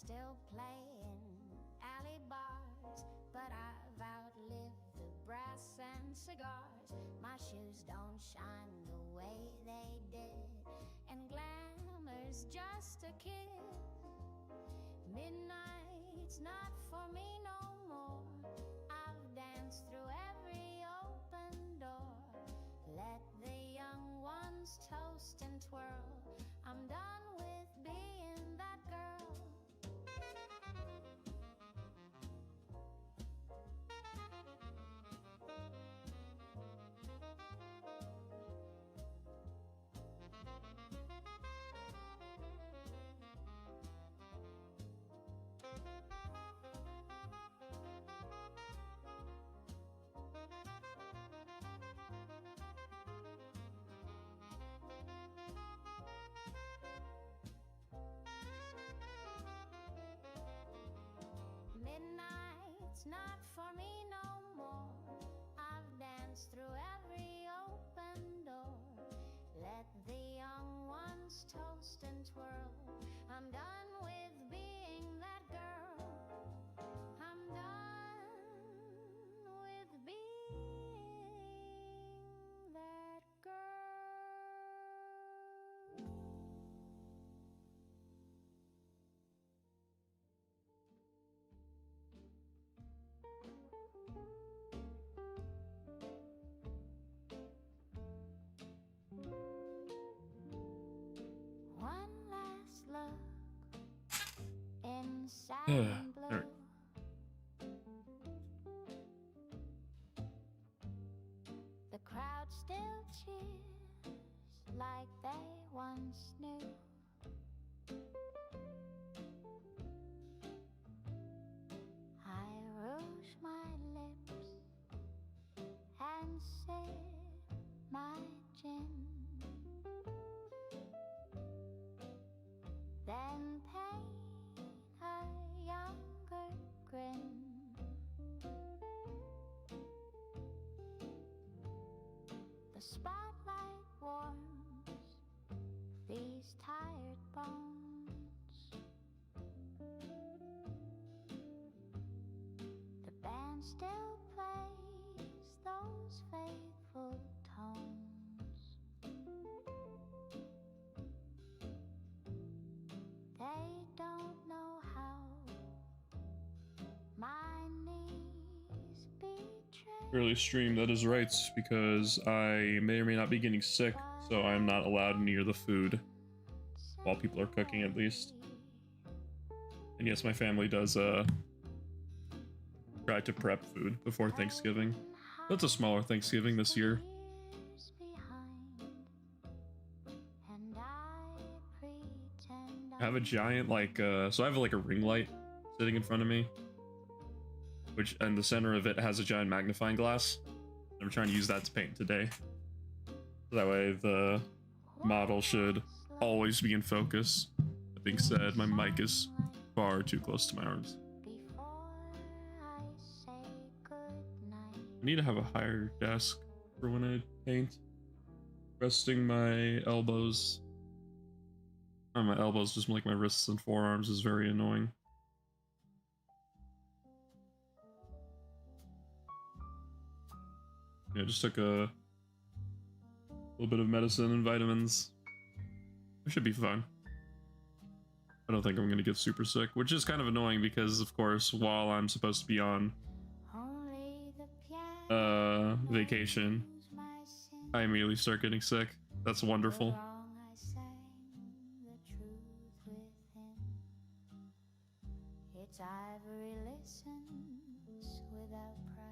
still playing alley bars, but I've outlived the brass and cigars. My shoes don't shine the way they did, and glamour's just a kid. Midnight's not for me no more. I've danced through every open door. Let the young ones toast and twirl. I'm done with being that girl. Midnight's not for me no more. I've danced through every open door. Let the young ones toast and twirl. I'm done with being that girl. I'm done with being that girl. One last look inside and blue. The crowd still cheers like they once knew. I rouge my lips and sip my gin. Then paint a younger grin. The spotlight warms these tired bones. The band still plays those faithful tones. They don't know how my knees betray. Early stream, that is right, because I may or may not be getting sick, so I'm not allowed near the food while people are cooking, at least. And yes, my family does try to prep food before Thanksgiving. That's a smaller Thanksgiving this year. I have a giant, like, so I have like a ring light sitting in front of me, which, and the center of it has a giant magnifying glass. I'm trying to use that to paint today. That way the model should always be in focus. That being said, my mic is far too close to my arms. I need to have a higher desk for when I paint. Resting my elbows on my elbows, just like my wrists and forearms, is very annoying. Yeah, just took a little bit of medicine and vitamins. I should be fine. I don't think I'm gonna get super sick, which is kind of annoying because, of course, while I'm supposed to be on vacation, I immediately start getting sick. That's wonderful. Its ivory listens without pride.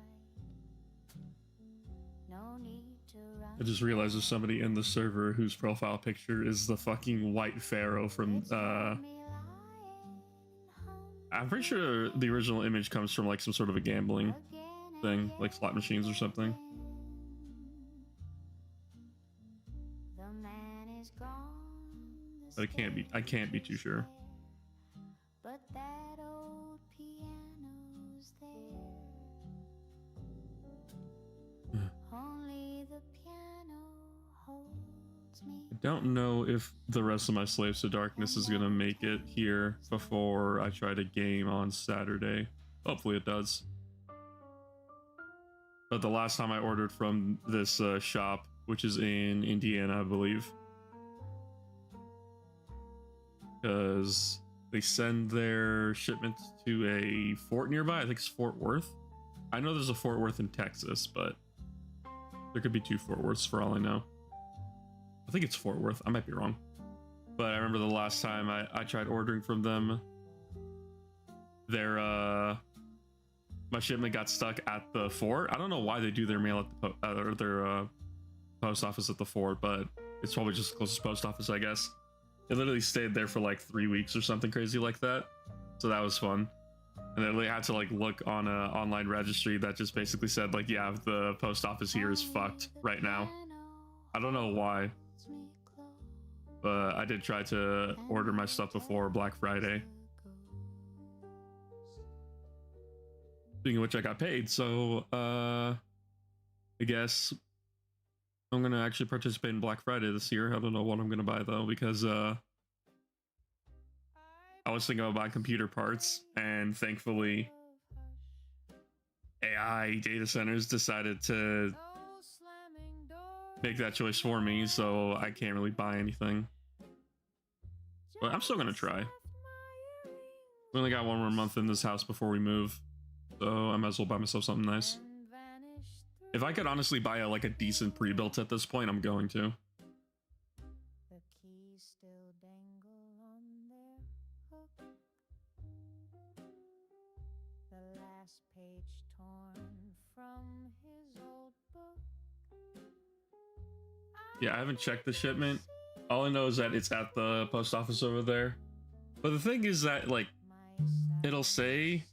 No need to run. I just realized there's somebody in the server whose profile picture is the fucking white pharaoh from I'm pretty sure the original image comes from like some sort of a gambling thing, like slot machines or something. But I can't be too sure. But that old piano's there. Only the piano holds I don't know if the rest of my Slaves to Darkness is gonna make it here before I try to game on Saturday. Hopefully it does. But the last time I ordered from this shop, which is in Indiana, I believe, because they send their shipments to a fort nearby. I think it's Fort Worth. I know there's a Fort Worth in Texas, but there could be two Fort Worths for all I know. I think it's Fort Worth. I might be wrong. But I remember the last time I tried ordering from them, their my shipment got stuck at the fort. I don't know why they do their mail at their post office at the fort, but it's probably just the closest post office, I guess. It literally stayed there for like 3 weeks or something crazy like that. So that was fun. And then they had to like look on a online registry that just basically said like, yeah, the post office here is fucked right now. I don't know why, but I did try to order my stuff before Black Friday. Speaking of which, I got paid, so I guess I'm gonna actually participate in Black Friday this year. I don't know what I'm gonna buy though, because I was thinking about buying computer parts, and thankfully AI data centers decided to make that choice for me, so I can't really buy anything. But I'm still gonna try. We only got one more month in this house before we move, so I might as well buy myself something nice. If I could honestly buy a decent pre-built at this point, I'm going to. The keys still dangle on their hook. The last page torn from his old book. Yeah, I haven't checked the shipment. All I know is that it's at the post office over there. But the thing is that like it'll say,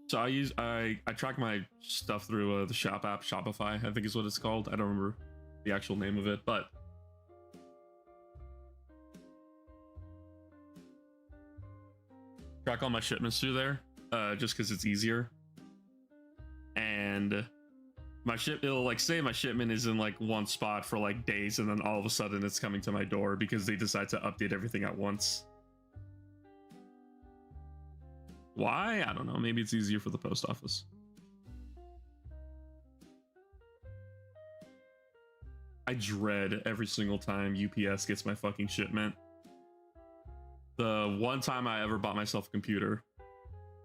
so I track my stuff through the shop app, Shopify, I think is what it's called. I don't remember the actual name of it, but track all my shipments through there, just because it's easier. And it'll like say my shipment is in like one spot for like days, and then all of a sudden it's coming to my door because they decide to update everything at once. Why? I don't know. Maybe it's easier for the post office. I dread every single time UPS gets my fucking shipment. The one time I ever bought myself a computer,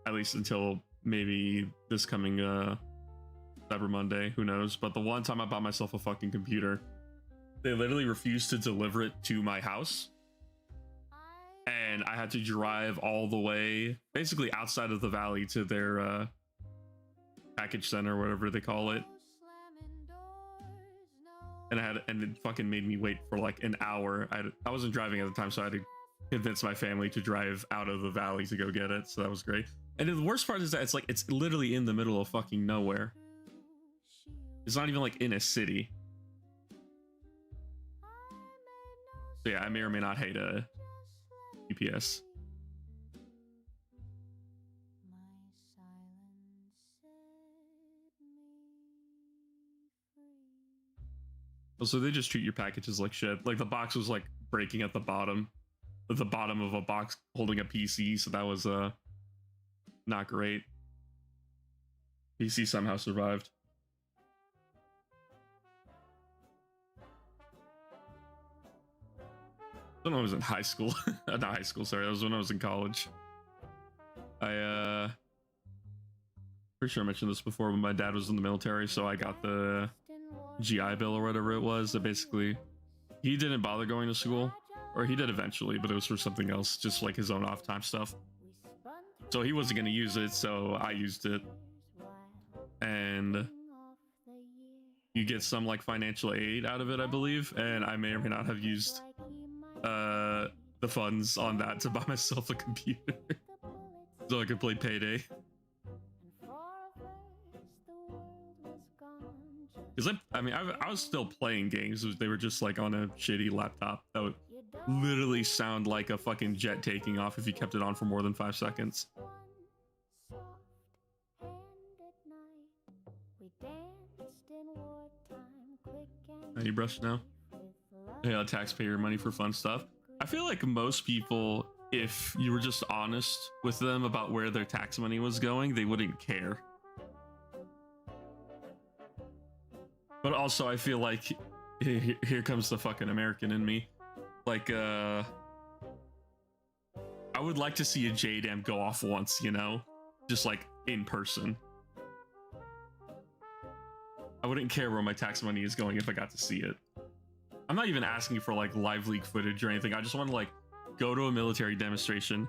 at least until maybe this coming Cyber Monday, who knows, but the one time I bought myself a fucking computer, they literally refused to deliver it to my house. And I had to drive all the way, basically outside of the valley, to their package center, whatever they call it. And it fucking made me wait for like an hour. I wasn't driving at the time, so I had to convince my family to drive out of the valley to go get it. So that was great. And the worst part is that it's literally in the middle of fucking nowhere. It's not even like in a city. So yeah, I may or may not hate UPS. Also, they just treat your packages like shit. Like the box was like breaking at the bottom of a box holding a PC, so that was not great. PC somehow survived. When I was in high school. Not high school, sorry. That was when I was in college. Pretty sure I mentioned this before, but my dad was in the military, so I got the GI Bill or whatever it was. That basically, he didn't bother going to school, or he did eventually, but it was for something else, just like his own off-time stuff. So he wasn't going to use it, so I used it. And you get some like financial aid out of it, I believe, and I may or may not have used the funds on that to buy myself a computer so I could play Payday. Because I was still playing games. They were just like on a shitty laptop that would literally sound like a fucking jet taking off if you kept it on for more than 5 seconds. Are you brushed now? taxpayer money for fun stuff. I feel like most people, if you were just honest with them about where their tax money was going, they wouldn't care. But also, I feel like here comes the fucking American in me. Like, I would like to see a JDAM go off once, you know? Just like in person. I wouldn't care where my tax money is going if I got to see it. I'm not even asking for like live leak footage or anything. I just want to like go to a military demonstration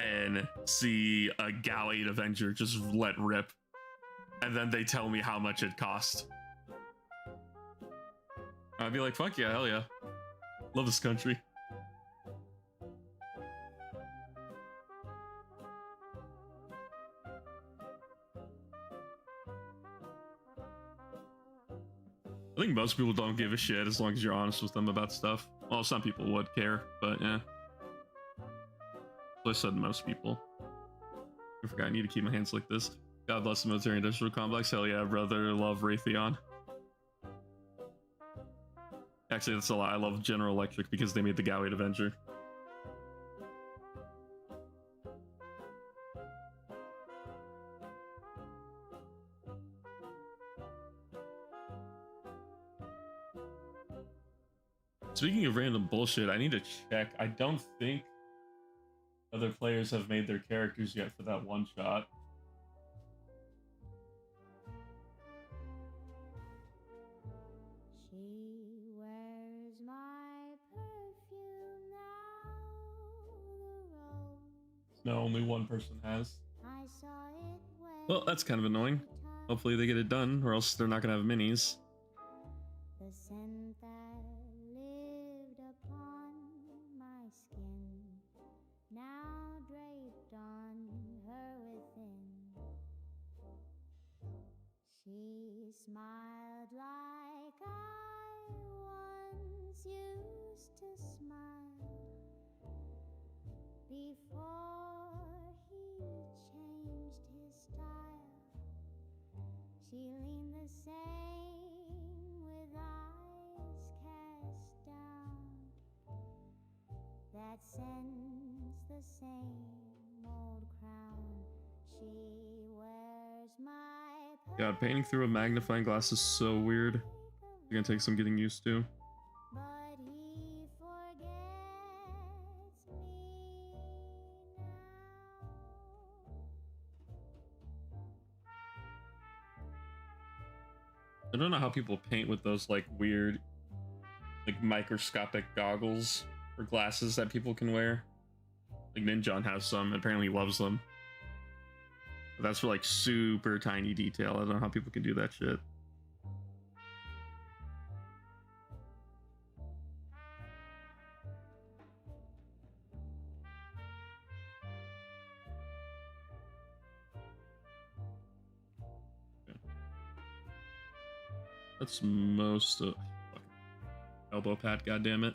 and see a GAL 8 Avenger just let rip. And then they tell me how much it cost. I'd be like, fuck yeah, hell yeah. Love this country. I think most people don't give a shit as long as you're honest with them about stuff. Well, some people would care, but yeah. So I said most people. I forgot I need to keep my hands like this. God bless the military industrial complex. Hell yeah, brother. Love Raytheon. Actually, that's a lie. I love General Electric because they made the GAL 8 Avenger. Speaking of random bullshit, I need to check. I don't think other players have made their characters yet for that one shot. She wears my perfume now, the rose. No, only one person has. I saw it when Well, that's kind of annoying. Hopefully they get it done, or else they're not gonna have minis. the scent that lived upon my skin, now draped on her within. She smiled like I once used to smile before he changed his style. She leaned the same with eyes cast down. That sends the same old crown. She wears my God, painting through a magnifying glass is so weird. It's gonna take some getting used to. but he forgets me now. I don't know how people paint with those like weird, like microscopic goggles or glasses that people can wear. Like Ninjon has some, apparently he loves them. But that's for like super tiny detail. I don't know how people can do that shit. That's most of elbow pad, goddammit.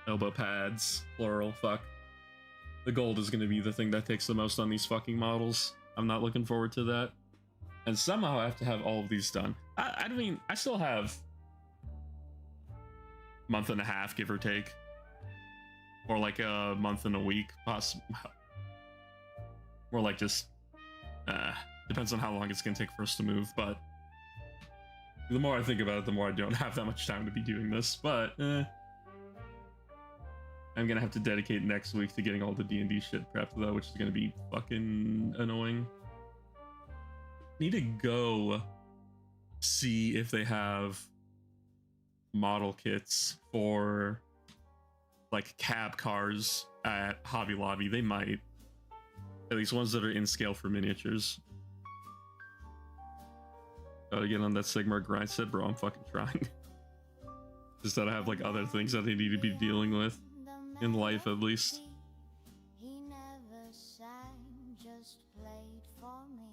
Elbow pads, plural, fuck. The gold is gonna be the thing that takes the most on these fucking models. I'm not looking forward to that. And somehow I have to have all of these done. I mean, I still have a month and a half, give or take. Or like a month and a week, possibly. More like just, depends on how long it's gonna take for us to move, but the more I think about it, the more I don't have that much time to be doing this, but I'm gonna have to dedicate next week to getting all the D&D shit prepped though, which is gonna be fucking annoying. Need to go see if they have model kits for like cab cars at Hobby Lobby. They might. At least ones that are in scale for miniatures. Gotta get on that Sigmar grind set, bro. I'm fucking trying. Just that I have like other things that I need to be dealing with in life, at least. He never sang, just played for me.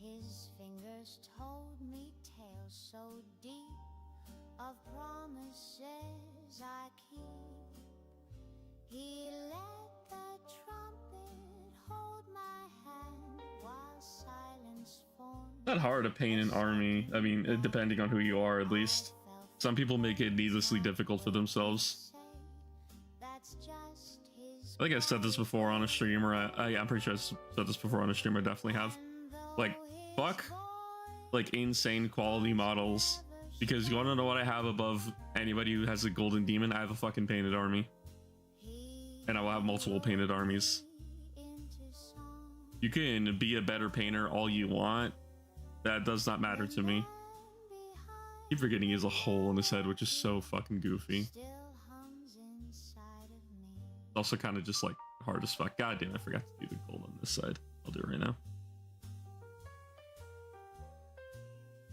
His fingers told me tales so deep of promises I keep. He let the trumpet hold my hand while silence formed. Not hard to paint an army. I mean, depending on who you are, at least. Some people make it needlessly difficult for themselves. I think I said this before on a stream, or I'm pretty sure I said this before on a stream. I definitely have. Like, fuck, like insane quality models. Because you want to know what I have above anybody who has a golden demon? I have a fucking painted army, and I will have multiple painted armies. You can be a better painter all you want. That does not matter to me. I keep forgetting he has a hole in his head, which is so fucking goofy. Also kind of just like hard as fuck. God damn, I forgot to do the gold on this side. I'll do it right now.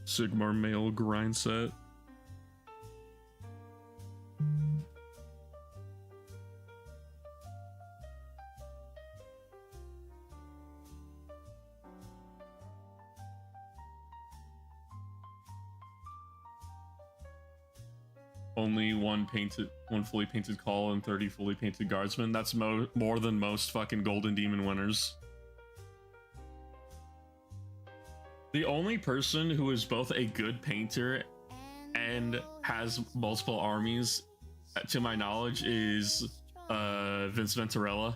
Sigmar male grind set. Only one fully painted call and 30 fully painted guardsmen. That's more than most fucking golden demon winners. The only person who is both a good painter and has multiple armies, to my knowledge, is Vince Venturella,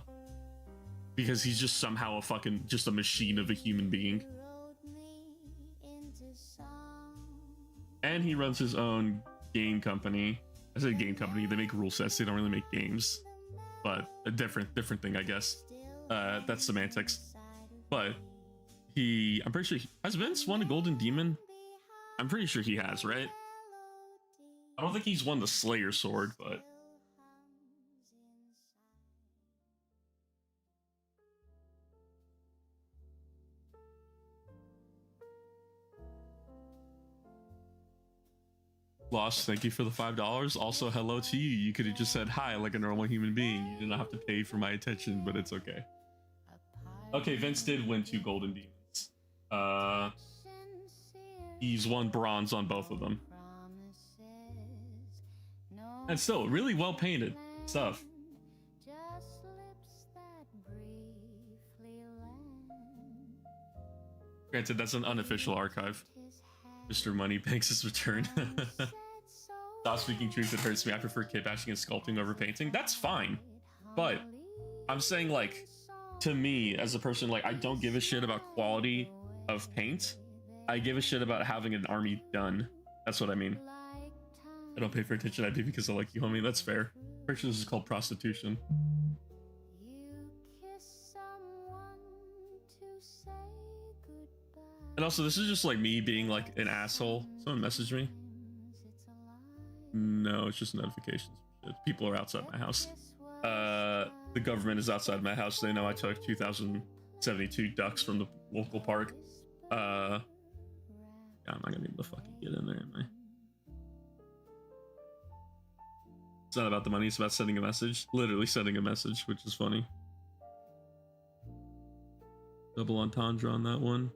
because he's just somehow a fucking just a machine of a human being. And he runs his own game company. I say game company, they make rule sets, they don't really make games, but a different thing, I guess. That's semantics. But I'm pretty sure has Vince won a golden demon? I'm pretty sure he has, right? I don't think he's won the Slayer sword, but Lost, thank you for the $5. Also, hello to you. You could have just said hi like a normal human being. You did not have to pay for my attention, but it's okay. Okay, Vince did win 2 golden demons. He's won bronze on both of them. And still, really well painted stuff. Granted, that's an unofficial archive. Mr. Moneybanks' return. Stop speaking truth, it hurts me. I prefer kit bashing and sculpting over painting. That's fine. But I'm saying, like, to me, as a person, like, I don't give a shit about quality of paint. I give a shit about having an army done. That's what I mean. I don't pay for attention. I do because I like you, homie. That's fair. Pretty sure this is called prostitution. And also, this is just like me being like an asshole. Someone messaged me. No, it's just notifications. People are outside my house. The government is outside my house. They know I took 2,072 ducks from the local park. Yeah, I'm not gonna be able to fucking get in there, am I? It's not about the money, it's about sending a message. Literally sending a message, which is funny. Double entendre on that one.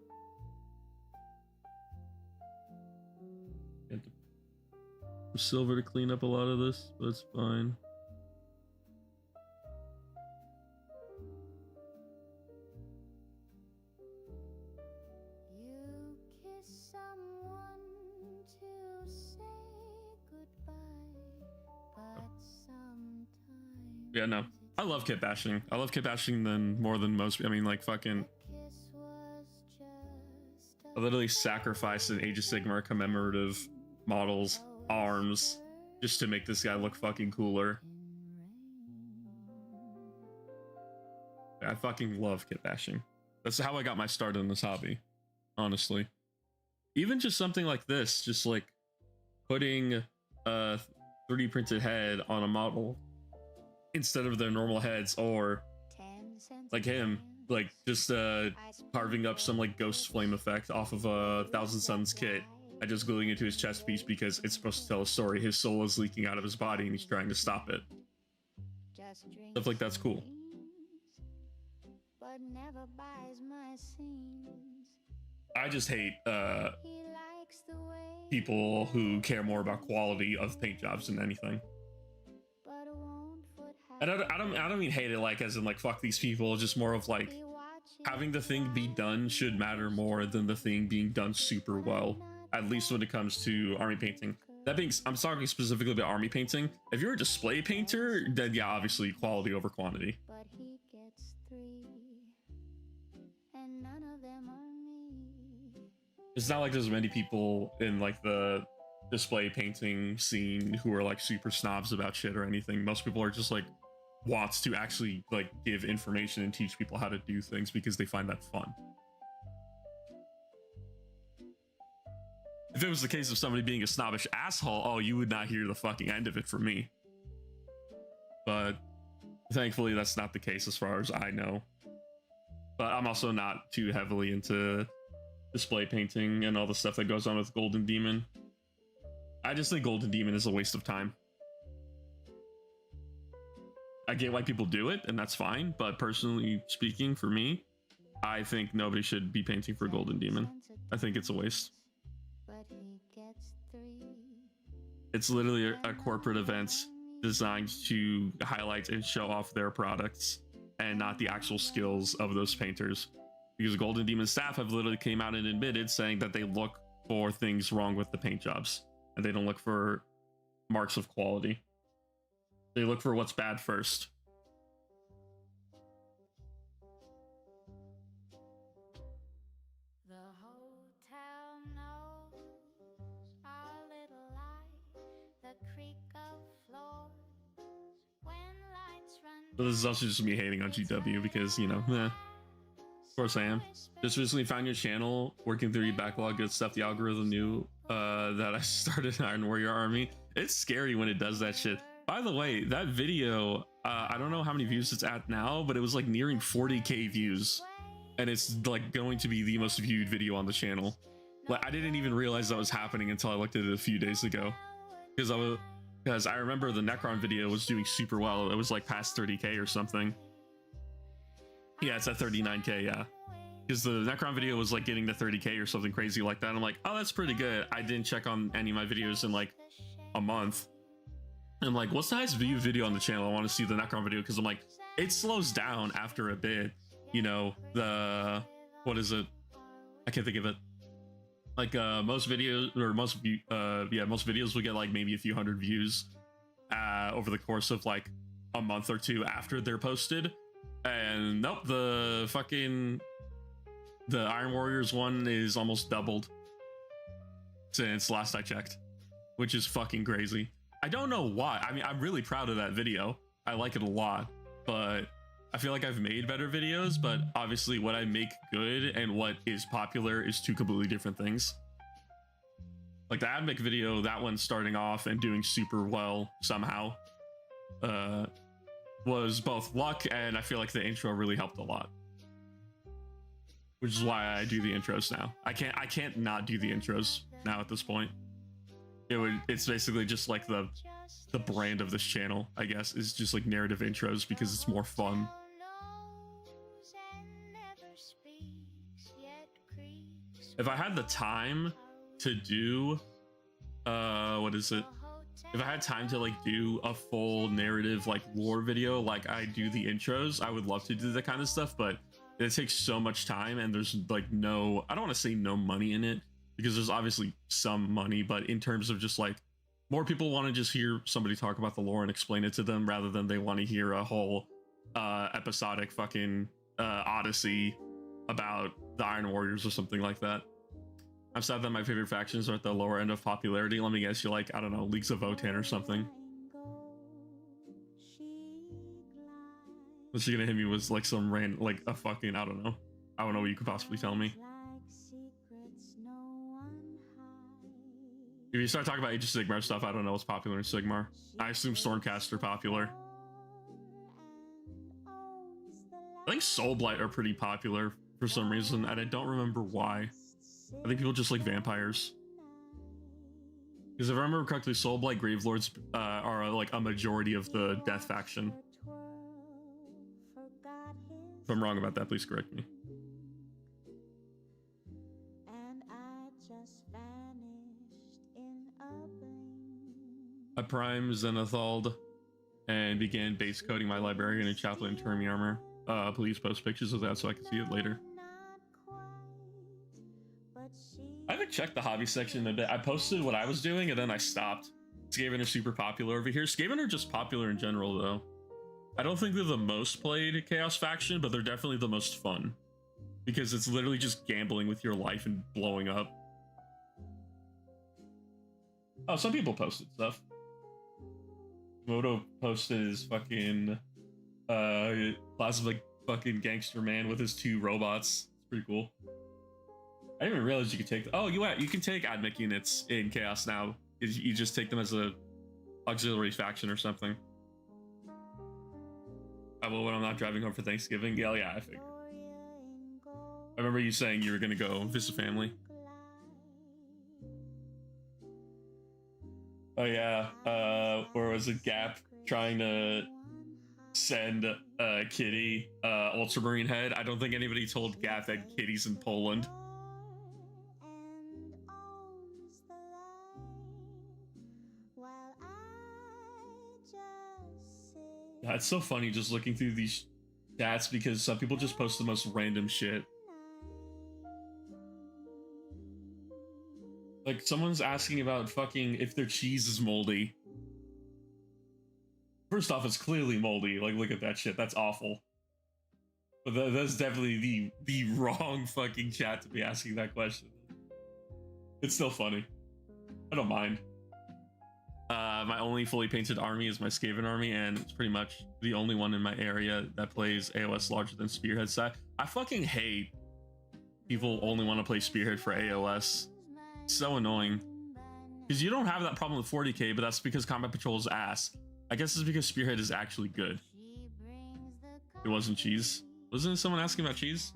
Silver to clean up a lot of this, but it's fine. Yeah, no. I love kit bashing. I love kit bashing more than most. I mean, like, fucking. I literally sacrificed an Age of Sigmar commemorative models, arms, just to make this guy look fucking cooler. I fucking love kit bashing. That's how I got my start in this hobby, honestly. Even just something like this, just like putting a 3D printed head on a model instead of their normal heads, or like him, like just carving up some like ghost flame effect off of a Thousand Suns kit. I just gluing it to his chest piece because it's supposed to tell a story. His soul is leaking out of his body and he's trying to stop it. Stuff like that's cool. I just hate people who care more about quality of paint jobs than anything. And I don't mean hate it like as in like fuck these people, just more of like having the thing be done should matter more than the thing being done super well, at least when it comes to army painting. That being, I'm talking specifically about army painting. If you're a display painter, then yeah, obviously quality over quantity. But he gets 3, and none of them are me. It's not like there's many people in like the display painting scene who are like super snobs about shit or anything. Most people are just like wants to actually like give information and teach people how to do things because they find that fun. If it was the case of somebody being a snobbish asshole, oh, you would not hear the fucking end of it from me. But thankfully, that's not the case as far as I know. But I'm also not too heavily into display painting and all the stuff that goes on with Golden Demon. I just think Golden Demon is a waste of time. I get why people do it, and that's fine. But personally speaking, for me, I think nobody should be painting for Golden Demon. I think it's a waste. But he gets 3. It's literally a corporate event designed to highlight and show off their products and not the actual skills of those painters. Because Golden Demon staff have literally came out and admitted saying that they look for things wrong with the paint jobs and they don't look for marks of quality. They look for what's bad first. The hotel knows our little life, the creak of floors when lights run. But this is also just me hating on GW because, you know, of course I am. Just recently found your channel, working through your backlog, good stuff. The algorithm knew that I started Iron Warrior Army. It's scary when it does that shit. By the way, that video, I don't know how many views it's at now, but it was like nearing 40k views. And it's like going to be the most viewed video on the channel. Like I didn't even realize that was happening until I looked at it a few days ago. Because I remember the Necron video was doing super well. It was like past 30k or something. Yeah, it's at 39k, yeah. Because the Necron video was like getting to 30k or something crazy like that. I'm like, oh, that's pretty good. I didn't check on any of my videos in like a month. And I'm like, what's the highest view video on the channel? I want to see the Necron video because I'm like, it slows down after a bit. You know, what is it? I can't think of it. Like most videos or most videos will get like maybe a few hundred views over the course of like a month or two after they're posted. And nope, the Iron Warriors one is almost doubled since last I checked, which is fucking crazy. I don't know why. I mean, I'm really proud of that video. I like it a lot, but I feel like I've made better videos, but obviously what I make good and what is popular is two completely different things. Like the Admech video, that one starting off and doing super well somehow, was both luck and I feel like the intro really helped a lot. Which is why I do the intros now. I can't not do the intros now at this point. It's basically just like the brand of this channel, I guess, is just like narrative intros because it's more fun. If I had the time to do what is it? If I had time to like do a full narrative like lore video like I do the intros, I would love to do that kind of stuff, but it takes so much time and there's like no, I don't want to say no money in it because there's obviously some money, but in terms of just like more people want to just hear somebody talk about the lore and explain it to them rather than they want to hear a whole episodic fucking odyssey about the Iron Warriors or something like that. I'm sad that my favorite factions are at the lower end of popularity. Let me guess, you like, I don't know, Leagues of Votann or something. What you're gonna hit me was like some like a fucking, I don't know what you could possibly tell me. If you start talking about Age of Sigmar stuff, I don't know what's popular in Sigmar. I assume Stormcast are popular. I think Soulblight are pretty popular for some reason, and I don't remember why. I think people just like vampires. Because if I remember correctly, Soulblight Gravelords are like a majority of the Death faction. If I'm wrong about that, please correct me. I primed Zenithald and began base coding my librarian and chaplain in Termi armor. Please post pictures of that so I can see it later. I haven't checked the hobby section in a bit. I posted what I was doing and then I stopped. Skaven are super popular over here. Skaven are just popular in general though. I don't think they're the most played Chaos faction, but they're definitely the most fun. Because it's literally just gambling with your life and blowing up. Oh, some people posted stuff. Moto posted his fucking plasma fucking gangster man with his 2 robots. It's pretty cool. I didn't even realize you could take you can take admech units in Chaos now. You just take them as a auxiliary faction or something. I will when I'm not driving home for Thanksgiving. Yeah, I figured. I remember you saying you were gonna go visit family. Oh yeah, or was it Gap trying to send Kitty Ultramarine head? I don't think anybody told Gap that Kitty's in Poland. Yeah, it's so funny just looking through these chats because some people just post the most random shit. Like, someone's asking about fucking if their cheese is moldy. First off, it's clearly moldy. Like, look at that shit. That's awful. But that's definitely the wrong fucking chat to be asking that question. It's still funny. I don't mind. My only fully painted army is my Skaven army, and it's pretty much the only one in my area that plays AOS larger than Spearhead side. I fucking hate people only want to play Spearhead for AOS. So annoying, because you don't have that problem with 40k, but that's because Combat Patrol is ass. I guess it's because Spearhead is actually good. It wasn't cheese. Wasn't someone asking about cheese?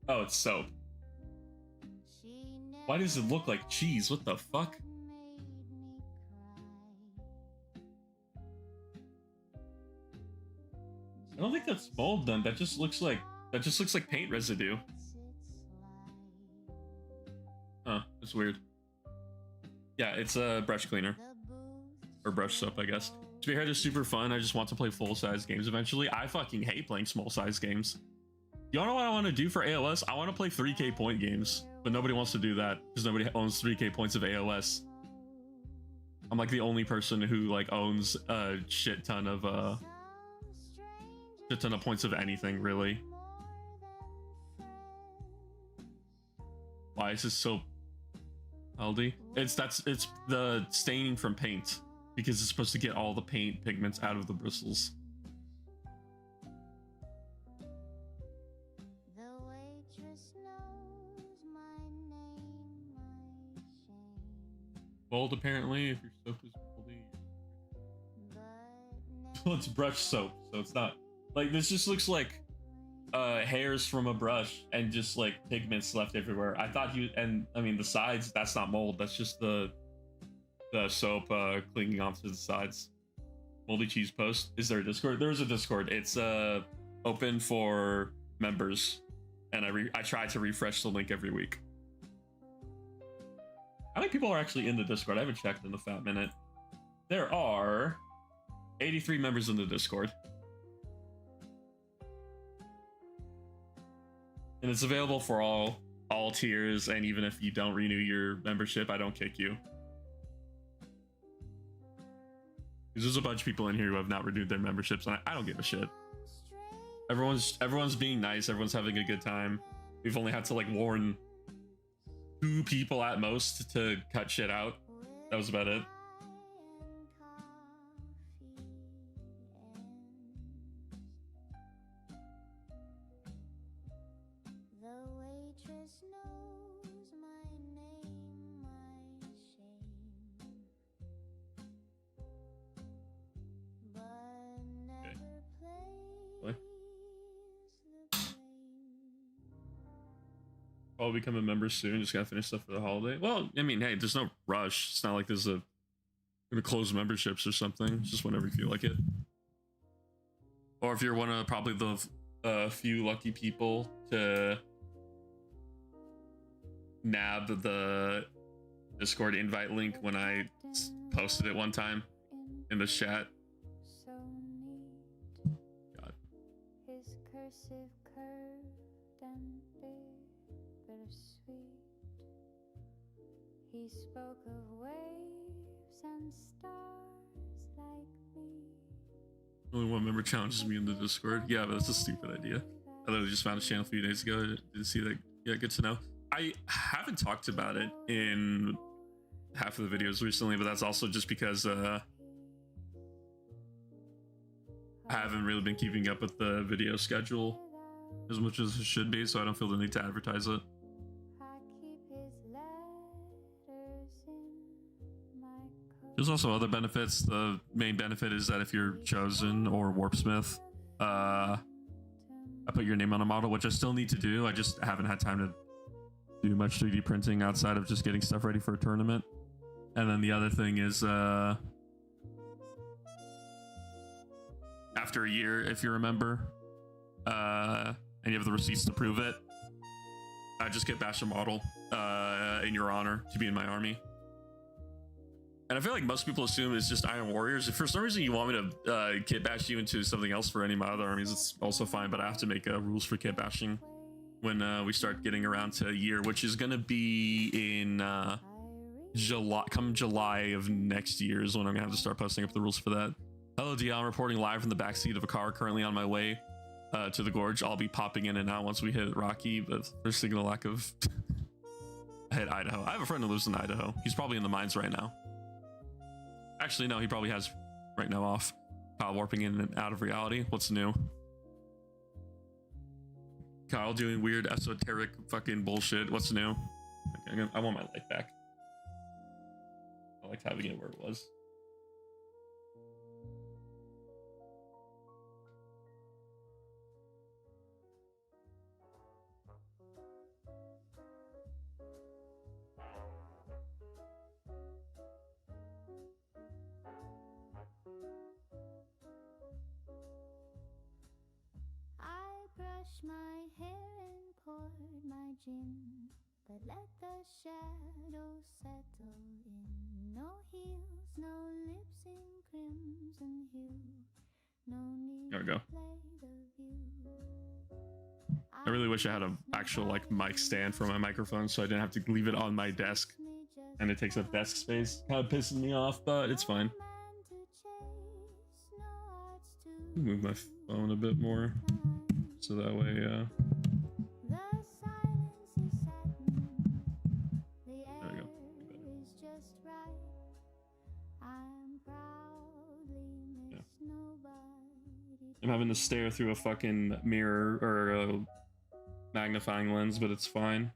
Oh, it's soap. Why does it look like cheese? What the fuck? I don't think that's mold then. That just looks like paint residue. Huh, that's weird. Yeah, it's a brush cleaner. Or brush soap, I guess. Spearhead is super fun. I just want to play full-size games eventually. I fucking hate playing small-size games. You know what I want to do for AOS? I want to play 3k point games, but nobody wants to do that because nobody owns 3k points of AOS. I'm like the only person who like owns a shit ton of points of anything, really. Why is this so Aldi? It's the staining from paint because it's supposed to get all the paint pigments out of the bristles. Mold apparently, if your soap is moldy. Well, it's brush soap, so it's not like this. Just looks like hairs from a brush and just like pigments left everywhere. I thought I mean the sides. That's not mold. That's just the soap clinging onto the sides. Moldy cheese post. Is there a Discord? There is a Discord. It's open for members, and I try to refresh the link every week. How many people are actually in the Discord? I haven't checked in a fat minute. There are 83 members in the Discord. And it's available for all tiers, and even if you don't renew your membership, I don't kick you. Because there's a bunch of people in here who have not renewed their memberships, and I don't give a shit. Everyone's being nice, everyone's having a good time. We've only had to like warn 2 people at most to cut shit out. That was about it. I'll become a member soon. Just gotta finish stuff for the holiday. Well, I mean, hey, there's no rush. It's not like there's gonna close memberships or something. It's just whenever you feel like it. Or if you're one of probably the few lucky people to nab the Discord invite link when I posted it one time in the chat. God. His cursive curved and bittersweet. He spoke of waves and stars like me. Only one member challenges me in the Discord. Yeah, but that's a stupid idea. I literally just found a channel a few days ago. Didn't see that. Yeah, good to know. I haven't talked about it in half of the videos recently, but that's also just because I haven't really been keeping up with the video schedule as much as it should be, so I don't feel the need to advertise it. There's also other benefits. The main benefit is that if you're chosen or Warpsmith, I put your name on a model, which I still need to do. I just haven't had time to do much 3D printing outside of just getting stuff ready for a tournament. And then the other thing is after a year, if you remember, and you have the receipts to prove it, I just get bashed a model in your honor to be in my army. And I feel like most people assume it's just Iron Warriors. If for some reason you want me to kit bash you into something else for any of my other armies, it's also fine, but I have to make rules for kit bashing when we start getting around to a year, which is going to be in July of next year is when I'm going to have to start posting up the rules for that. Hello, DL. I'm reporting live from the backseat of a car currently on my way to the gorge. I'll be popping in and out once we hit Rocky, but there's signal lack of... I hit Idaho. I have a friend who lives in Idaho. He's probably in the mines right now. Actually, no, he probably has right now off. Kyle warping in and out of reality. What's new? Kyle doing weird esoteric fucking bullshit. What's new? Okay, I want my life back. I liked having it where it was. My hair and poured my gin, but let the shadows settle in. No heels, no lips in crimson hue, no need there we go. to play the view. I really wish I had an actual like mic stand for my microphone so I didn't have to leave it on my desk and it takes up desk space. Kind of pissing me off, but it's fine. Move my phone a bit more. So that way, there we go. Yeah. I'm having to stare through a fucking mirror or a magnifying lens, but it's fine.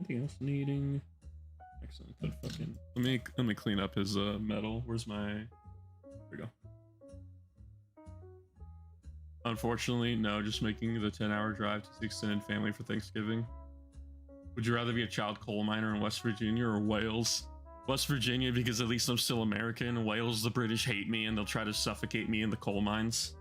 Anything else needing? Excellent. Good fucking. Let me clean up his metal. Where's my? There we go. Unfortunately, no. Just making the 10-hour drive to the extended family for Thanksgiving. Would you rather be a child coal miner in West Virginia or Wales? West Virginia, because at least I'm still American. Wales, the British hate me and they'll try to suffocate me in the coal mines.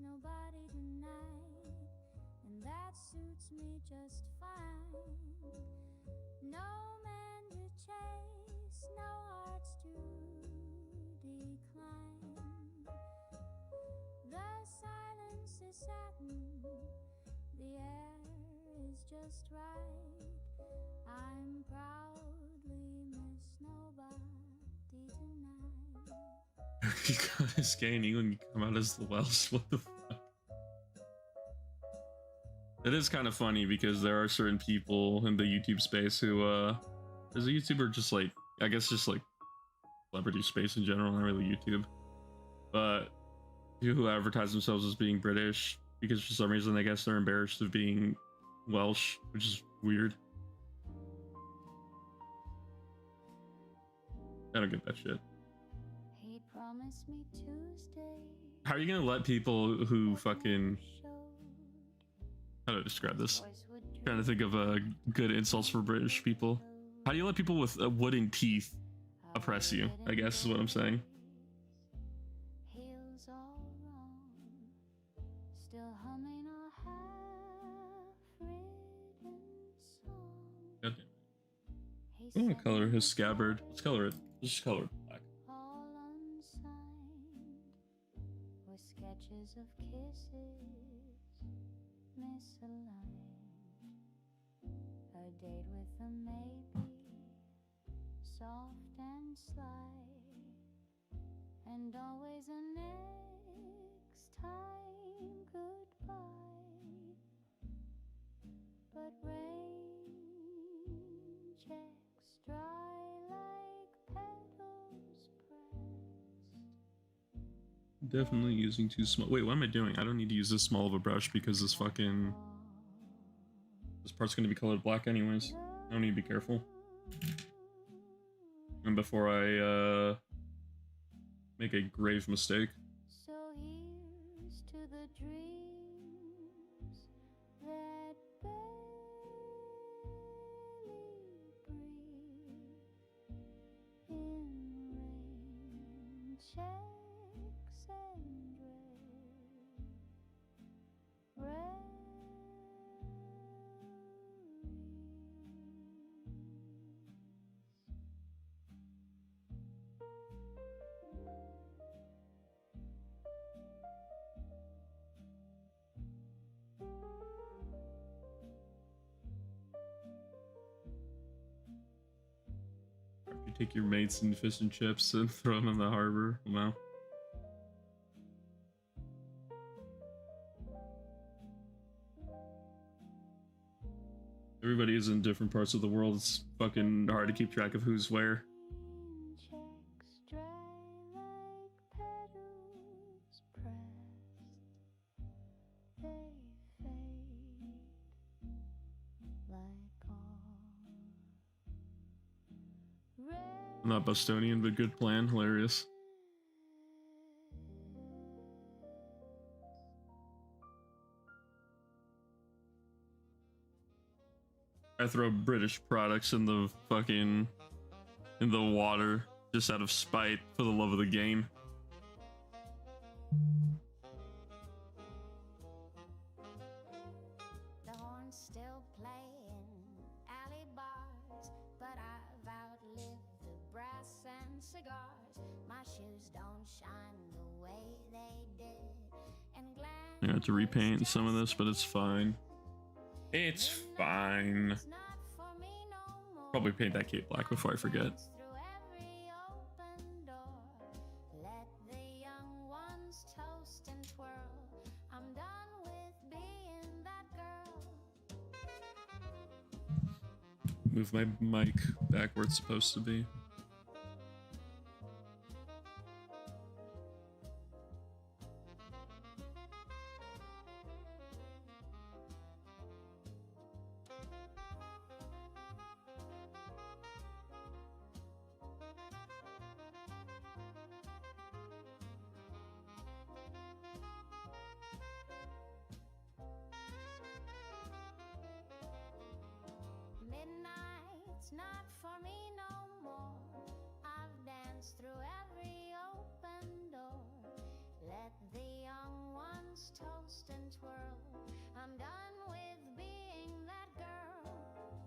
Nobody tonight, and that suits me just fine. No man to chase, no hearts to decline. The silence is satin, the air is just right. I'm proudly Miss Nobody tonight. You got his gaining when you come out as the Welsh. What the fuck? It is kind of funny because there are certain people in the YouTube space who Is a YouTuber just like, I guess just like celebrity space in general, not really YouTube. But people who advertise themselves as being British because for some reason I guess they're embarrassed of being Welsh, which is weird. I don't get that shit. He promised me Tuesday. How are you gonna let people who fucking, how do I describe this? I'm trying to think of good insults for British people. How do you let people with wooden teeth oppress you? I guess is what I'm saying. Heels all wrong, still humming a half-written song. Okay. I want to color his scabbard. Let's color it. Let's just color it black. All unsigned, with sketches of kisses misaligned. A date with a maybe, soft and sly, and always a next time goodbye. But rain checks dry like petals pressed. Definitely using too small. Wait, what am I doing? I don't need to use this small of a brush because this fucking, this part's gonna be colored black anyways. I don't need to be careful. And before I make a grave mistake. So here's to the dreams that barely breathe in rain checks and You take your mates and fish and chips and throw them in the harbor. Wow. Everybody is in different parts of the world. It's fucking hard to keep track of who's where. checks dry like petals pressed. They fade like all I'm not Bostonian, but good plan. Hilarious. I throw British products in the fucking, in the water just out of spite for the love of the game. The horn's still playing alley bars, but I've outlived the brass and cigars. My shoes don't shine the way they did. And I have to repaint some of this, but it's fine. It's fine. it's not for me no more. Probably paint that cape black before I forget. Through every open door, let the young ones toast and twirl. I'm done with being that girl. Move my mic back where it's supposed to be. Midnight's not for me no more. I've danced through every open door. Let the young ones toast and twirl. I'm done with being that girl.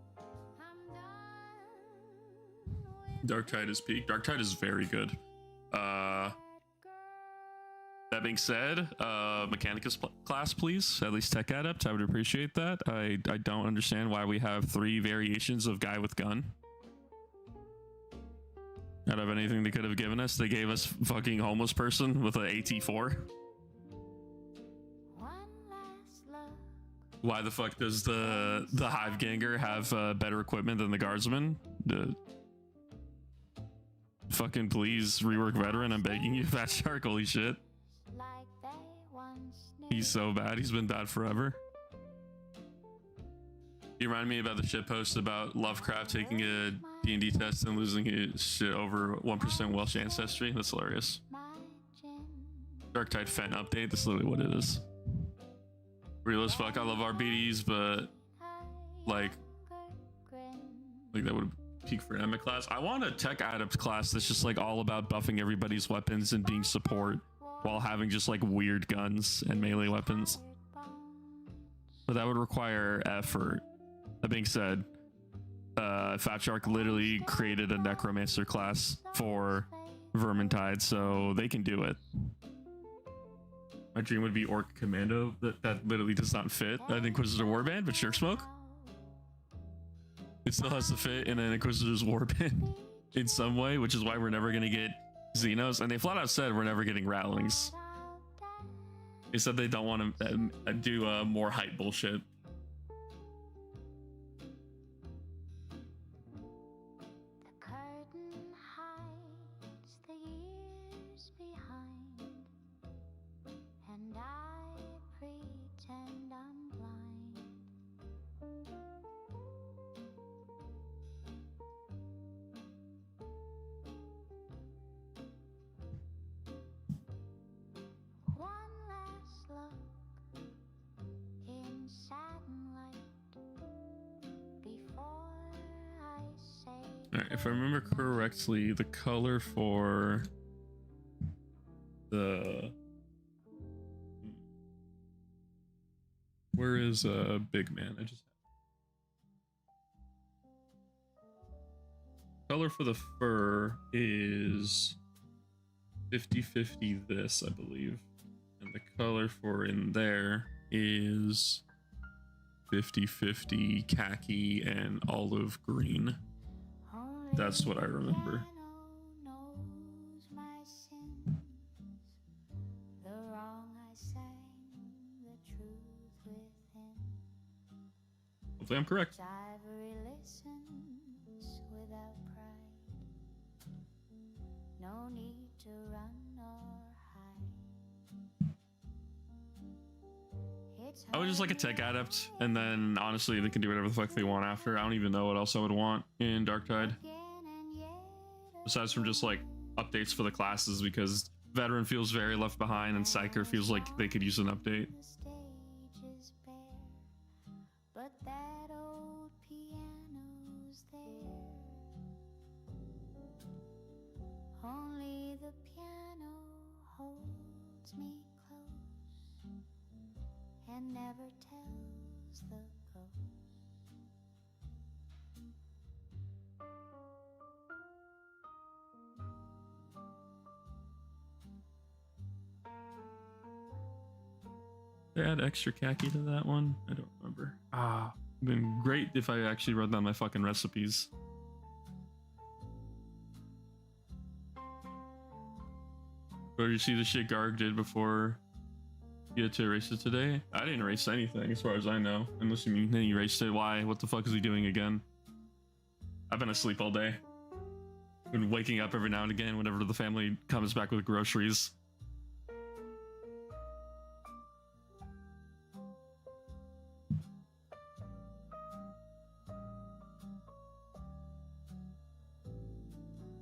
I'm done with Dark Tide is peak. Dark Tide is very good. That being said, Mechanicus class, please. At least Tech Adept. I would appreciate that. I don't understand why we have 3 variations of guy with gun. Out of anything they could have given us, they gave us fucking homeless person with an AT4. one last look. Why the fuck does the Hive Ganger have better equipment than the Guardsman? Fucking please rework Veteran. I'm begging you, Fat Shark. Holy shit. like they once knew. He's so bad. He's been bad forever. You remind me about the shit post about Lovecraft taking a D&D test and losing his shit over 1% Welsh ancestry. That's hilarious. My gin, Darktide Fen update. That's literally what it is. Real as fuck. I love RBDs, but like that would peak for Emma class. I want a tech adept class that's just like all about buffing everybody's weapons and being support while having just like weird guns and melee weapons. But that would require effort. That being said, Fat Shark literally created a necromancer class for Vermintide, so they can do it. My dream would be Orc Commando. That literally does not fit an Inquisitor Warband, but Jerk Smoke. It still has to fit in an Inquisitor's Warband in some way, which is why we're never going to get Xenos. And they flat out said we're never getting Rattlings. They said they don't want to do more hype bullshit. the curtain hides the years behind, and I pretend I'm blind. One last look in satin light before I say Alright, if I remember correctly, the color for the... Where is Big Man? I just... Color for the fur is 50-50 this, I believe. And the color for in there is 50-50 khaki and olive green. only That's what I remember. piano knows my sins, the wrong I sang, the truth within. Hopefully I'm correct. Ivory listens without pride. No need to run or hide. It's I would just like a tech adept, and then honestly they can do whatever the fuck they want after. I don't even know what else I would want in Darktide, besides from just like updates for the classes, because Veteran feels very left behind and Psyker feels like they could use an update. the stage is bare, but that old piano's there. Only the piano holds me close and never tells the ghost. They add extra khaki to that one? I don't remember. It'd been great if I actually wrote down my fucking recipes. Or you see the shit Garg did before you had to erase it today? I didn't erase anything as far as I know. Unless you mean he erased it. Why? What the fuck is he doing again? I've been asleep all day. Been waking up every now and again whenever the family comes back with groceries.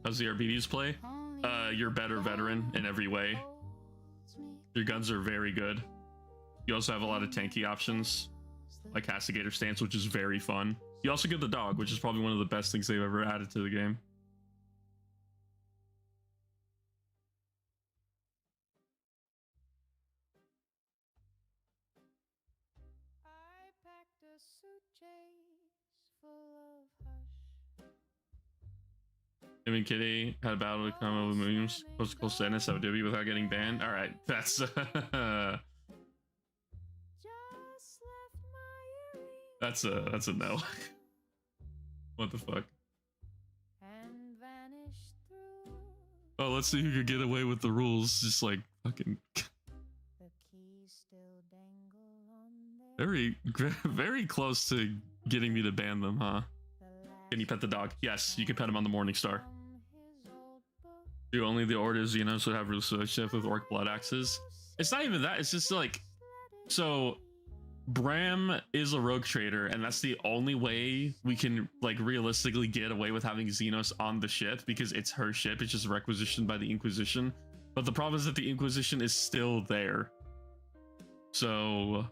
How's the RBDs play? You're better Veteran in every way. Your guns are very good. You also have a lot of tanky options, like Castigator Stance, which is very fun. You also get the dog, which is probably one of the best things they've ever added to the game. I packed a suitcase full of hush. Him and Kitty had a battle to come up with memes. Post-cool sadness of Adobe without getting banned. All right, that's Just left my earring that's a no. What the fuck? and vanished through. Oh, let's see who could get away with the rules. Just like fucking The keys still dangle on their very close to getting me to ban them, huh? the Can you pet the dog? Yes, you can pet him on the Morning Star. Do only the Order Xenos would have relationship with orc blood axes? It's not even that. It's just like, so Bram is a rogue trader, and that's the only way we can like realistically get away with having Xenos on the ship, because it's her ship. It's just requisitioned by the Inquisition. But the problem is that the Inquisition is still there. So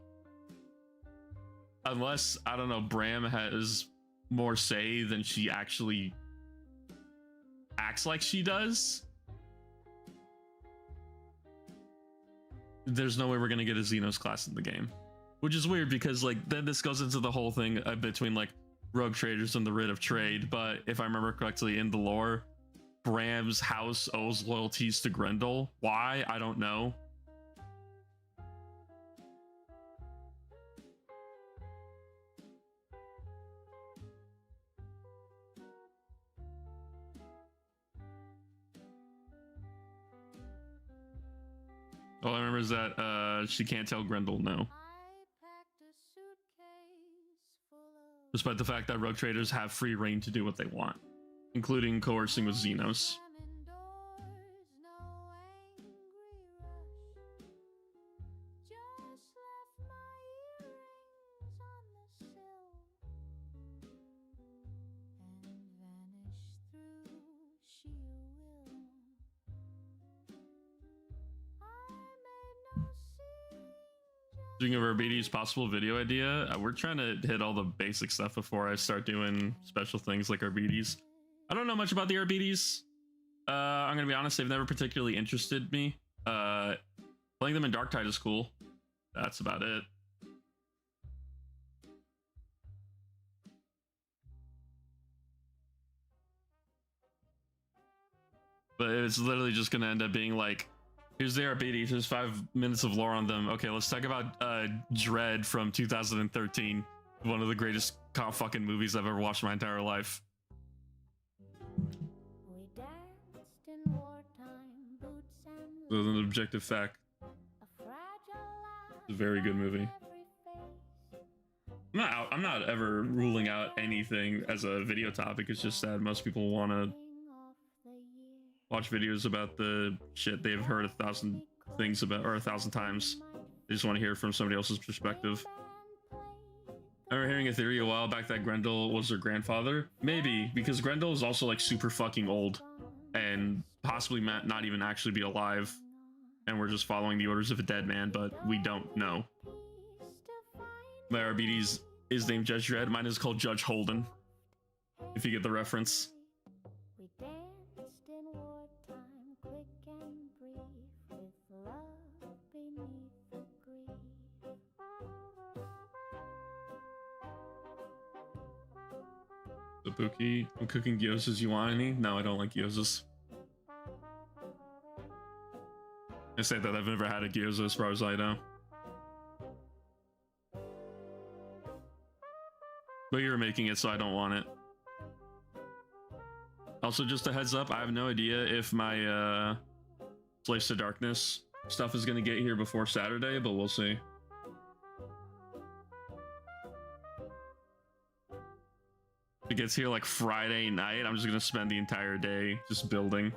unless, I don't know, Bram has more say than she actually acts like she does, there's no way we're gonna get a Xenos class in the game, which is weird because like then this goes into the whole thing between like rogue traders and the writ of trade. But if I remember correctly in the lore, Bram's house owes loyalties to Grendel. Why? I don't know. All I remember is that she can't tell Grendel no. Despite the fact that rogue traders have free reign to do what they want, including coercing with Xenos. Speaking of Arbides' possible video idea, we're trying to hit all the basic stuff before I start doing special things like Arbides. I don't know much about the Arbides. I'm gonna be honest, they've never particularly interested me. Playing them in Darktide is cool. That's about it. But it's literally just gonna end up being like, here's the Arbides, there's 5 minutes of lore on them. Okay, let's talk about Dread from 2013. One of the greatest fucking movies I've ever watched in my entire life. So an objective fact. It's a very good movie. I'm not ever ruling out anything as a video topic. It's just that most people want to watch videos about the shit they've heard 1,000 things about, or 1,000 times. They just want to hear it from somebody else's perspective. I remember hearing a theory a while back that Grendel was her grandfather. Maybe, because Grendel is also like super fucking old and possibly not even actually be alive. And we're just following the orders of a dead man, but we don't know. My Arbides is named Judge Dredd. Mine is called Judge Holden, if you get the reference. Kabuki, I'm cooking gyozas. You want any? No, I don't like gyozas. I say that I've never had a gyoza as far as I know. But you're making it, so I don't want it. Also, just a heads up, I have no idea if my Slaves to Darkness stuff is going to get here before Saturday, but we'll see. If it gets here like Friday night, I'm just going to spend the entire day just building.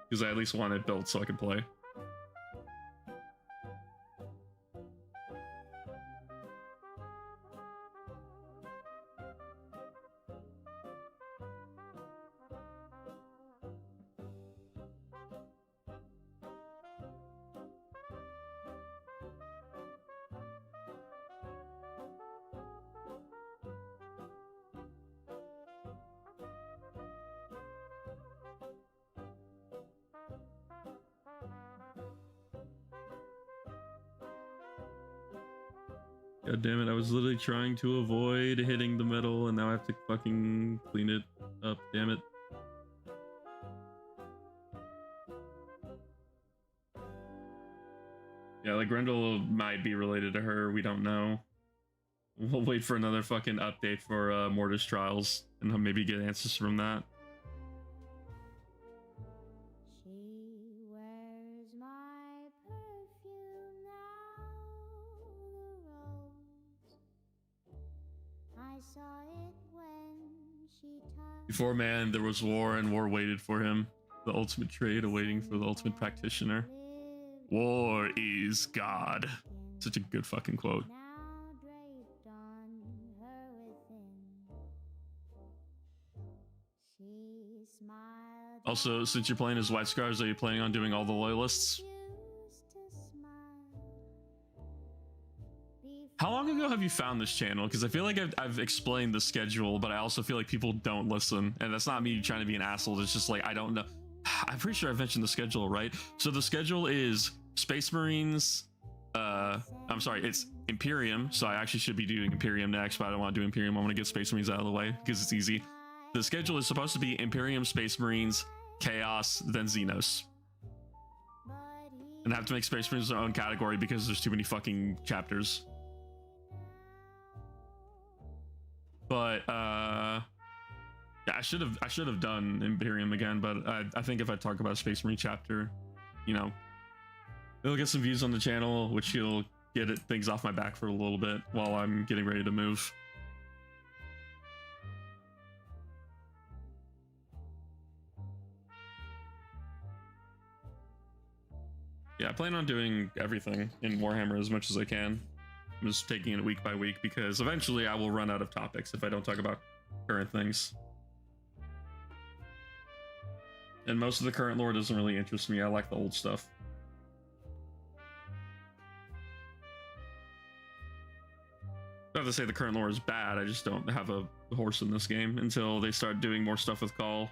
Because I at least want it built so I can play. God damn it, I was literally trying to avoid hitting the metal and now I have to fucking clean it up, damn it. Yeah, like Grendel might be related to her, we don't know. We'll wait for another fucking update for Mortis Trials and maybe get answers from that. I saw it when Before man, there was war, and war waited for him. The ultimate trade awaiting for the ultimate practitioner. War is God. Such a good fucking quote. Also, since you're playing as White Scars, are you planning on doing all the loyalists? How long ago have you found this channel? Because I feel like I've explained the schedule, but I also feel like people don't listen. And that's not me trying to be an asshole. It's just like, I don't know. I'm pretty sure I've mentioned the schedule, right? So the schedule is Space Marines. I'm sorry, it's Imperium. So I actually should be doing Imperium next, but I don't want to do Imperium. I want to get Space Marines out of the way because it's easy. The schedule is supposed to be Imperium, Space Marines, Chaos, then Xenos. And I have to make Space Marines their own category because there's too many fucking chapters. But yeah, I should have done Imperium again, but I think if I talk about a Space Marine chapter, you know, it'll get some views on the channel, which will get things off my back for a little bit while I'm getting ready to move. Yeah, I plan on doing everything in Warhammer as much as I can. I'm just taking it week by week because eventually I will run out of topics if I don't talk about current things. And most of the current lore doesn't really interest me. I like the old stuff. Not to say the current lore is bad, I just don't have a horse in this game until they start doing more stuff with Call.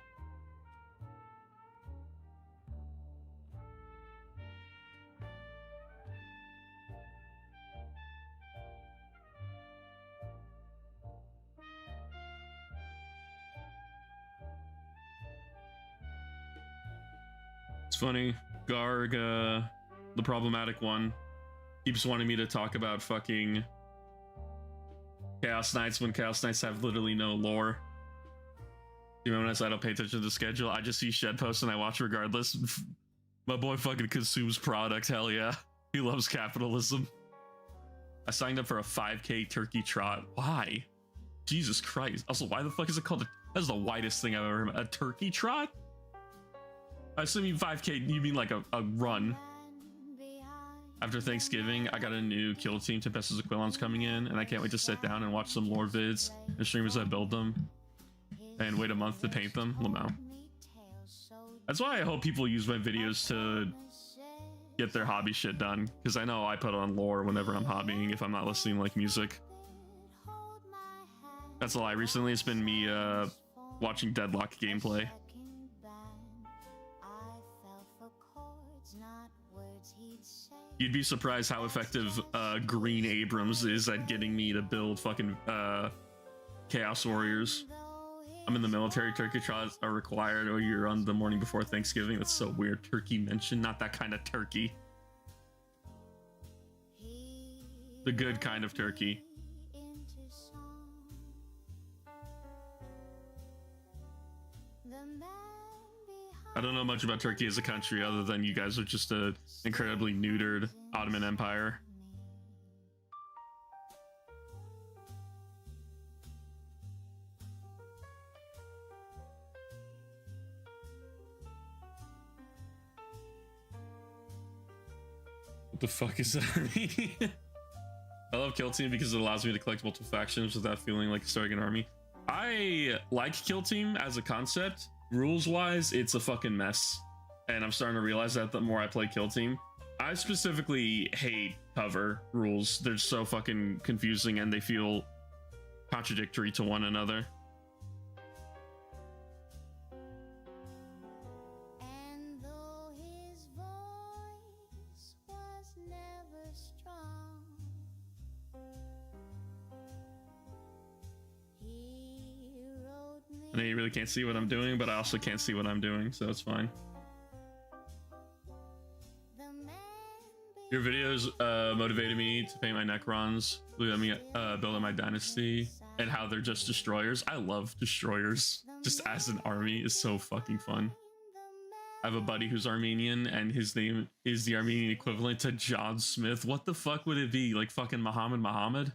It's funny, Garg, the problematic one, keeps wanting me to talk about fucking Chaos Knights when Chaos Knights have literally no lore. Even when I say I don't pay attention to the schedule, I just see shed posts and I watch regardless. My boy fucking consumes product, hell yeah. He loves capitalism. I signed up for a 5K turkey trot. Why? Jesus Christ. Also, why the fuck is it called that's the whitest thing I've ever heard. A turkey trot? I assume you 5K, you mean like a run. After Thanksgiving, I got a new kill team. Tempestus Aquilon's coming in, and I can't wait to sit down and watch some lore vids and stream as I build them. And wait a month to paint them. Lamau. That's why I hope people use my videos to get their hobby shit done. Because I know I put on lore whenever I'm hobbying if I'm not listening to like music. That's a lie. Recently it's been me watching Deadlock gameplay. You'd be surprised how effective Green Abrams is at getting me to build fucking Chaos Warriors. I'm in the military. Turkey trots are required, or you're on the morning before Thanksgiving. That's so weird. Turkey mentioned, not that kind of turkey. The good kind of turkey. I don't know much about Turkey as a country other than you guys are just a incredibly neutered Ottoman Empire. What the fuck is that? I love Kill Team because it allows me to collect multiple factions without feeling like starting an army. I like Kill Team as a concept. Rules wise, it's a fucking mess, and I'm starting to realize that the more I play Kill Team. I specifically hate cover rules. They're so fucking confusing and they feel contradictory to one another. And though his voice was never strong, he wrote me. I know you really can't see what I'm doing, but I also can't see what I'm doing, so it's fine. Your videos motivated me to paint my Necrons, let me build up my dynasty, and how they're just destroyers. I love destroyers. Just as an army is so fucking fun. I have a buddy who's Armenian, and his name is the Armenian equivalent to John Smith. What the fuck would it be? Like fucking Muhammad?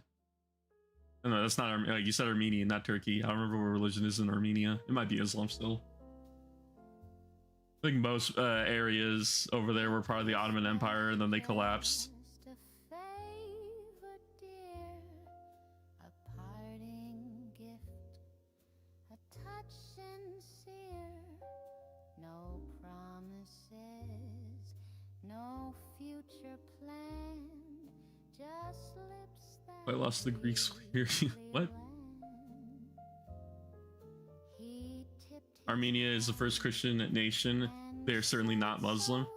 No, that's not you said Armenian, not Turkey. I don't remember what religion is in Armenia. It might be Islam still. I think most areas over there were part of the Ottoman Empire, and then they collapsed. Just a favor, dear, a parting gift, a touch sincere, no promises, no future planned, just lips that I lost the Greeks here. What? He tipped his Armenia is the first Christian nation. They're certainly not Muslim.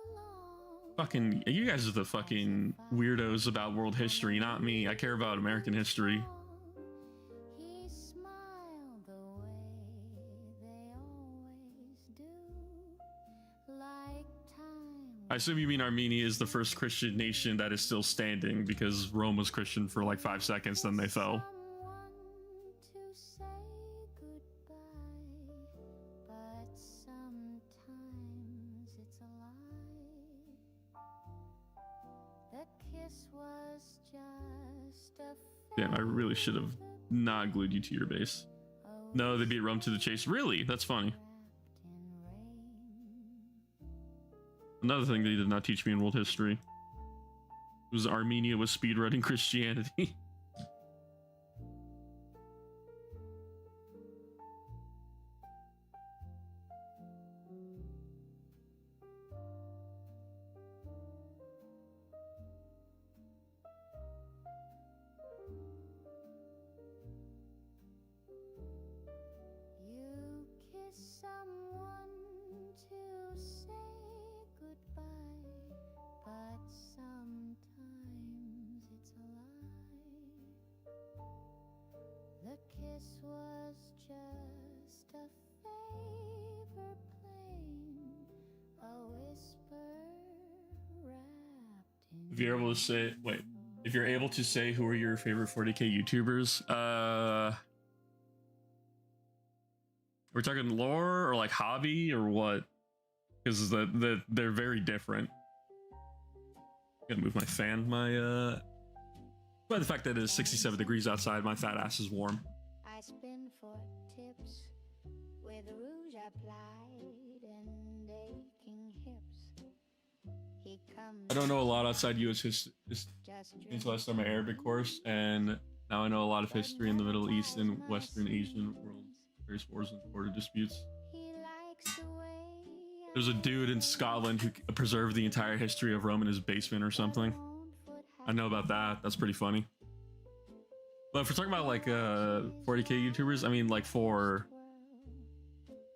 Fucking, you guys are the fucking weirdos about world history, not me. I care about American history. He smiled the way they always do, like time. I assume you mean Armenia is the first Christian nation that is still standing because Rome was Christian for like 5 seconds, then they fell. Someone to say goodbye, but sometimes it's a lie. The kiss was just a Damn, I really should have not glued you to your base. No, they beat Rome to the chase. Really? That's funny. Another thing they did not teach me in world history was Armenia was speedrunning Christianity. You kiss someone to say goodbye, but sometimes it's a lie. The kiss was just a favor plain, a whisper wrapped in If you're able to say, wait, if you're able to say who are your favorite 40k YouTubers, we're talking lore or like hobby or what? Because they're very different. Gotta move my fan. By the fact that it is 67 degrees outside, my fat ass is warm. I spin for tips with rouge applied and aching hips. He comes I don't know a lot outside U.S. history just until I started my Arabic course, and now I know a lot of history in the Middle East and Western Asian world, various wars and border disputes. He likes the way There's a dude in Scotland who preserved the entire history of Rome in his basement or something. I know about that. That's pretty funny. But if we're talking about like 40k YouTubers, I mean, like for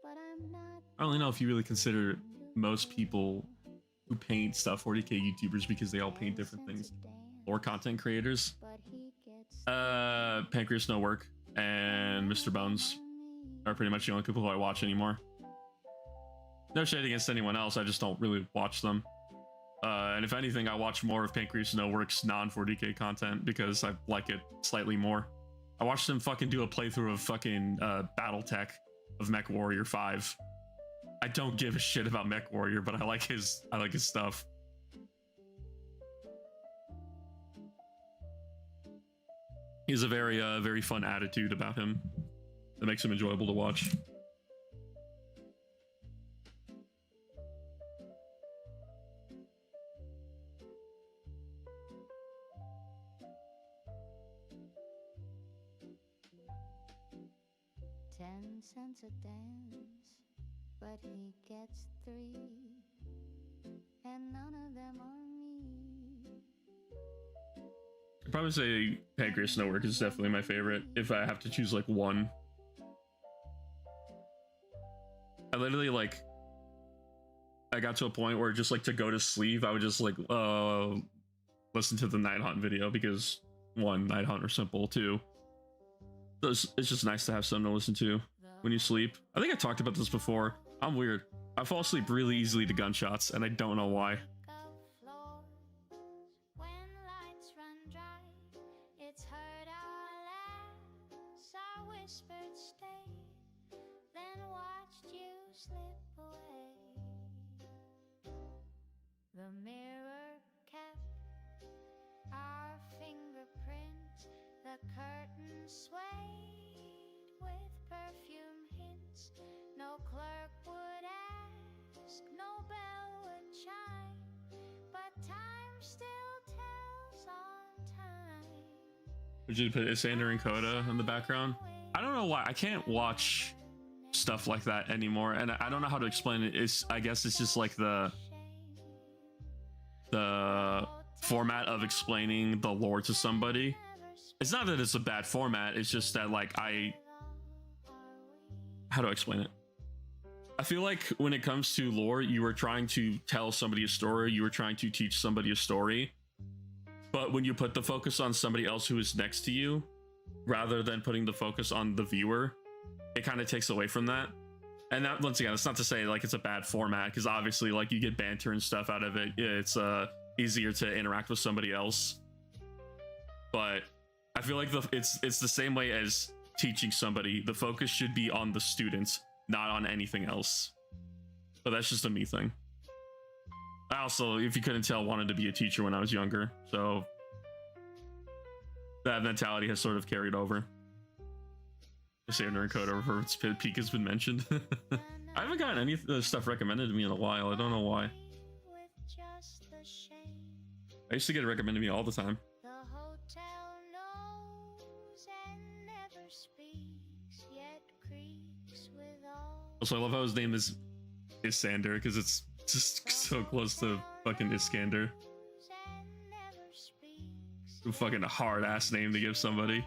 I don't really know if you really consider most people who paint stuff 40k YouTubers because they all paint different things. Or content creators. Pancreas No Work and Mr. Bones are pretty much the only people who I watch anymore. No shade against anyone else, I just don't really watch them. And if anything, I watch more of Pancreas No Work's non-40k content because I like it slightly more. I watched him fucking do a playthrough of fucking Battletech of Mech Warrior 5. I don't give a shit about Mech Warrior, but I like his stuff. He has a very fun attitude about him that makes him enjoyable to watch. $10 a dance, but he gets 3, and none of them are me. I'd probably say Pancreas No Work is definitely my favorite if I have to choose like one. I literally like I got to a point where just like to go to sleep I would just like listen to the Night Hunt video because 1, Night Hunt are simple, 2, it's just nice to have something to listen to when you sleep. I think I talked about this before. I'm weird. I fall asleep really easily to gunshots and I don't know why. When lights run dry, it's heard our laughs, our whispered stay, then watched you slip away. The mirror kept our fingerprints, the The curtains swayed with perfume hints. No clerk would ask, no bell would chime, but time still tells on time. Would you put Isander and Coda in the background? I don't know why. I can't watch stuff like that anymore, and I don't know how to explain it. I guess it's just like the format of explaining the lore to somebody. It's not that it's a bad format, it's just that like how do I explain it? I feel like when it comes to lore, you are trying to tell somebody a story, you are trying to teach somebody a story, but when you put the focus on somebody else who is next to you rather than putting the focus on the viewer, it kind of takes away from that. And that, once again, it's not to say like it's a bad format, because obviously like you get banter and stuff out of it. It's easier to interact with somebody else, but I feel like it's the same way as teaching somebody. The focus should be on the students, not on anything else. But that's just a me thing. I also, if you couldn't tell, wanted to be a teacher when I was younger, so that mentality has sort of carried over. Isander and Coda for its peak has been mentioned. I haven't gotten any of the stuff recommended to me in a while. I don't know why. I used to get it recommended to me all the time. Also, I love how his name is Isander, because it's just so close to fucking Iskander. A fucking hard ass name to give somebody.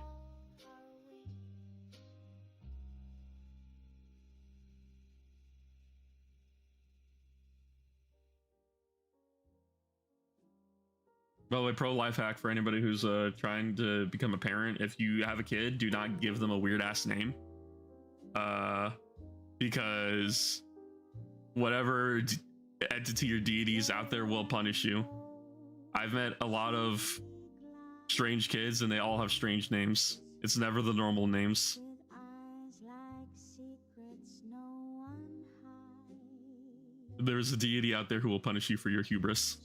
By the way, pro life hack for anybody who's trying to become a parent: if you have a kid, do not give them a weird ass name, because whatever entity or deities out there will punish you. I've met a lot of strange kids and they all have strange names. It's never the normal names. There's a deity out there who will punish you for your hubris.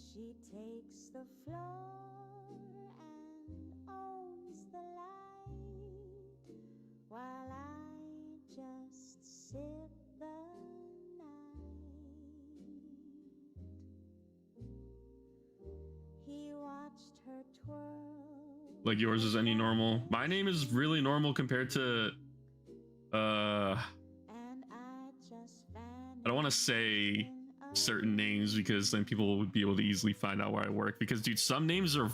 Like yours is any normal? My name is really normal compared to I don't want to say certain names because then people would be able to easily find out where I work, because dude, some names are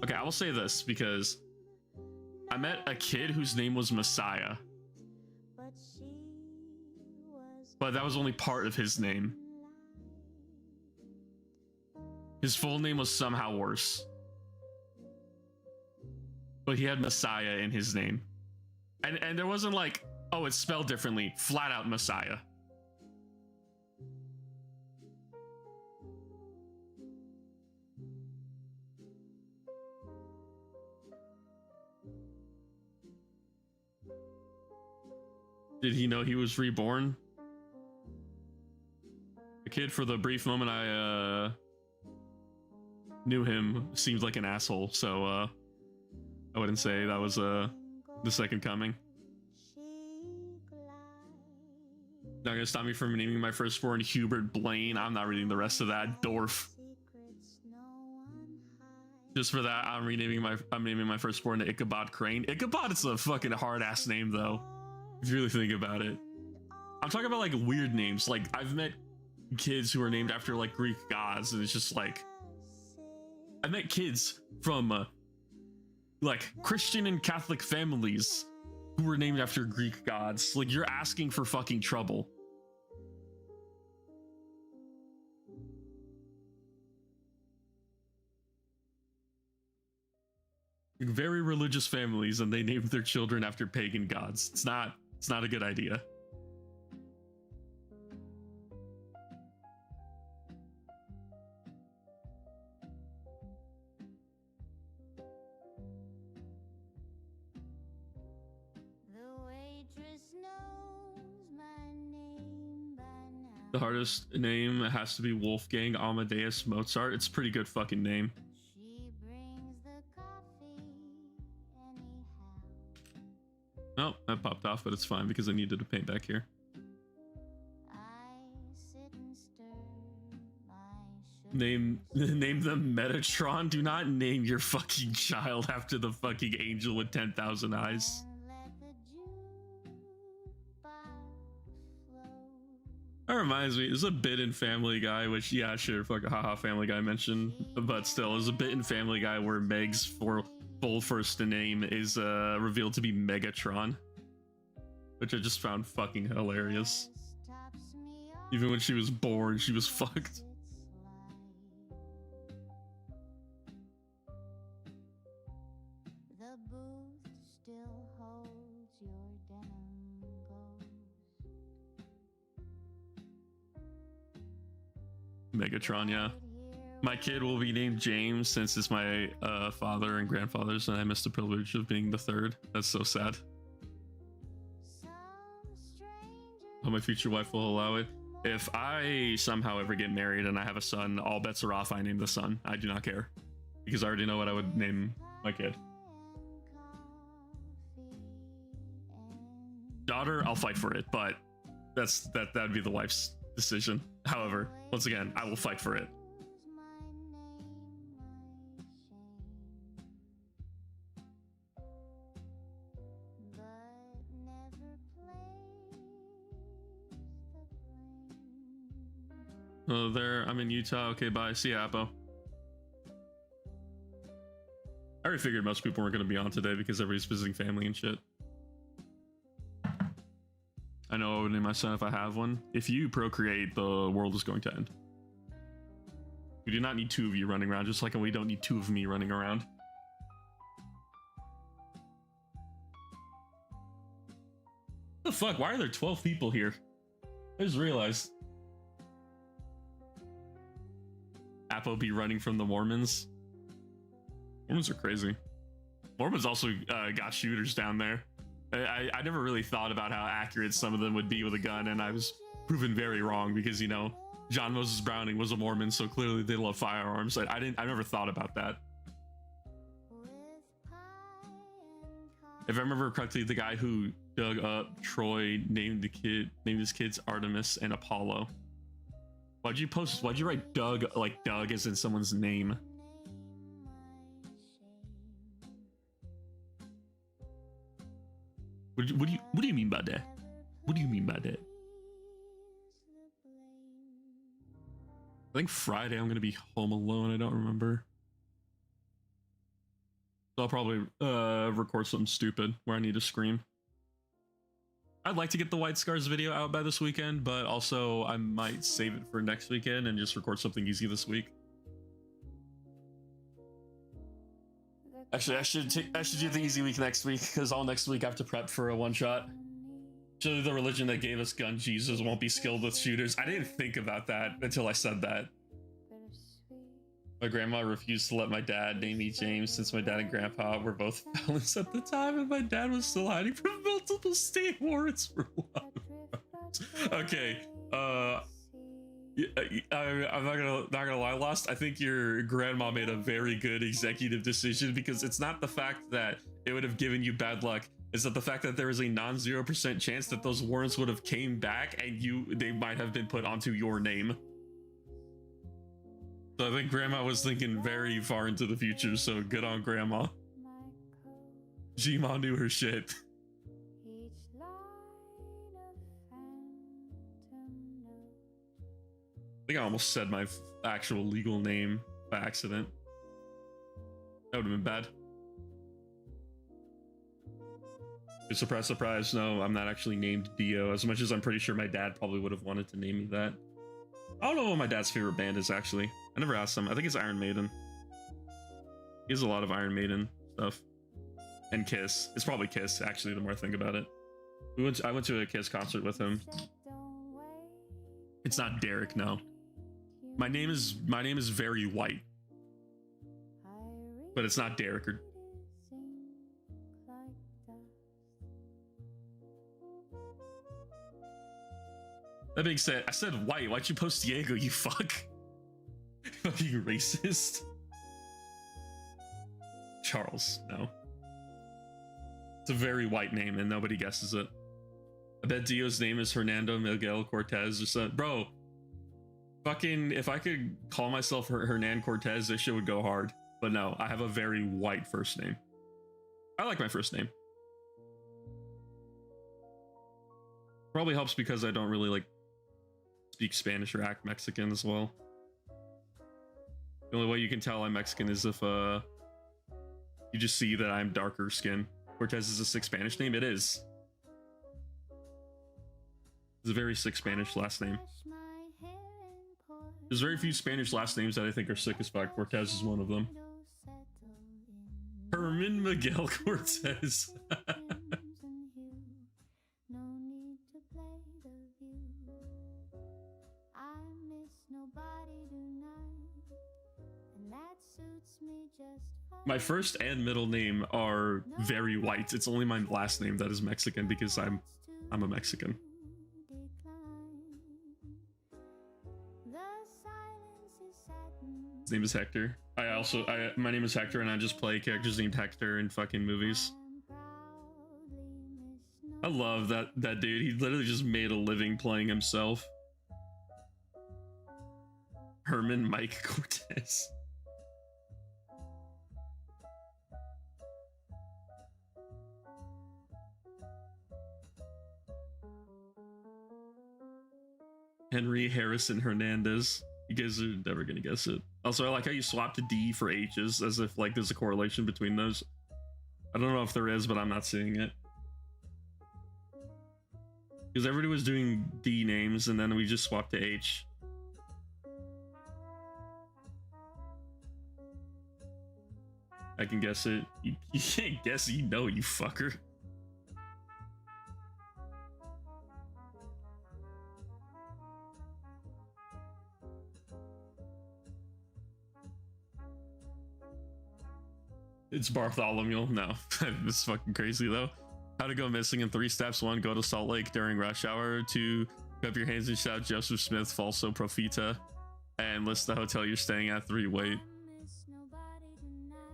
okay. I will say this because I met a kid whose name was Messiah, but that was only part of his name. His full name was somehow worse, but he had Messiah in his name, and there wasn't like, oh, it's spelled differently. Flat out Messiah. Did he know he was reborn? The kid, for the brief moment I knew him, seemed like an asshole, so I wouldn't say that was the second coming. Not gonna stop me from naming my firstborn Hubert Blaine. I'm not reading the rest of that. Dorf. Just for that, I'm naming my firstborn to Ichabod Crane. Ichabod is a fucking hard ass name though, if you really think about it. I'm talking about like weird names. Like I've met kids who are named after like Greek gods, and it's just like, I met kids from like Christian and Catholic families who were named after Greek gods. Like, you're asking for fucking trouble. Very religious families, and they named their children after pagan gods. It's not a good idea. The hardest name has to be Wolfgang Amadeus Mozart. It's a pretty good fucking name. got popped off, but it's fine because I needed to paint back here. Name them Metatron. Do not name your fucking child after the fucking angel with 10,000 eyes. That reminds me, there's a bit in Family Guy, which, yeah, sure, fuck, haha, Family Guy mentioned, but still, there's a bit in Family Guy where Meg's full first name is revealed to be Megatron, which I just found fucking hilarious. Even when she was born, she was fucked. Megatron, yeah. My kid will be named James since it's my father and grandfather's, and I missed the privilege of being the third. That's so sad. How my future wife will allow it. If I somehow ever get married and I have a son, all bets are off. I name the son. I do not care, because I already know what I would name my kid. Daughter, I'll fight for it, but that'd be the wife's decision. However, once again, I will fight for it. Oh, there. I'm in Utah. Okay, bye. See ya, Appo. I already figured most people weren't going to be on today because everybody's visiting family and shit. I know I would name my son if I have one. If you procreate, the world is going to end. We do not need two of you running around, just like we don't need two of me running around. What the fuck? Why are there 12 people here? I just realized. Appo be running from the Mormons. Mormons are crazy. Mormons also got shooters down there. I never really thought about how accurate some of them would be with a gun, and I was proven very wrong because, you know, John Moses Browning was a Mormon, so clearly they love firearms. I never thought about that. If I remember correctly, the guy who dug up Troy named his kids Artemis and Apollo. Why'd you write Doug like Doug as in someone's name? What do you mean by that? What do you mean by that? I think Friday I'm gonna be home alone. I don't remember. So I'll probably record something stupid where I need to scream. I'd like to get the White Scars video out by this weekend, but also I might save it for next weekend and just record something easy this week. Actually, I should do the easy week next week, because all next week I have to prep for a one-shot. Surely the religion that gave us gun Jesus won't be skilled with shooters. I didn't think about that until I said that. My grandma refused to let my dad name me James since my dad and grandpa were both felons at the time, and my dad was still hiding from multiple state warrants for life. Okay, I'm not gonna lie, Lost. I think your grandma made a very good executive decision, because it's not the fact that it would have given you bad luck. It's that the fact that there is a non-0% chance that those warrants would have came back and they might have been put onto your name. So I think grandma was thinking very far into the future, so good on grandma. G-Ma knew her shit. I think I almost said my actual legal name by accident. That would have been bad. Surprise, surprise. No, I'm not actually named Dio, as much as I'm pretty sure my dad probably would have wanted to name me that. I don't know what my dad's favorite band is, actually. I never asked him. I think it's Iron Maiden. He has a lot of Iron Maiden stuff. And Kiss. It's probably Kiss, actually, the more I think about it. I went to a Kiss concert with him. It's not Derek, no. My name is very white. But it's not Derek or... That being said, I said white. Why'd you post Diego, you fuck? Fucking racist. Charles, no. It's a very white name and nobody guesses it. I bet Dio's name is Hernando Miguel Cortez or something. Bro, fucking, if I could call myself Hernan Cortez, this shit would go hard. But no, I have a very white first name. I like my first name. Probably helps because I don't really like speak Spanish or act Mexican as well. The only way you can tell I'm Mexican is if you just see that I'm darker skin. Cortez is a sick Spanish name. It is. It's a very sick Spanish last name. There's very few Spanish last names that I think are sick as fuck. Cortez is one of them. Herman Miguel Cortez. My first and middle name are very white. It's only my last name that is Mexican because I'm a Mexican. His name is Hector. My name is Hector and I just play characters named Hector in fucking movies. I love that dude. He literally just made a living playing himself. Herman Mike Cortez. Henry Harrison Hernandez. You guys are never gonna guess it. Also, I like how you swap to D for H's as if like there's a correlation between those. I don't know if there is, but I'm not seeing it. Because everybody was doing D names and then we just swapped to H. I can guess it. You can't guess it, you know, you fucker. It's Bartholomew. No, this is fucking crazy though. How to go missing in 3 steps. 1, go to Salt Lake during rush hour. 2, pick up your hands and shout Joseph Smith, falso profeta. And list the hotel you're staying at. 3, wait.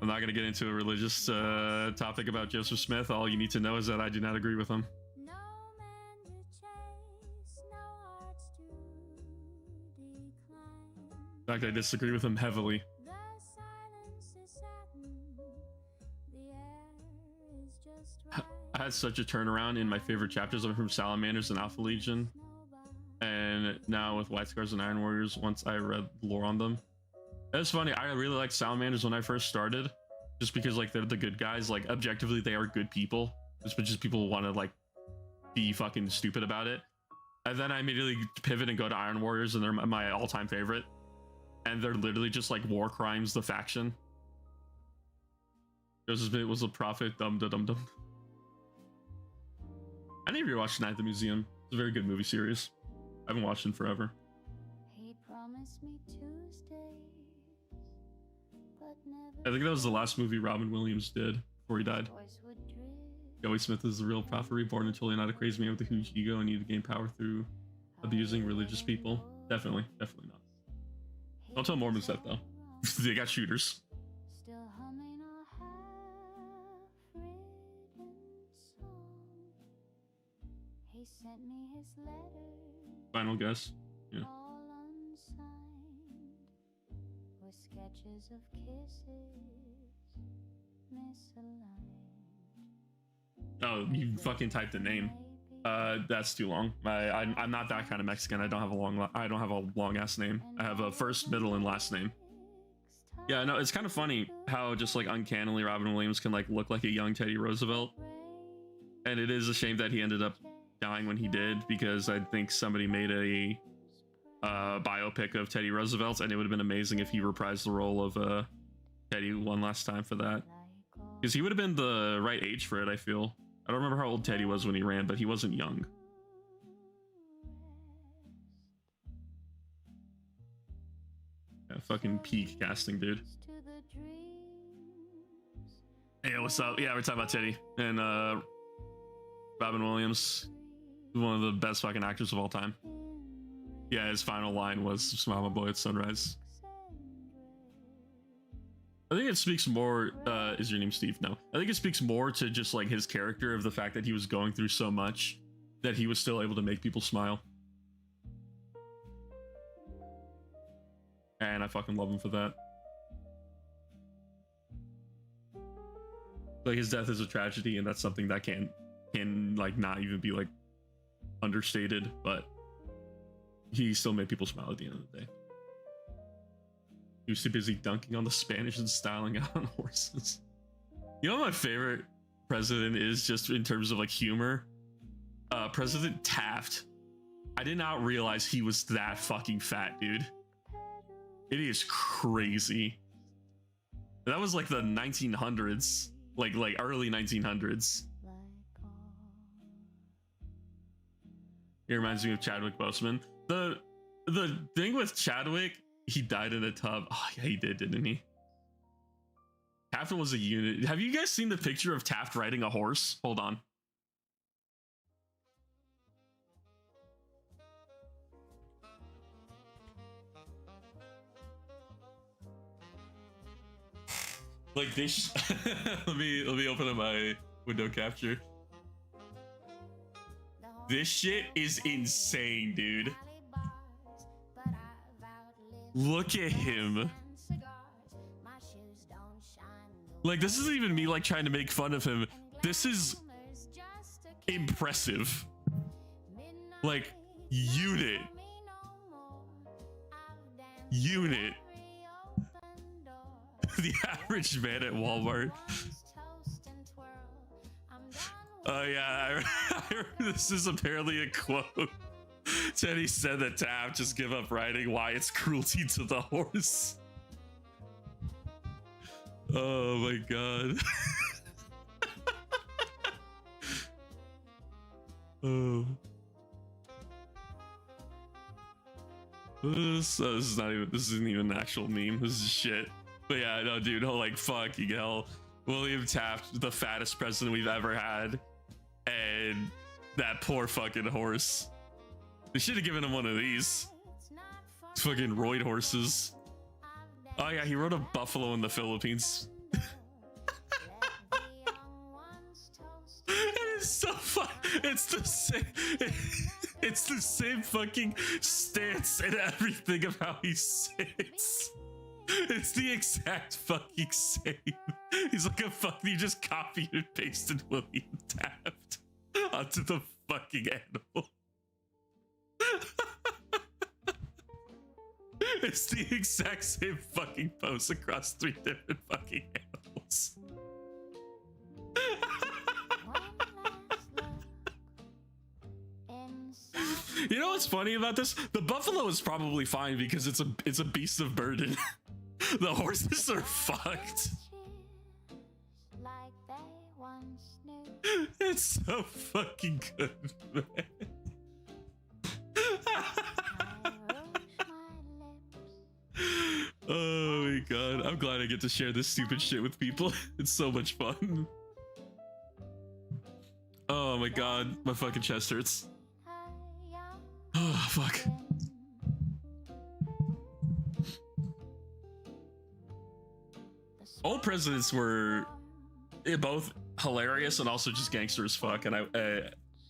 I'm not going to get into a religious topic about Joseph Smith. All you need to know is that I do not agree with him. In fact, I disagree with him heavily. I had such a turnaround in my favorite chapters from Salamanders and Alpha Legion, and now with White Scars and Iron Warriors once I read lore on them. It's funny, I really liked Salamanders when I first started, just because like they're the good guys. Like objectively they are good people, just people want to like be fucking stupid about it. And then I immediately pivot and go to Iron Warriors, and they're my all-time favorite, and they're literally just like War Crimes the faction. Joseph Smith was a prophet, dum dum dum dum. I need to rewatch Night at the Museum. It's a very good movie series. I haven't watched it in forever. He promised me Tuesdays, but never. I think that was the last movie Robin Williams did before he died. Joey Smith is the real prophet, reborn until you're not a crazy man with a huge ego and need to gain power through abusing religious people. Definitely not. Don't tell Mormons that though. They got shooters. Still humming a half-written song. He sent me his letter. Final guess. Yeah. All unsigned, with sketches of kisses misaligned. Oh, you fucking typed the name. That's too long. I'm not that kind of Mexican. I don't have a long ass name. I have a first, middle, and last name. Yeah, no, it's kind of funny how just like uncannily Robin Williams can like look like a young Teddy Roosevelt. And it is a shame that he ended up dying when he did, because I think somebody made a biopic of Teddy Roosevelt, and it would have been amazing if he reprised the role of Teddy one last time for that. Because he would have been the right age for it, I feel. I don't remember how old Teddy was when he ran, but he wasn't young. Yeah, fucking peak casting, dude. Hey, what's up? Yeah, we're talking about Teddy and Robin Williams, one of the best fucking actors of all time. Yeah, his final line was "Smile, my boy, it's sunrise." I think it speaks more. Is your name Steve? No. I think it speaks more to just like his character of the fact that he was going through so much that he was still able to make people smile. And I fucking love him for that. Like his death is a tragedy, and that's something that can like not even be like understated, but he still made people smile at the end of the day. He was too busy dunking on the Spanish and styling out on horses. You know what my favorite president is, just in terms of like humor? President Taft. I did not realize he was that fucking fat, dude. It is crazy. That was like the 1900s, like early 1900s. It reminds me of Chadwick Boseman. The thing with Chadwick, he died in a tub. Oh yeah, he did, didn't he? Taft was a unit. Have you guys seen the picture of Taft riding a horse? Hold on. Like this. let me open up my window capture. This shit is insane, dude. Look at him. Like, this isn't even me like trying to make fun of him. This is impressive. Like, unit. The average man at Walmart. Oh yeah, I remember this is apparently a quote. Teddy said that Taft just give up riding. Why? It's cruelty to the horse. Oh my god. Oh. This isn't even an actual meme. This is shit. But yeah, no, dude, oh, like fucking hell. William Taft, the fattest president we've ever had. And that poor fucking horse. They should have given him one of these. Fucking roid horses. Oh yeah, he rode a buffalo in the Philippines. It's so fun. It's the same. It's the same fucking stance and everything of how he sits. It's the exact fucking same. He's like a fuck. You just copied and pasted William Taft onto the fucking animal. It's the exact same fucking pose across 3 different fucking animals. You know what's funny about this? The buffalo is probably fine because it's a beast of burden. The horses are fucked. It's so fucking good, man. Oh my god, I'm glad I get to share this stupid shit with people. It's so much fun. Oh my god, my fucking chest hurts. Oh fuck. Old presidents were both hilarious and also just gangster as fuck, and I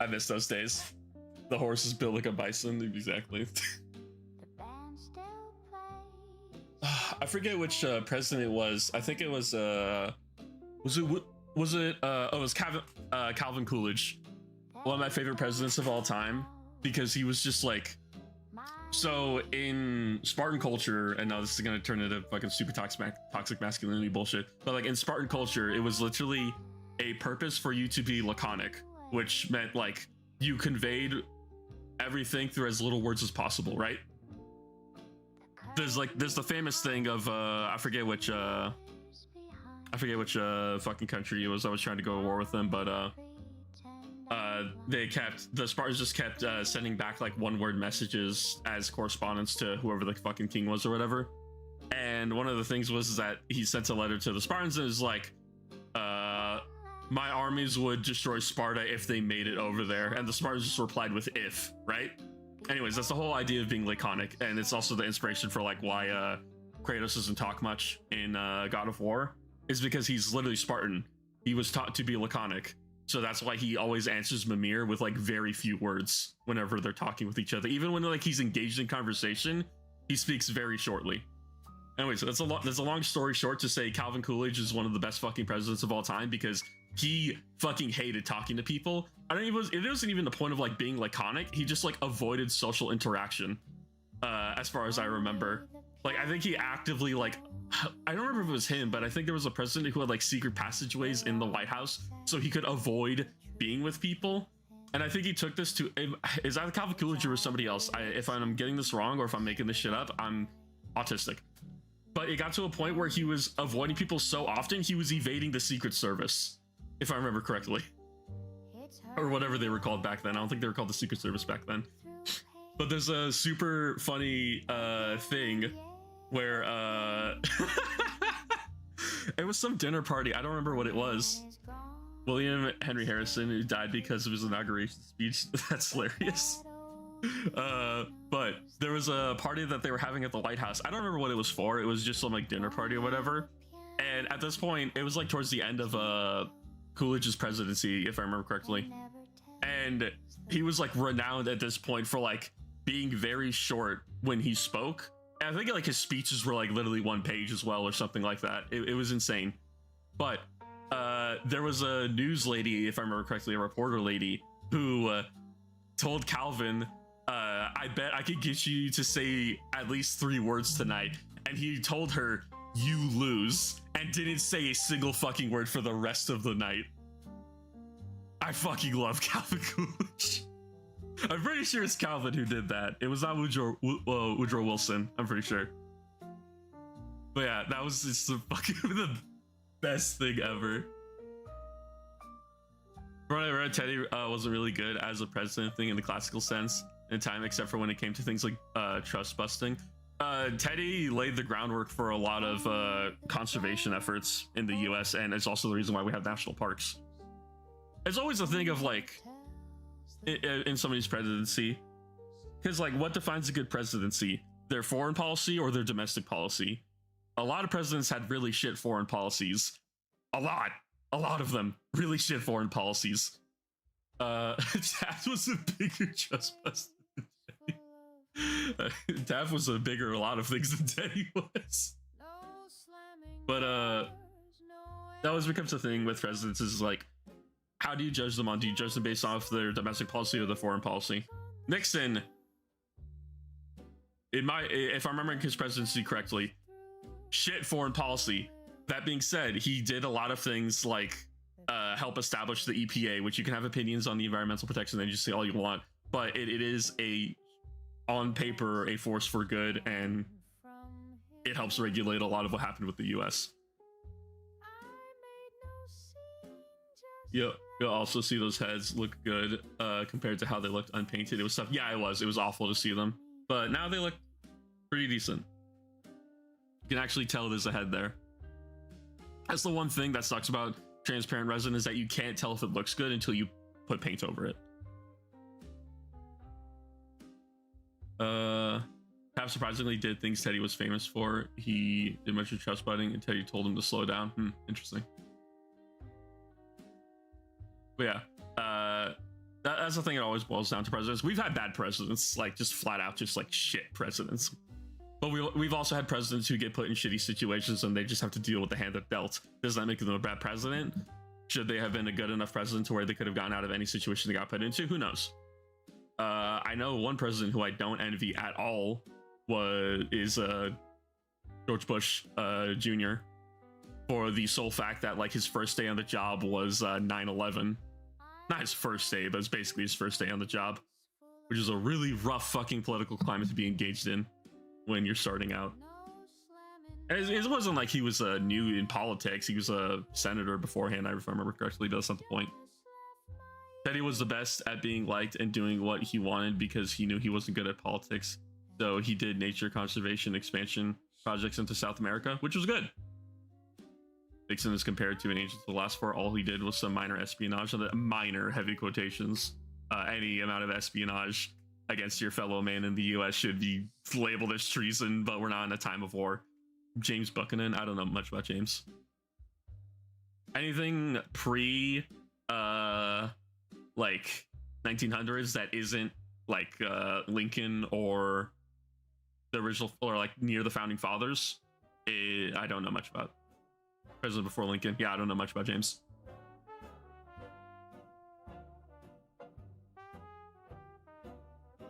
miss those days. The horse is built like a bison, exactly. I forget which president it was. I think it was it was Calvin Coolidge, one of my favorite presidents of all time, because he was just like, so in Spartan culture, and now this is gonna turn into fucking super toxic masculinity bullshit, but like in Spartan culture, it was literally a purpose for you to be laconic, which meant like you conveyed everything through as little words as possible, right? There's the famous thing of I forget which fucking country it was. I was trying to go to war with them, but the Spartans just kept sending back like one-word messages as correspondence to whoever the fucking king was or whatever. And one of the things was that he sent a letter to the Spartans and is like, my armies would destroy Sparta if they made it over there, and the Spartans just replied with "if," right? Anyways, that's the whole idea of being laconic, and it's also the inspiration for like why Kratos doesn't talk much in God of War is because he's literally Spartan. He was taught to be laconic. So that's why he always answers Mimir with like very few words whenever they're talking with each other. Even when like he's engaged in conversation, he speaks very shortly. Anyway, so that's a long story short to say Calvin Coolidge is one of the best fucking presidents of all time because he fucking hated talking to people. It wasn't even the point of like being laconic. He just like avoided social interaction, as far as I remember. Like I think he actively like, I don't remember if it was him, but I think there was a president who had like secret passageways in the White House so he could avoid being with people. And I think he took this to, is that Calvin Coolidge or somebody else? If I'm getting this wrong or if I'm making this shit up, I'm autistic. But it got to a point where he was avoiding people so often, he was evading the Secret Service, if I remember correctly. Or whatever they were called back then. I don't think they were called the Secret Service back then. But there's a super funny thing where it was some dinner party. I don't remember what it was. William Henry Harrison, who died because of his inauguration speech. That's hilarious. But there was a party that they were having at the White House. I don't remember what it was for. It was just some like dinner party or whatever. And at this point, it was like towards the end of Coolidge's presidency, if I remember correctly. And he was like renowned at this point for like being very short when he spoke. And I think like his speeches were like literally 1 page as well or something like that. It was insane. But there was a news lady, if I remember correctly, a reporter lady who told Calvin, I bet I could get you to say at least 3 words tonight. And he told her, you lose, and didn't say a single fucking word for the rest of the night. I fucking love Calvin Coolidge. I'm pretty sure it's Calvin who did that. It was not Woodrow Wilson, I'm pretty sure. But yeah, that was just the fucking the best thing ever. From what I read, Teddy wasn't really good as a president thing in the classical sense in time, except for when it came to things like trust busting. Teddy laid the groundwork for a lot of conservation efforts in the US, and it's also the reason why we have national parks. It's always a thing of like in somebody's presidency, because like what defines a good presidency? Their foreign policy or their domestic policy? A lot of presidents had really shit foreign policies. A lot of them really shit foreign policies. Taft was a bigger trust buster than Teddy. Taft was a lot of things than Teddy was. But that always becomes a thing with presidents, is like, how do you judge them on? Do you judge them based off their domestic policy or their foreign policy? Nixon, if I'm remembering his presidency correctly, shit foreign policy. That being said, he did a lot of things like help establish the EPA, which you can have opinions on the Environmental Protection Agency all you want, but it is on paper a force for good, and it helps regulate a lot of what happened with the US. You'll also see those heads look good compared to how they looked unpainted. It was tough. Yeah, it was awful to see them, but now they look pretty decent. You can actually tell there's a head there. That's the one thing that sucks about transparent resin, is that you can't tell if it looks good until you put paint over it. Taft surprisingly did things Teddy was famous for. He did much of trust butting, and Teddy told him to slow down. Interesting. But yeah, that's the thing. It always boils down to presidents. We've had bad presidents, like just flat out, just like shit presidents. But we've also had presidents who get put in shitty situations and they just have to deal with the hand that dealt. Does that make them a bad president? Should they have been a good enough president to where they could have gotten out of any situation they got put into? Who knows? I know one president who I don't envy at all is George Bush Jr. for the sole fact that like his first day on the job was 9/11. Not his first day, but it's basically his first day on the job, which is a really rough fucking political climate to be engaged in when you're starting out. It wasn't like he was new in politics. He was a senator beforehand, if I remember correctly, but that's not the point. Teddy was the best at being liked and doing what he wanted because he knew he wasn't good at politics. So he did nature conservation expansion projects into South America, which was good. Nixon is compared to an agent of the last four. All he did was some minor espionage, minor heavy quotations. Any amount of espionage against your fellow man in the US should be labeled as treason, but we're not in a time of war. James Buchanan. I don't know much about James. Anything pre like 1900s that isn't like Lincoln or the original, or like near the founding fathers, I don't know much about. President before Lincoln, yeah, I don't know much about James.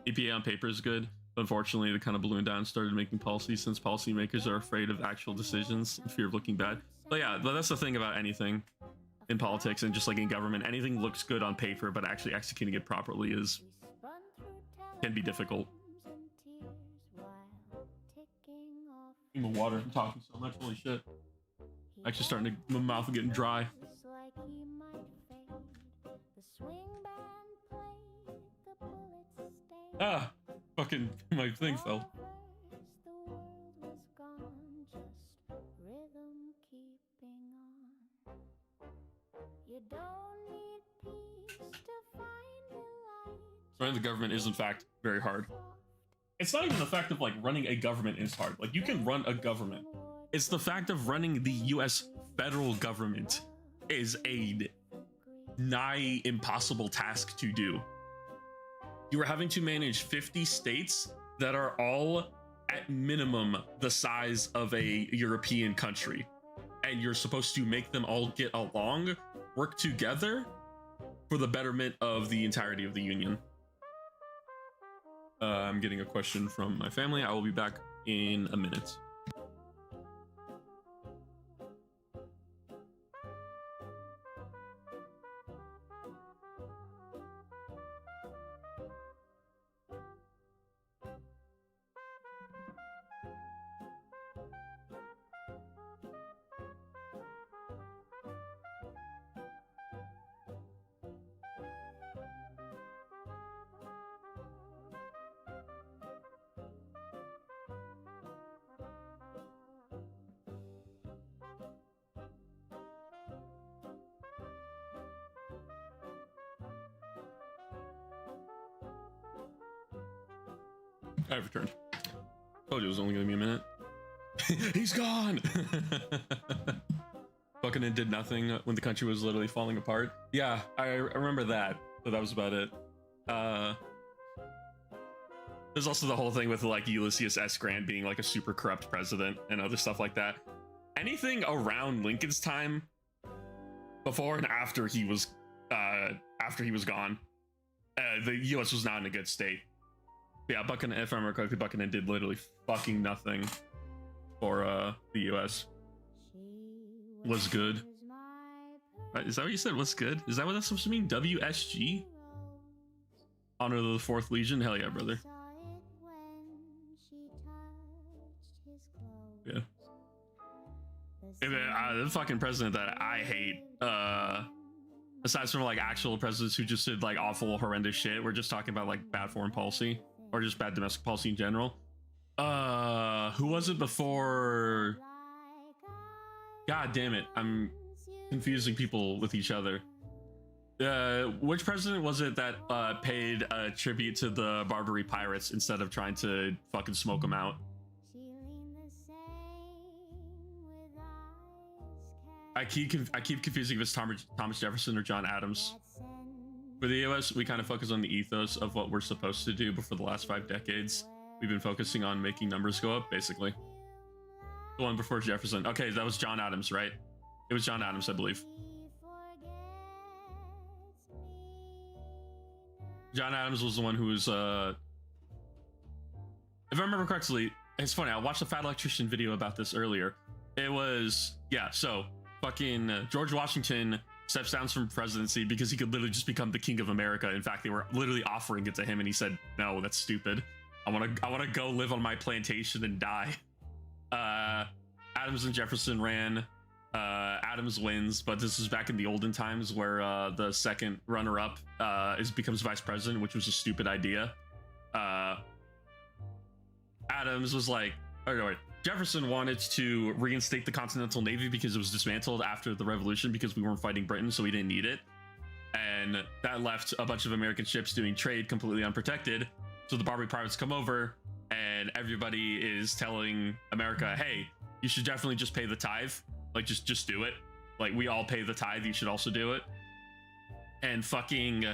EPA on paper is good, but unfortunately they kind of ballooned down and started making policies since policymakers are afraid of actual decisions and fear of looking bad. But yeah, but that's the thing about anything in politics and just like in government, anything looks good on paper, but actually executing it properly can be difficult. Even water, I'm talking so much, holy shit. Actually starting to, my mouth getting dry. Ah, fucking my thing fell. Running the government is in fact very hard. It's not even the fact of like running a government is hard. Like you can run a government. It's the fact of running the US federal government is a nigh impossible task to do. You are having to manage 50 states that are all at minimum the size of a European country. And you're supposed to make them all get along, work together for the betterment of the entirety of the union. I'm getting a question from my family. I will be back in a minute. I've returned. Told you it was only gonna be a minute. He's gone. Buchanan did nothing when the country was literally falling apart. Yeah, I remember that, but that was about it. There's also the whole thing with like Ulysses S. Grant being like a super corrupt president and other stuff like that. Anything around Lincoln's time, before and after he was gone, the U.S. was not in a good state. Yeah, Buchanan, if I remember correctly, Buchanan did literally fucking nothing for the U.S. Was good. Right, is that what you said? What's good? Is that what that's supposed to mean? WSG? Honor of the Fourth Legion? Hell yeah, brother. Yeah. The fucking president that I hate, aside from like actual presidents who just did like awful, horrendous shit, we're just talking about like bad foreign policy. Or just bad domestic policy in general. Who was it before? God damn it, I'm confusing people with each other. Which president was it that paid a tribute to the Barbary pirates instead of trying to fucking smoke them out? I keep confusing if it's Thomas Jefferson or John Adams. For the US, we kind of focus on the ethos of what we're supposed to do, but for the last 5 decades, we've been focusing on making numbers go up, basically. The one before Jefferson. Okay, that was John Adams, right? It was John Adams, I believe. John Adams was the one who was, if I remember correctly, it's funny, I watched a Fat Electrician video about this earlier. It was, yeah, so, fucking George Washington steps down from presidency because he could literally just become the king of America. In fact, they were literally offering it to him and he said, no, that's stupid. I want to go live on my plantation and die. Adams and Jefferson ran. Adams wins, but this is back in the olden times where the second runner-up becomes vice president, which was a stupid idea. Adams was like, Jefferson wanted to reinstate the Continental Navy because it was dismantled after the Revolution because we weren't fighting Britain, so we didn't need it. And that left a bunch of American ships doing trade completely unprotected. So the Barbary pirates come over and everybody is telling America, hey, you should definitely just pay the tithe. Like, just do it. Like, we all pay the tithe. You should also do it. And fucking,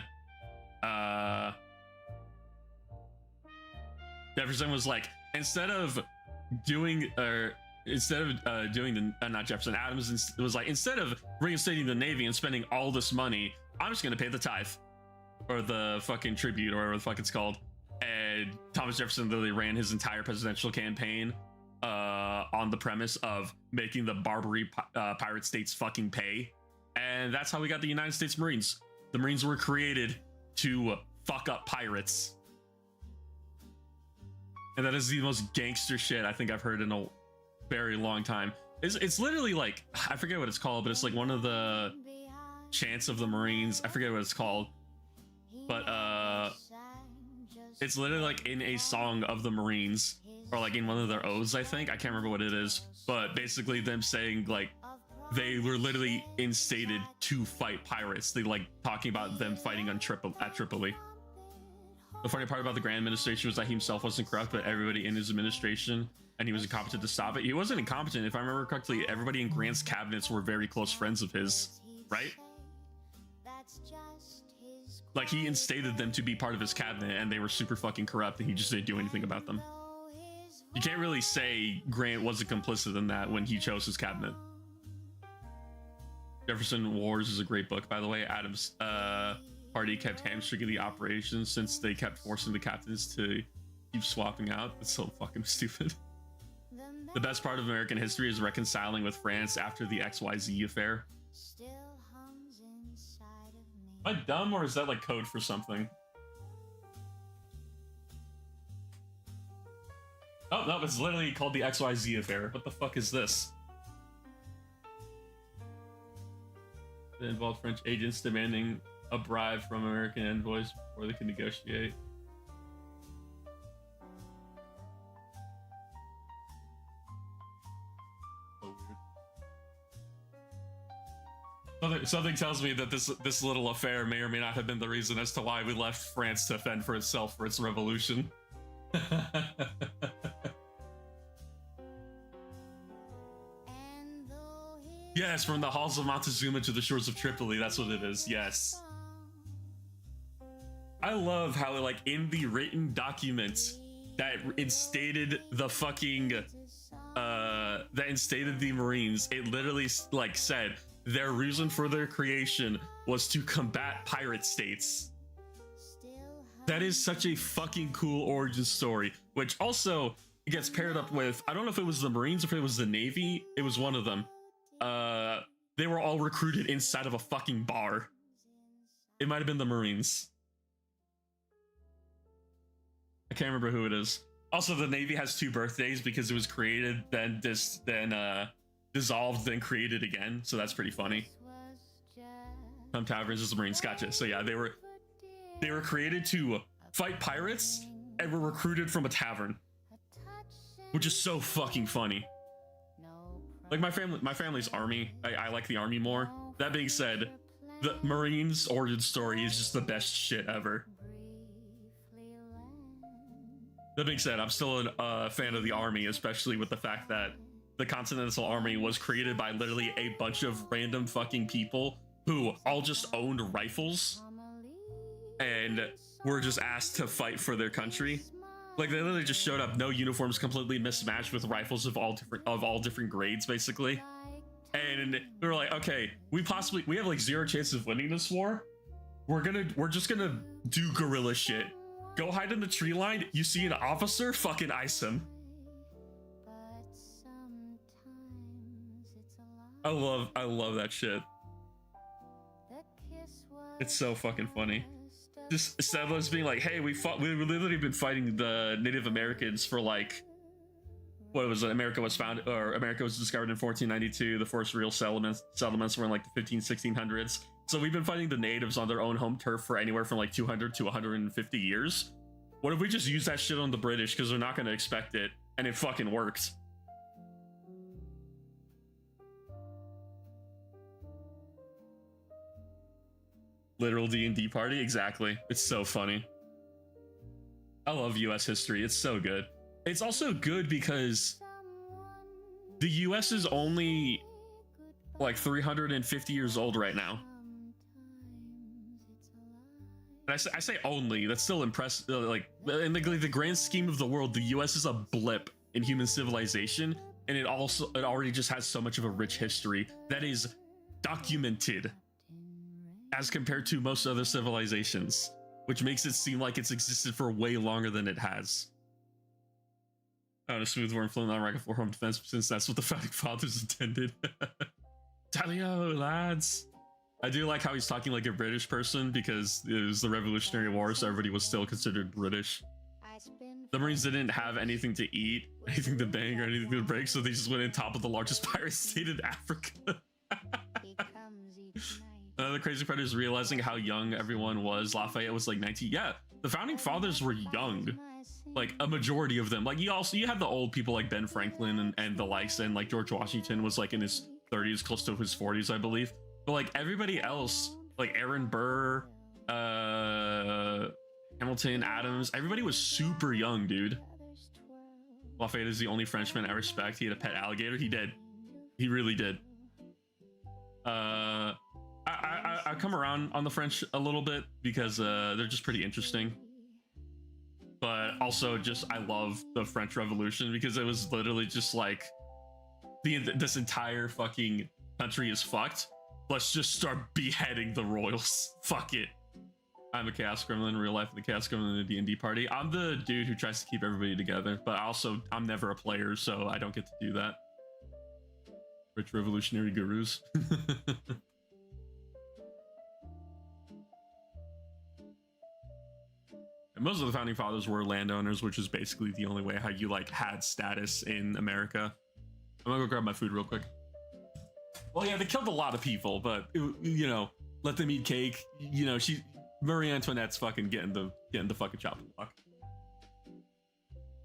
Jefferson was like, instead of doing the not Jefferson, Adams was like, instead of reinstating the Navy and spending all this money, I'm just gonna pay the tithe or the fucking tribute or whatever the fuck it's called. And Thomas Jefferson literally ran his entire presidential campaign on the premise of making the Barbary pirate states fucking pay. And that's how we got the United States Marines. The Marines were created to fuck up pirates. And that is the most gangster shit I think I've heard in a very long time. It's literally like, I forget what it's called, but it's like one of the chants of the Marines. I forget what it's called. But it's literally like in a song of the Marines, or like in one of their odes, I think. I can't remember what it is. But basically them saying like they were literally instated to fight pirates. They like talking about them fighting on Tripoli. The funny part about the Grant administration was that he himself wasn't corrupt, but everybody in his administration, and he was incompetent to stop it. He wasn't incompetent. If I remember correctly, everybody in Grant's cabinets were very close friends of his, right? Like, he instated them to be part of his cabinet, and they were super fucking corrupt, and he just didn't do anything about them. You can't really say Grant wasn't complicit in that when he chose his cabinet. Jefferson Wars is a great book, by the way. Adams' party kept hamstringing the operations since they kept forcing the captains to keep swapping out. It's so fucking stupid. The best part of American history is reconciling with France after the XYZ affair. Am I dumb, or is that like code for something? Oh, no, it's literally called the XYZ affair. What the fuck is this? It involved French agents demanding a bribe from American envoys before they can negotiate. So weird. Something tells me that this little affair may or may not have been the reason as to why we left France to fend for itself for its revolution. Yes, from the halls of Montezuma to the shores of Tripoli. That's what it is. Yes. I love how, like, in the written document that instated the fucking that instated the Marines, it literally like said their reason for their creation was to combat pirate states. That is such a fucking cool origin story, which also gets paired up with, I don't know if it was the Marines or if it was the Navy. It was one of them. They were all recruited inside of a fucking bar. It might have been the Marines. I can't remember who it is. Also, the Navy has 2 birthdays because it was created, then dissolved, then created again. So that's pretty funny. Some taverns is the Marines. Gotcha. So yeah, they were created to fight pirates and were recruited from a tavern, which is so fucking funny. Like, my family's army. I like the army more. That being said, the Marines origin story is just the best shit ever. That being said, I'm still a fan of the army, especially with the fact that the Continental Army was created by literally a bunch of random fucking people who all just owned rifles and were just asked to fight for their country. Like, they literally just showed up, no uniforms, completely mismatched, with rifles of all different grades, basically. And they were like, okay, we have like 0 chance of winning this war. We're just gonna do guerrilla shit. Go hide in the tree line. You see an officer, fucking ice him. I love that shit. It's so fucking funny. Just settlers being like, hey, we literally been fighting the Native Americans for like, what was it? America was discovered in 1492. The first real settlements were in like the 1600s. So we've been fighting the natives on their own home turf for anywhere from like 200 to 150 years. What if we just use that shit on the British, because they're not going to expect it, and it fucking worked? Literal D&D party? Exactly. It's so funny. I love US history. It's so good. It's also good because The US is only like 350 years old right now. And I say only, that's still impressive. Like in the grand scheme of the world, the US is a blip in human civilization, and it already just has so much of a rich history that is documented as compared to most other civilizations, which makes it seem like it's existed for way longer than it has. A smooth worm flown on rocket for home defense, since that's what the founding fathers intended. Talio, lads. I do like how he's talking like a British person, because it was the Revolutionary War, so everybody was still considered British. The Marines didn't have anything to eat, anything to bang, or anything to break, so they just went on top of the largest pirate state in Africa. The crazy part is realizing how young everyone was. Lafayette was like 19. Yeah, the founding fathers were young. Like a majority of them. Like you had the old people like Ben Franklin and the likes, and like George Washington was like in his 30s, close to his 40s, I believe. But like everybody else, like Aaron Burr, Hamilton, Adams, everybody was super young, dude. Lafayette is the only Frenchman I respect. He had a pet alligator. He did. He really did. I come around on the French a little bit because they're just pretty interesting. But also just I love the French Revolution because it was literally just like this entire fucking country is fucked. Let's just start beheading the royals. Fuck it. I'm a Chaos Gremlin in real life, the Chaos Gremlin in the D&D party. I'm the dude who tries to keep everybody together, but I'm never a player, so I don't get to do that. Rich revolutionary gurus. And most of the founding fathers were landowners, which is basically the only way how you like had status in America. I'm gonna go grab my food real quick. Well, yeah, they killed a lot of people, but you know, let them eat cake. You know, Marie Antoinette's fucking getting the fucking chopping block.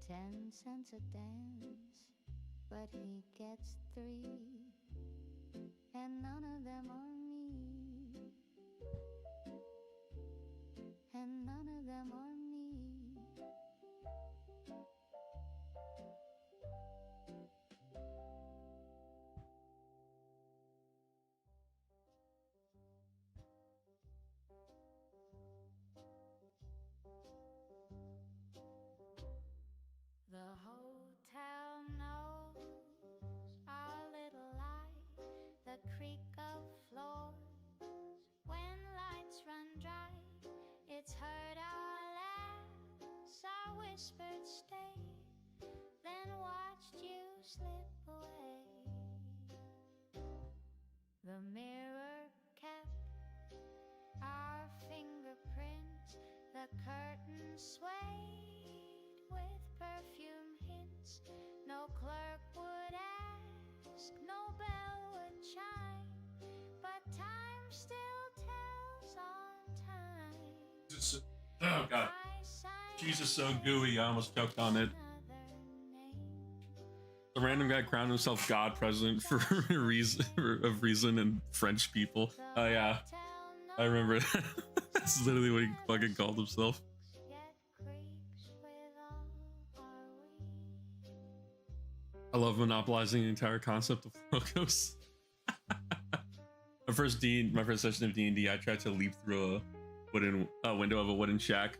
10 cents a dance, but he gets 3, and none of them are me, and none of them are me. The hotel knows our little light, the creak of floors when lights run dry. It's heard our laughs, our whispered stay, then watched you slip away. The mirror kept our fingerprints, the curtain swayed with perfume hints. No clerk would ask, no bell would chime, but time still tells on time. Oh god, cheese is so gooey, I almost choked on it. The random guy crowned himself God President for reason and French people. Oh yeah, I remember. That's literally what he fucking called himself. I love monopolizing the entire concept of logos. my first session of D&D, I tried to leap through a wooden window of a wooden shack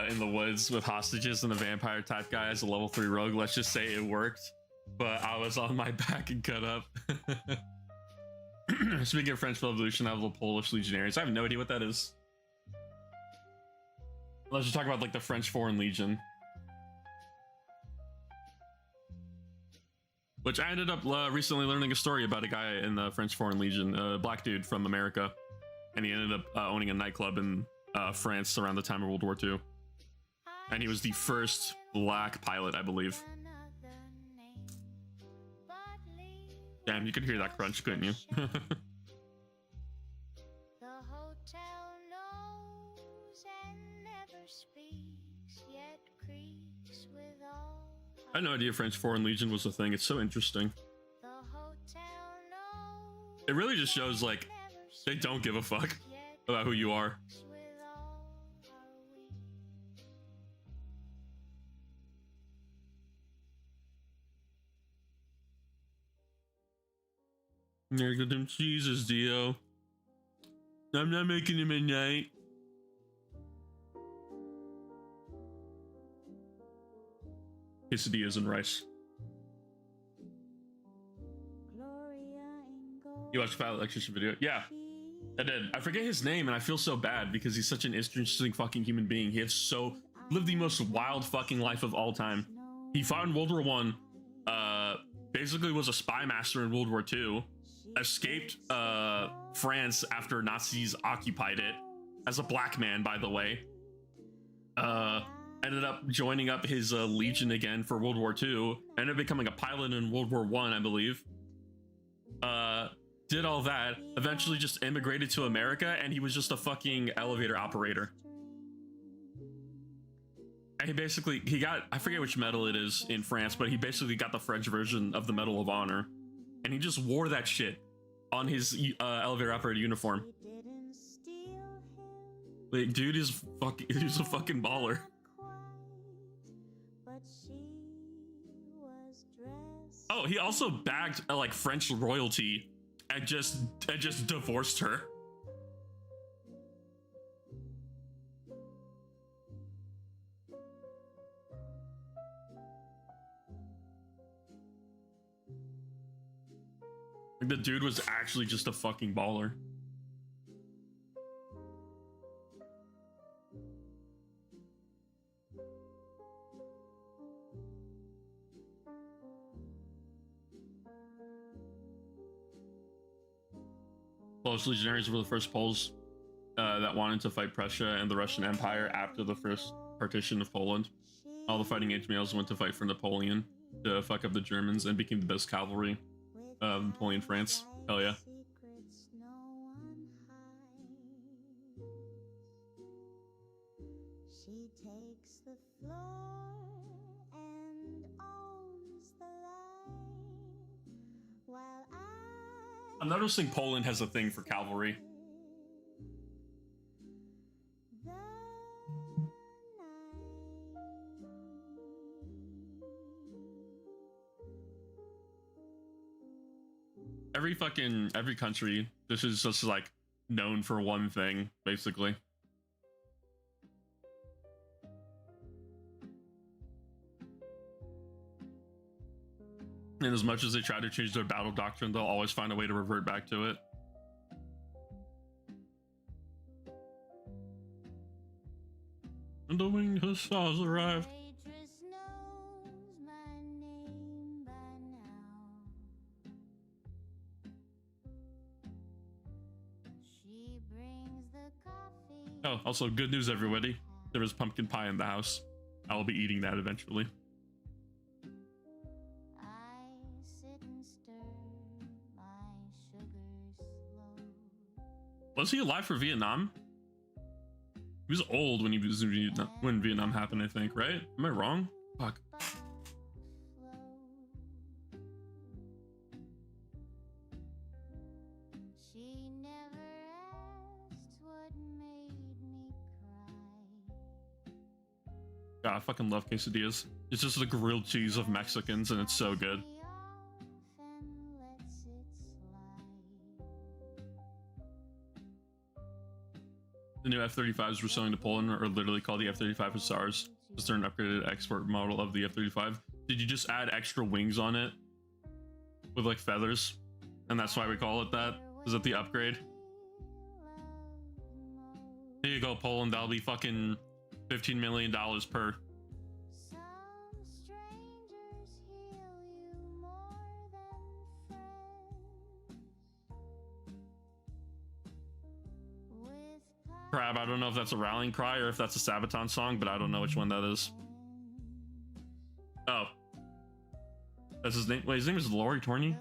in the woods with hostages and a vampire type guy as a level 3 rogue. Let's just say it worked, but I was on my back and cut up. Speaking of French Revolution, I have the Polish Legionaries. I have no idea what that is. Let's just talk about like the French Foreign Legion. Which I ended up recently learning a story about a guy in the French Foreign Legion, a black dude from America. And he ended up owning a nightclub in France around the time of World War II. And he was the first black pilot, I believe. Damn, you could hear that crunch, couldn't you? I had no idea French Foreign Legion was a thing. It's so interesting. It really just shows like they don't give a fuck about who you are. There go them cheeses, Dio. I'm not making them at night. Quesadillas and rice. You watched Fat Electrician video? Yeah, I did. I forget his name and I feel so bad because he's such an interesting fucking human being. He lived the most wild fucking life of all time. He fought in World War One, basically was a spy master in World War Two, escaped France after Nazis occupied it as a black man, by the way. Ended up joining up his Legion again for World War Two, ended up becoming a pilot in World War One, I believe. Did all that, eventually just immigrated to America, and he was just a fucking elevator operator. And he got, I forget which medal it is in France, but he basically got the French version of the Medal of Honor. And he just wore that shit on his elevator operator uniform. Like, dude is he's a fucking baller. Oh, he also bagged like French royalty and just divorced her. The dude was actually just a fucking baller. Polish legionaries were the first Poles that wanted to fight Prussia and the Russian Empire after the first partition of Poland. All the fighting age males went to fight for Napoleon to fuck up the Germans and became the best cavalry of Napoleon France. Hell yeah. She takes the floor and owns the line while I'm noticing Poland has a thing for cavalry. Every country, this is just like known for one thing, basically. And as much as they try to change their battle doctrine, they'll always find a way to revert back to it. And the winged hussars arrived. Oh, also good news, everybody. There is pumpkin pie in the house. I will be eating that eventually. Was he alive for Vietnam? He was old when he was in Vietnam, when Vietnam happened, I think, right? Am I wrong? Fuck. God, I fucking love quesadillas. It's just the grilled cheese of Mexicans, and it's so good. The new F-35s we're selling to Poland are literally called the F-35 Hussars. Just they're an upgraded export model of the F-35. Did you just add extra wings on it? With like feathers? And that's why we call it that? Is that the upgrade? Here you go, Poland. That'll be fucking $15 million per. Crap, I don't know if that's a rallying cry or if that's a Sabaton song, but I don't know which one that is. Oh. That's his name? Wait, his name is Laurie Torney?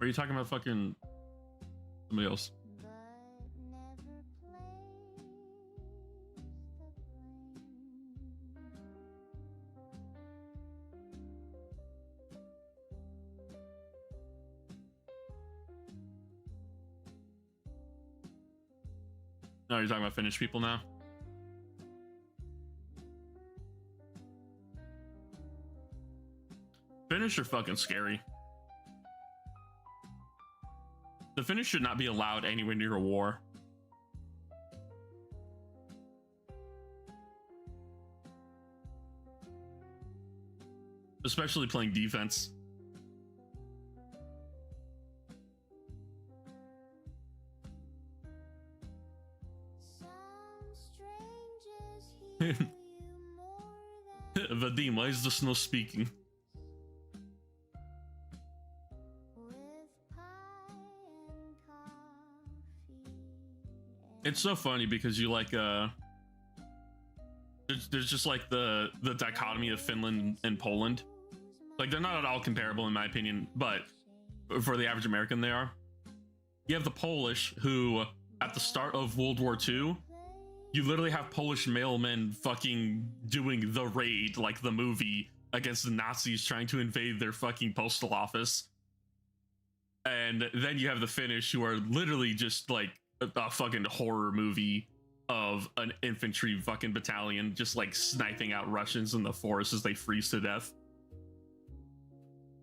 Or are you talking about fucking somebody else? No, you're talking about Finnish people now? Finnish are fucking scary. The Finnish should not be allowed anywhere near a war. Especially playing defense. Vadim, why is the snow speaking? It's so funny because you like there's just like the dichotomy of Finland and Poland. Like they're not at all comparable in my opinion, but for the average American they are. You have the Polish who at the start of World War II, you literally have Polish mailmen fucking doing the raid, like the movie, against the Nazis trying to invade their fucking postal office. And then you have the Finnish who are literally just like a fucking horror movie of an infantry fucking battalion just like sniping out Russians in the forest as they freeze to death.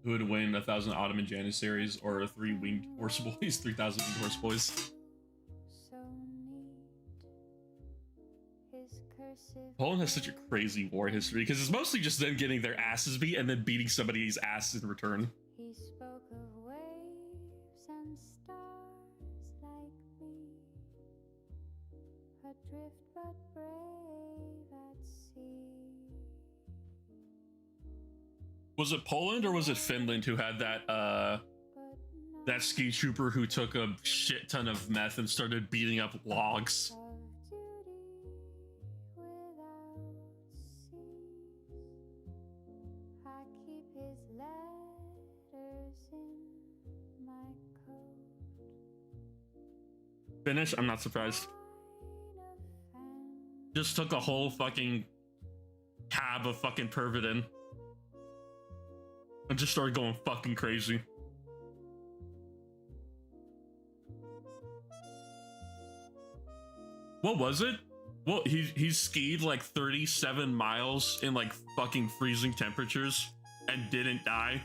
Who would win 1,000 Ottoman Janissaries or 3 winged horse boys? 3,000 winged horse boys. Poland has such a crazy war history because it's mostly just them getting their asses beat and then beating somebody's ass in return. He spoke of waves and stars like me, adrift but brave at sea. Was it Poland or was it Finland who had that that ski trooper who took a shit ton of meth and started beating up logs? Finnish? I'm not surprised. Just took a whole fucking cab of fucking Pervitin and just started going fucking crazy. What was it? Well, he skied like 37 miles in like fucking freezing temperatures and didn't die.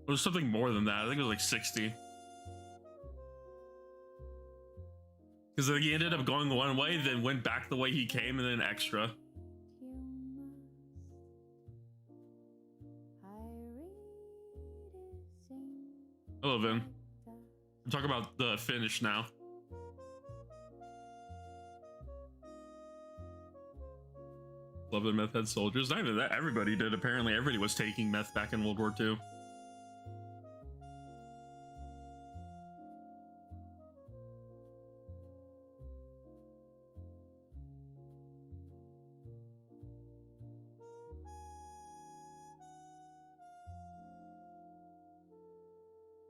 It was something more than that. I think it was like 60. Because he ended up going one way, then went back the way he came, and then extra. Hello, Vin. I'm talking about the Finnish now. Love the meth head soldiers. Not even that, everybody did. Apparently, everybody was taking meth back in World War II.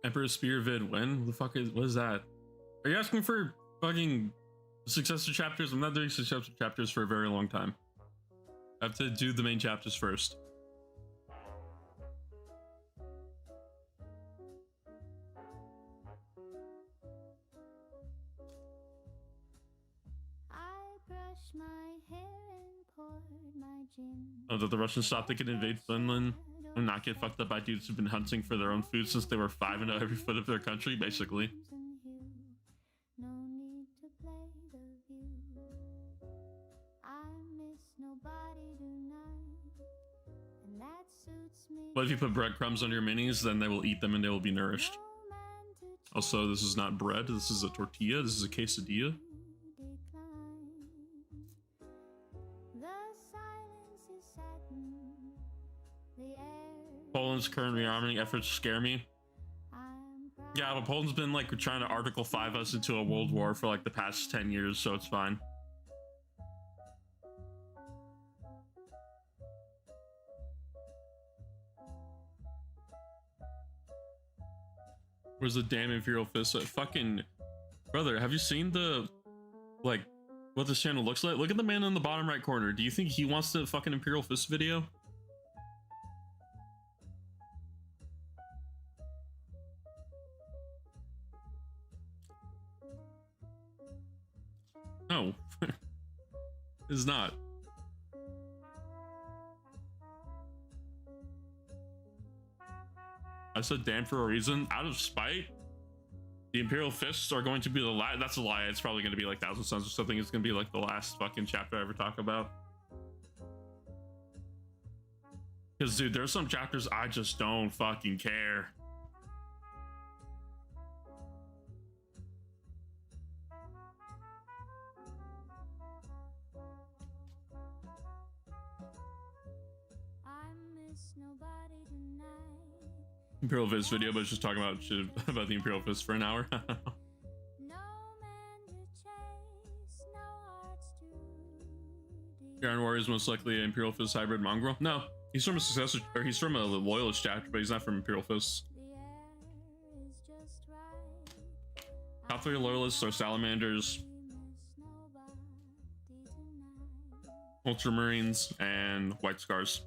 Emperor Spear vid when? What the fuck is, what is that? Are you asking for fucking successor chapters? I'm not doing successor chapters for a very long time. I have to do the main chapters first. Oh, that the Russians thought they could invade Finland and not get fucked up by dudes who've been hunting for their own food since they were 5 and 0 every foot of their country, basically. But if you put breadcrumbs on your minis, then they will eat them and they will be nourished. Also, this is not bread, this is a tortilla, this is a quesadilla. Poland's current rearming efforts scare me. Yeah, but Poland's been like trying to Article 5 us into a world war for like the past 10 years, so it's fine. Where's the damn Imperial Fist? Fucking brother, have you seen the like what this channel looks like? Look at the man in the bottom right corner. Do you think he wants the fucking Imperial Fist video? No, it's not. I said damn for a reason. Out of spite, the Imperial Fists are going to be the last. That's a lie. It's probably going to be like Thousand Suns or something. It's going to be like the last fucking chapter I ever talk about. Because, dude, there's some chapters I just don't fucking care. Imperial Fist video, but it's just talking about shit about the Imperial Fist for an hour. Iron Warrior is most likely an Imperial Fist hybrid mongrel. No, he's from a successor, or he's from a loyalist chapter, but he's not from Imperial Fists. Top 3 loyalists are Salamanders, Ultramarines, and White Scars.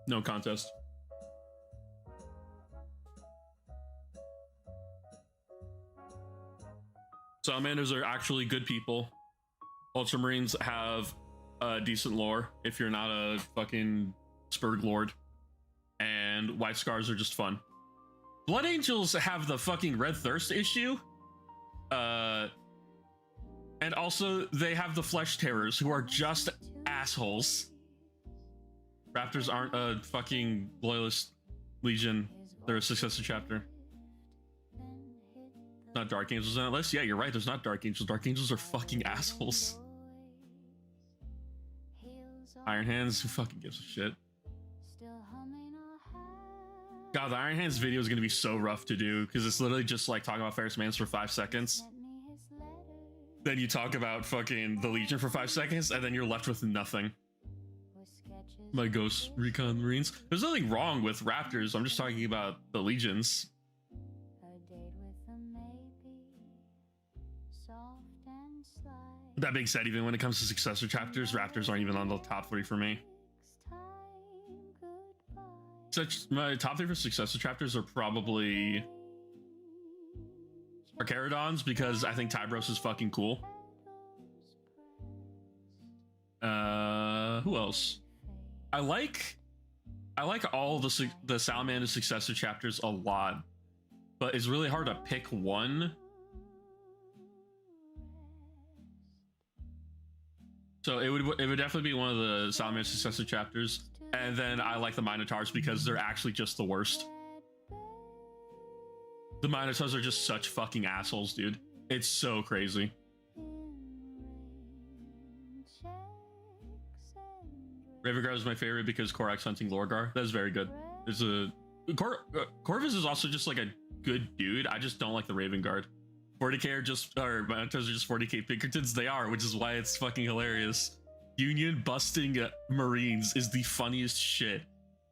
No contest. Salamanders are actually good people. Ultramarines have a decent lore if you're not a fucking Spurg Lord. And White Scars are just fun. Blood Angels have the fucking Red Thirst issue. And also they have the Flesh Terrors, who are just assholes. Raptors aren't a fucking loyalist legion. They're a successor chapter. Not Dark Angels on that list. Yeah, you're right. There's not Dark Angels. Dark Angels are fucking assholes. Iron Hands, who fucking gives a shit? God, the Iron Hands video is gonna be so rough to do because it's literally just like talking about Ferrous Mans for 5 seconds. Then you talk about fucking the Legion for 5 seconds, and then you're left with nothing. My Ghost Recon Marines. There's nothing wrong with Raptors. I'm just talking about the Legions. That being said, even when it comes to successor chapters, Raptors aren't even on the top 3 for me. My top 3 for successor chapters are probably Archarodons, because I think Tybros is fucking cool. Who else? I like all the Salamander successor chapters a lot, but it's really hard to pick one. So it would definitely be one of the Salamander successor chapters, and then I like the Minotaurs because they're actually just the worst. The Minotaurs are just such fucking assholes, dude. It's so crazy. Ravenguard is my favorite because Korax hunting Lorgar. That's very good. There's a Corvus is also just like a good dude. I just don't like the Ravenguard. 40k are just, or Minotaurs are just 40k Pinkertons. They are, which is why it's fucking hilarious. Union busting Marines is the funniest shit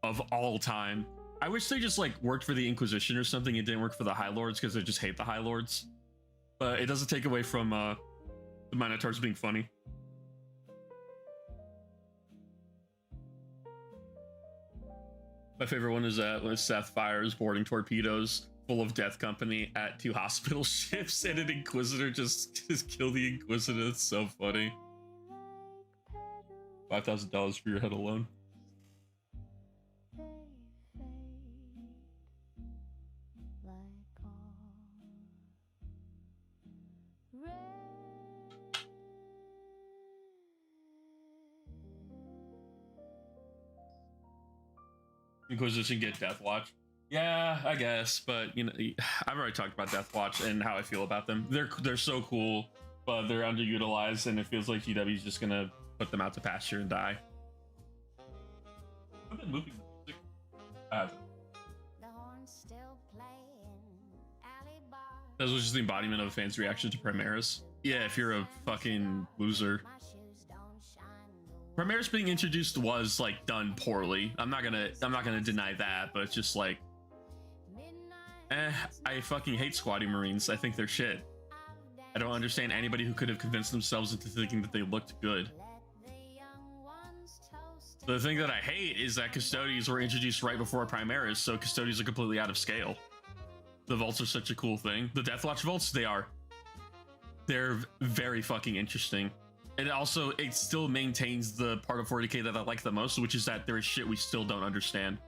of all time. I wish they just like worked for the Inquisition or something. It didn't work for the High Lords because they just hate the High Lords. But it doesn't take away from the Minotaurs being funny. My favorite one is that when Seth fires boarding torpedoes full of Death Company at 2 hospital ships and an Inquisitor just kill the Inquisitor. It's so funny. $5,000 for your head alone. Inquisition get Deathwatch. Yeah, I guess, but you know, I've already talked about Deathwatch and how I feel about them. They're so cool, but they're underutilized, and it feels like GW's just gonna put them out to pasture and die. I've been moving the music. I haven't. That was just the embodiment of a fan's reaction to Primaris. Yeah, if you're a fucking loser. Primaris being introduced was like done poorly. I'm not gonna deny that, but it's just like, I fucking hate Squatty Marines. I think they're shit. I don't understand anybody who could have convinced themselves into thinking that they looked good. The thing that I hate is that Custodies were introduced right before Primaris, so Custodies are completely out of scale. The Vaults are such a cool thing. The Deathwatch Vaults, they're very fucking interesting. And also, it still maintains the part of 40k that I like the most, which is that there is shit we still don't understand.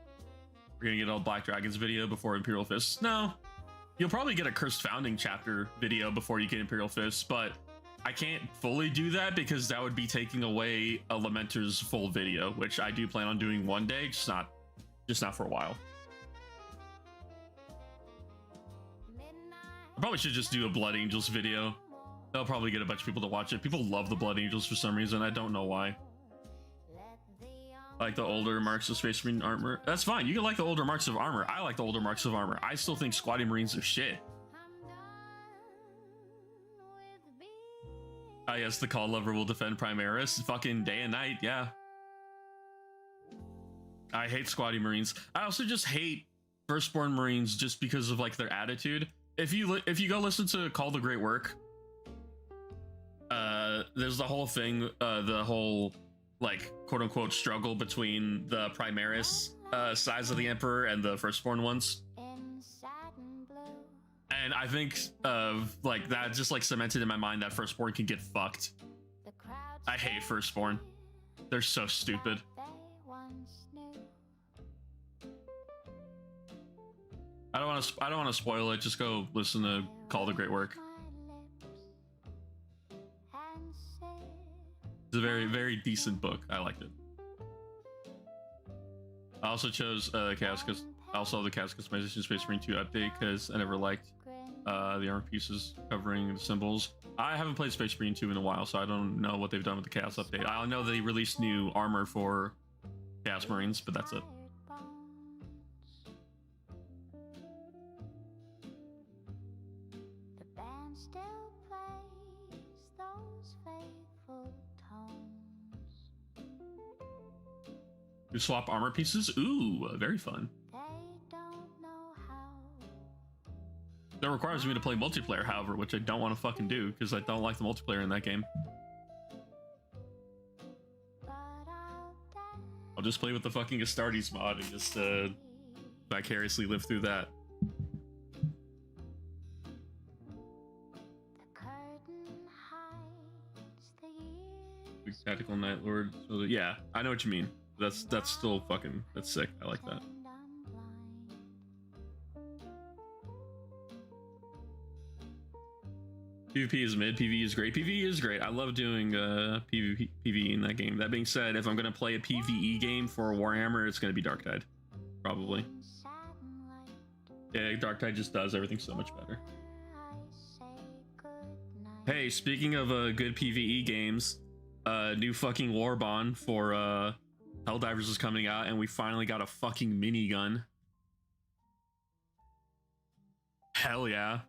we're gonna get a Black Dragons video before Imperial Fists. No, you'll probably get a Cursed Founding chapter video before you get Imperial Fists, but I can't fully do that because that would be taking away a Lamenter's full video, which I do plan on doing one day, just not for a while. I probably should just do a Blood Angels video. They'll probably get a bunch of people to watch it. People love the Blood Angels for some reason. I don't know why. Like the older marks of Space Marine armor. That's fine. You can like the older marks of armor. I like the older marks of armor. I still think Squatty Marines are shit. Ah, yes, the Call Lover will defend Primaris fucking day and night. Yeah. I hate Squatty Marines. I also just hate Firstborn Marines just because of like their attitude. If you go listen to Call the Great Work, there's the whole thing, the whole like quote unquote struggle between the Primaris sides of the Emperor and the Firstborn ones. And I think like that just like cemented in my mind that Firstborn can get fucked. I hate Firstborn. They're so stupid. I don't want to spoil it. Just go listen to Call the Great Work. It's a very, very decent book. I liked it. I also chose Chaos Customization Space Marine 2 update because I never liked the armor pieces covering the symbols. I haven't played Space Marine 2 in a while, so I don't know what they've done with the Chaos update. I know they released new armor for Chaos Marines, but that's it. You swap armor pieces? Ooh, very fun. That requires me to play multiplayer, however, which I don't want to fucking do because I don't like the multiplayer in that game. I'll just play with the fucking Astartes mod and just vicariously live through that. Tactical Night Lord. So yeah, I know what you mean. That's still fucking, that's sick. I like that. PvP is mid, PvE is great. PvE is great. I love doing PvE in that game. That being said, if I'm gonna play a PvE game for Warhammer, it's gonna be Darktide, probably. Yeah, Darktide just does everything so much better. Hey, speaking of good PvE games, new fucking Warbond for Helldivers is coming out, and we finally got a fucking minigun. Hell yeah.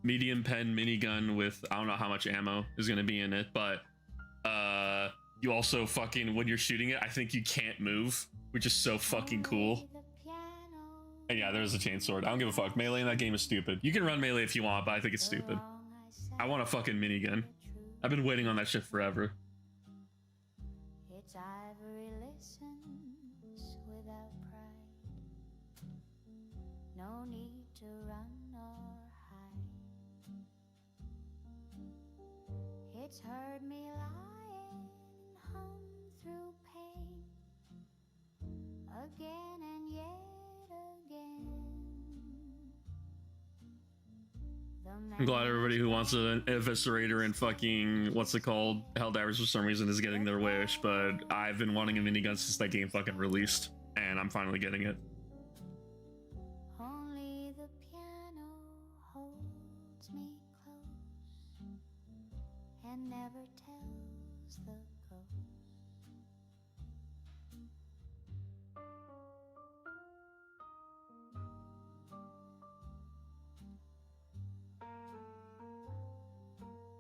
Medium pen minigun with I don't know how much ammo is going to be in it, but you also fucking, when you're shooting it, I think you can't move, which is so fucking cool. And yeah, there's a chainsword. I don't give a fuck. Melee in that game is stupid. You can run melee if you want, but I think it's stupid. I want a fucking minigun. I've been waiting on that shit forever. Its ivory listens without pride. No need to run or hide. It's heard me lie and hum through pain again and yet again. I'm glad everybody who wants an Eviscerator and fucking, what's it called, Helldivers for some reason is getting their wish, but I've been wanting a minigun since that game fucking released, and I'm finally getting it. Only the piano holds me close and never tells the ghost.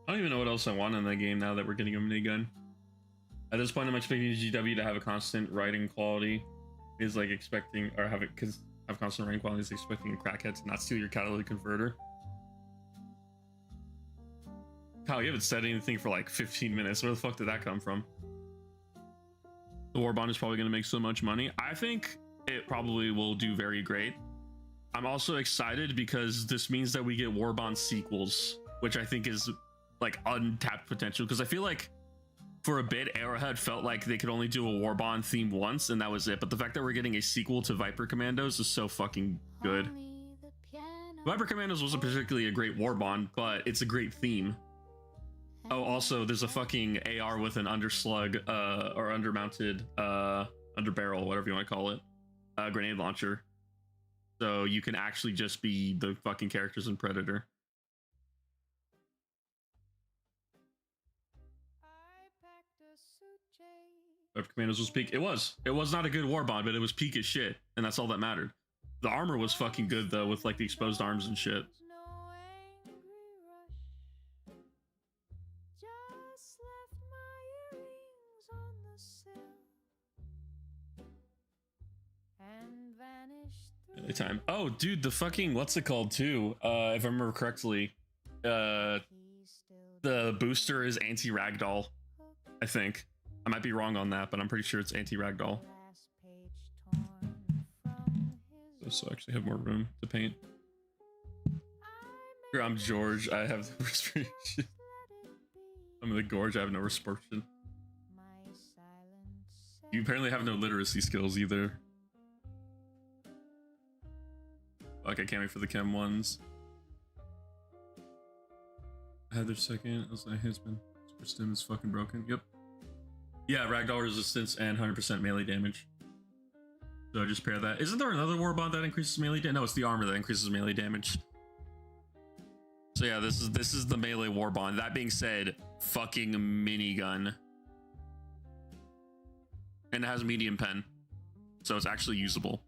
I don't even know what else I want in that game now that we're getting a minigun. At this point, I'm expecting GW to have a constant writing quality. Is like expecting, or have it have constant writing quality is expecting a crackhead to not steal your catalytic converter. Kyle, you haven't said anything for like 15 minutes. Where the fuck did that come from? The Warbond is probably going to make so much money. I think it probably will do very great. I'm also excited because this means that we get Warbond sequels, which I think is like untapped potential, because I feel like for a bit Arrowhead felt like they could only do a Warbond theme once and that was it, but the fact that we're getting a sequel to Viper Commandos is so fucking good. Viper Commandos wasn't particularly a great Warbond, but it's a great theme. Oh, also there's a fucking AR with an underslug or undermounted underbarrel, whatever you want to call it, grenade launcher, so you can actually just be the fucking characters in Predator. Viper Commandos was peak. It was not a good Warbond, but it was peak as shit, and that's all that mattered. The armor was fucking good though, with like the exposed arms and shit. Time. Oh, dude, the fucking what's it called too? If I remember correctly, the booster is anti-ragdoll. I think I might be wrong on that, but I'm pretty sure it's anti-ragdoll. So I actually have more room to paint. Here, I'm George. I have the restriction. I'm in the gorge. I have no restriction. You apparently have no literacy skills either. Like, I can't wait for the chem ones. Heather second. I was like, his been super stim is fucking broken. Yep. Yeah, ragdoll resistance and 100% melee damage. So I just pair that. Isn't there another Warbond that increases melee damage? No, it's the armor that increases melee damage. So yeah, this is the melee Warbond. That being said, fucking minigun. And it has medium pen, so it's actually usable.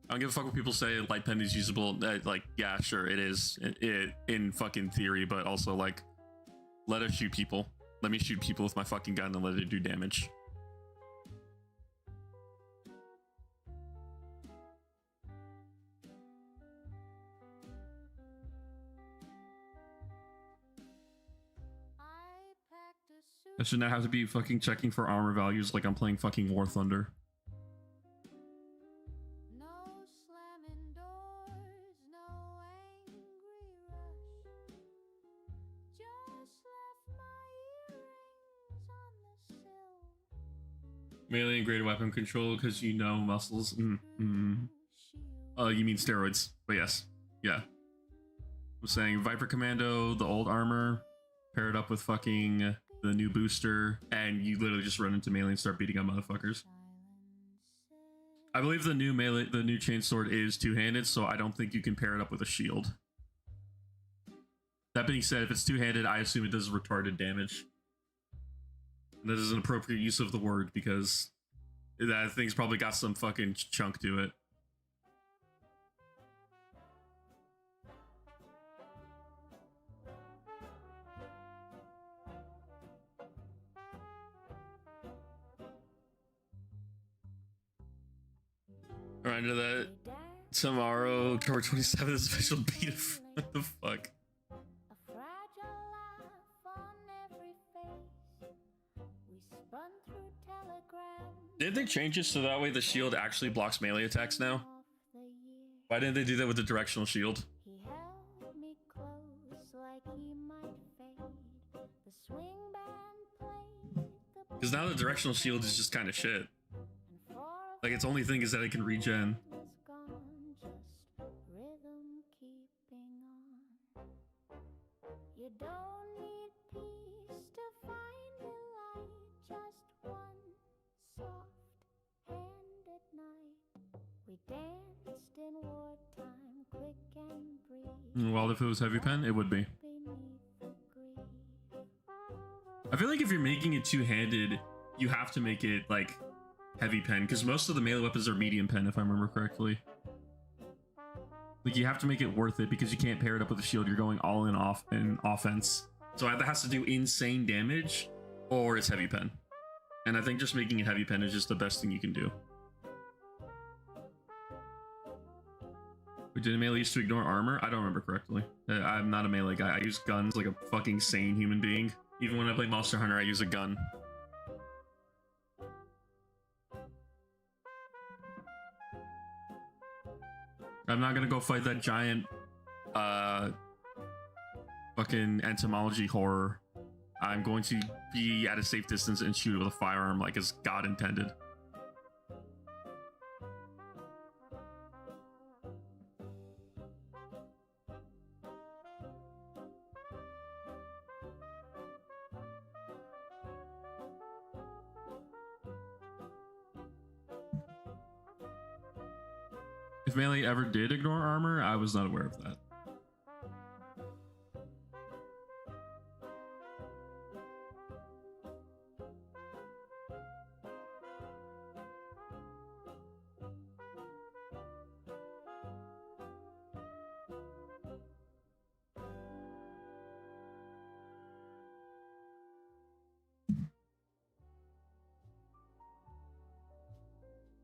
I don't give a fuck what people say. Light pen is usable. Like, yeah, sure, it is in fucking theory, but also like, let us shoot people. Let me shoot people with my fucking gun and let it do damage. I should not have to be fucking checking for armor values like I'm playing fucking War Thunder. Melee and greater weapon control because you know muscles. You mean steroids, but yes. Yeah. I'm saying Viper Commando, the old armor, pair it up with fucking the new booster, and you literally just run into melee and start beating up motherfuckers. I believe the new melee, the new chainsword is two-handed, so I don't think you can pair it up with a shield. That being said, if it's two-handed, I assume it does retarded damage. That is an appropriate use of the word because that thing's probably got some fucking chunk to it. Alright, into that tomorrow, October 27th, special beta. What the fuck? Did they change this so that way the shield actually blocks melee attacks now? Why didn't they do that with the directional shield? Because now the directional shield is just kind of shit. Like, its only thing is that it can regen. Well, if it was heavy pen, it would be. I feel like if you're making it two-handed, you have to make it like heavy pen, because most of the melee weapons are medium pen, if I remember correctly. Like, you have to make it worth it because you can't pair it up with a shield. You're going all in offense, so either has to do insane damage or it's heavy pen. And I think just making it heavy pen is just the best thing you can do. Did a melee used to ignore armor? I don't remember correctly. I'm not a melee guy. I use guns like a fucking sane human being. Even when I play Monster Hunter, I use a gun. I'm not gonna go fight that giant fucking entomology horror, I'm going to be at a safe distance and shoot it with a firearm like as God intended. If melee ever did ignore armor, I was not aware of that.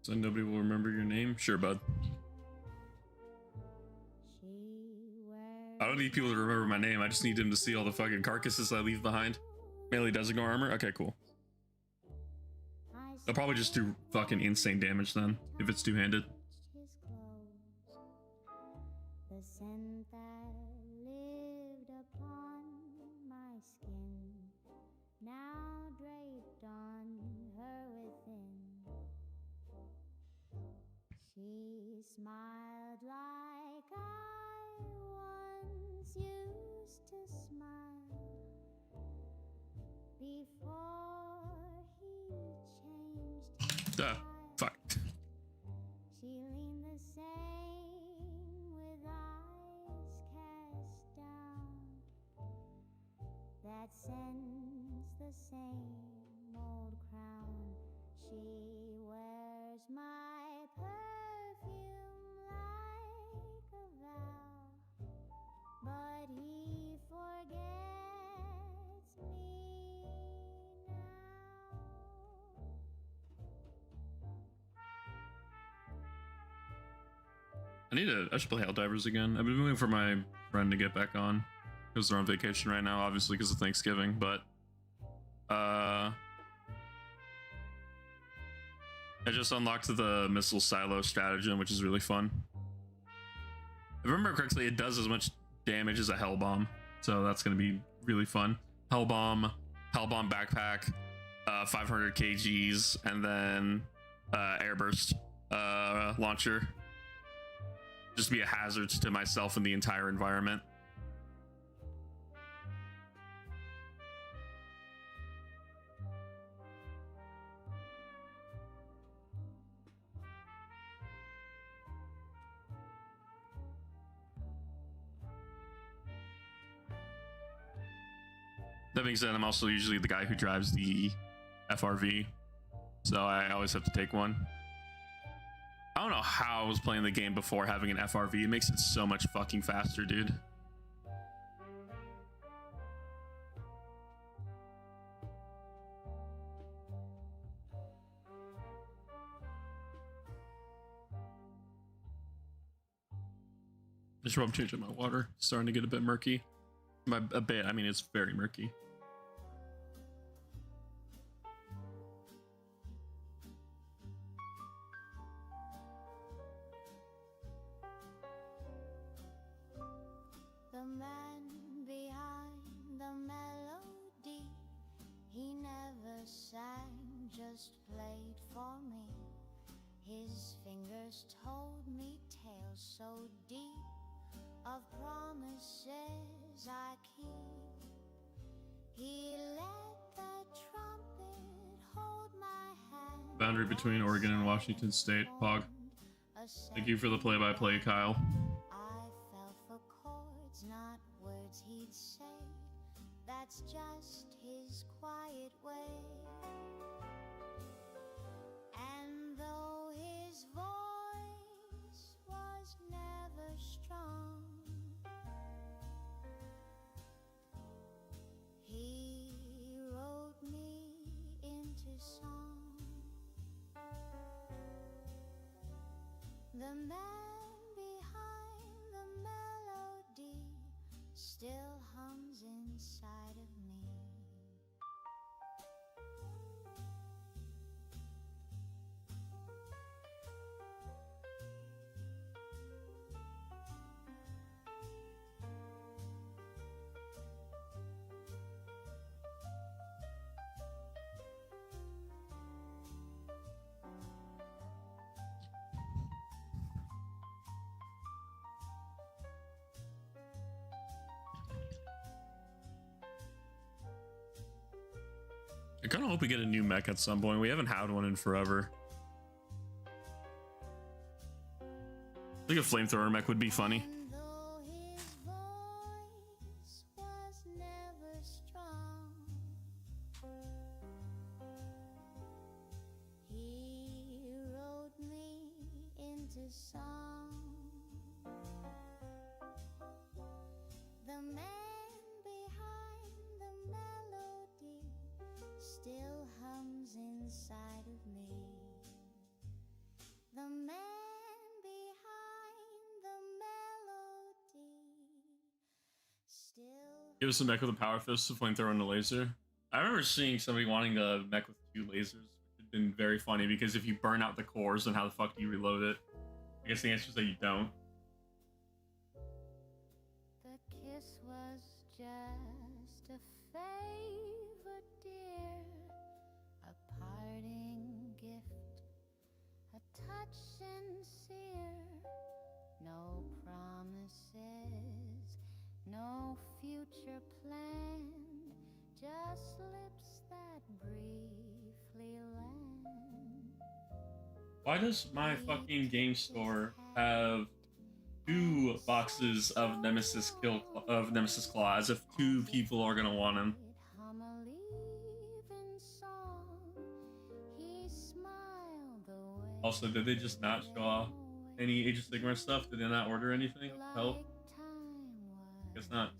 So nobody will remember your name? Sure, bud. I don't need people to remember my name. I just need them to see all the fucking carcasses I leave behind. Melee does ignore armor? Okay, cool. They'll probably just do fucking insane damage then, if it's two-handed. The scent that lived upon my skin, now draped on her within. She smiled like I once used to smile before he changed his Fuck. She leaned the same with eyes cast down that sends the same old crown. She wears my perfume like a vow, but he forgets me now. I should play Helldivers again. I've been waiting for my friend to get back on because they're on vacation right now, obviously because of Thanksgiving, but I just unlocked the missile silo stratagem, which is really fun. If I remember correctly, it does as much damage as a hell bomb, so that's going to be really fun. Hell bomb backpack, 500 kgs, and then airburst launcher. Just be a hazard to myself and the entire environment. That being said, I'm also usually the guy who drives the FRV, so I always have to take one. I don't know how I was playing the game before having an FRV. It makes it so much fucking faster, dude. I should probably change up my water. It's starting to get a bit murky. By a bit, I mean it's very murky. The man behind the melody, he never sang, just played for me. His fingers told me tales so deep of promises I keep. He let the trumpet hold my hand. Boundary between Oregon and Washington State. Pog. Thank you for the play-by-play, Kyle. I fell for chords, not words he'd say. That's just his quiet way. And though his voice was never strong, he wrote me into song. The man behind the melody still hums inside of me. kind of hope we get a new mech at some point. We haven't had one in forever. I think a flamethrower mech would be funny. And though his voice was never strong, he wrote me into song. The man behind the melody still hums inside of me. The man behind the melody still. Give us a mech with a power fist, a flamethrower, and a laser. I remember seeing somebody wanting a mech with 2 lasers. It's been very funny because if you burn out the cores, then how the fuck do you reload it? I guess the answer is that you don't. The kiss was just a favor, dear, a parting gift, a touch sincere, no promises, no future planned, just lips that briefly land. Why does my fucking game store have 2 boxes of Nemesis Claw as if 2 people are gonna want him? Also, did they just not show off any Age of Sigmar stuff? Did they not order anything? Help? Guess not.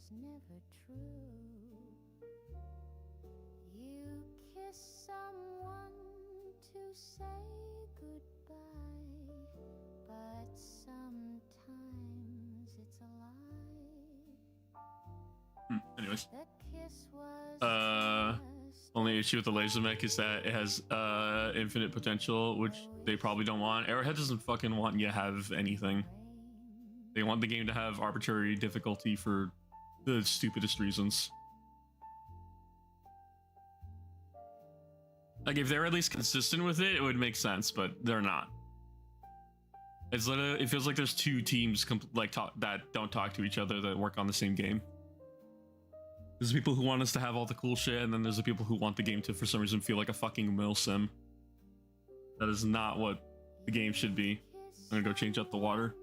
You kiss someone to say goodbye, but sometimes it's a lie. Anyways. The kiss was Only issue with the laser mech is that it has infinite potential, which they probably don't want. Arrowhead doesn't fucking want you to have anything. They want the game to have arbitrary difficulty for the stupidest reasons. Like, if they're at least consistent with it, it would make sense, but they're not. It's literally, it feels like there's 2 teams that don't talk to each other that work on the same game. There's the people who want us to have all the cool shit, and then there's the people who want the game to, for some reason, feel like a fucking milsim. That is not what the game should be. I'm gonna go change up the water.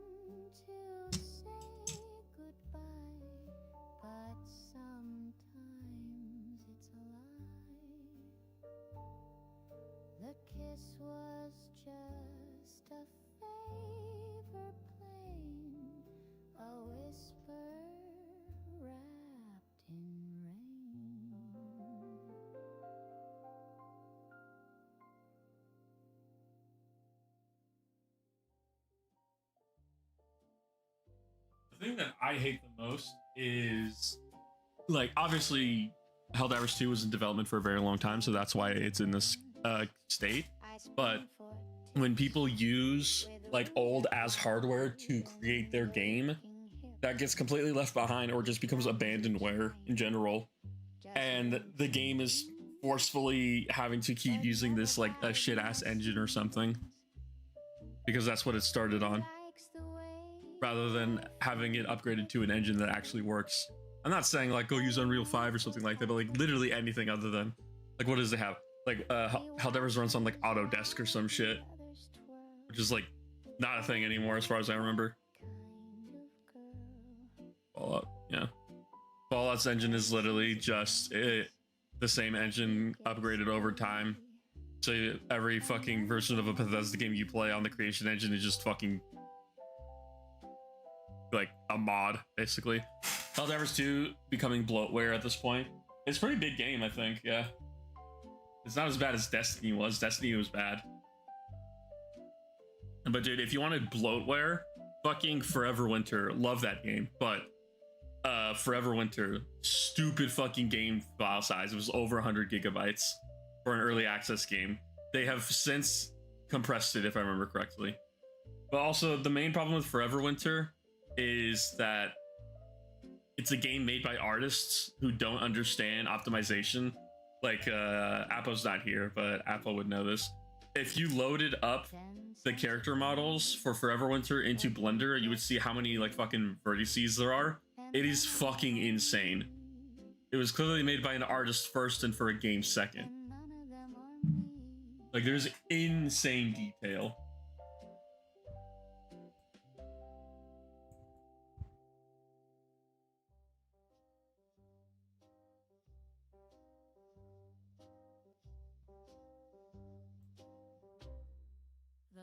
The kiss was just a favor plain, a whisper wrapped in rain. The thing that I hate the most is, like, obviously Helldivers 2 was in development for a very long time, so that's why it's in this state. But when people use like old ass hardware to create their game, that gets completely left behind or just becomes abandonware in general, and the game is forcefully having to keep using this like a shit ass engine or something because that's what it started on, rather than having it upgraded to an engine that actually works. I'm not saying like go use Unreal 5 or something like that, but like literally anything other than, like, what does it have? Like Helldivers runs on like Autodesk or some shit, which is like not a thing anymore as far as I remember. Fallout, yeah. Fallout's engine is literally just the same engine upgraded over time. So every fucking version of a Bethesda game you play on the Creation Engine is just fucking like a mod, basically. Helldivers 2 becoming bloatware at this point. It's a pretty big game, I think, yeah. It's not as bad as Destiny was. Destiny was bad. But dude, if you wanted bloatware, fucking Forever Winter, love that game. But Forever Winter, stupid fucking game file size. It was over 100 gigabytes for an early access game. They have since compressed it, if I remember correctly. But also, the main problem with Forever Winter is that it's a game made by artists who don't understand optimization. Like, Appo's not here, but Appo would know this. If you loaded up the character models for Forever Winter into Blender, you would see how many, like, fucking vertices there are. It is fucking insane. It was clearly made by an artist first and for a game second. Like there's insane detail.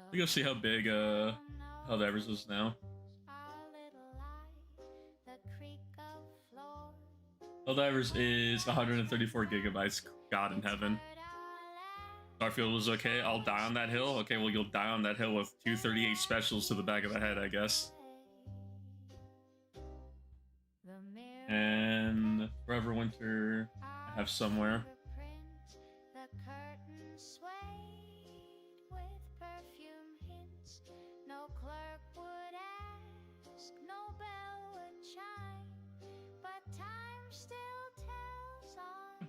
We go see how big Helldivers is now. Helldivers is 134 gigabytes. God in heaven. Starfield was okay. I'll die on that hill. Okay, well you'll die on that hill with 238 specials to the back of the head, I guess. And Forever Winter, I have somewhere.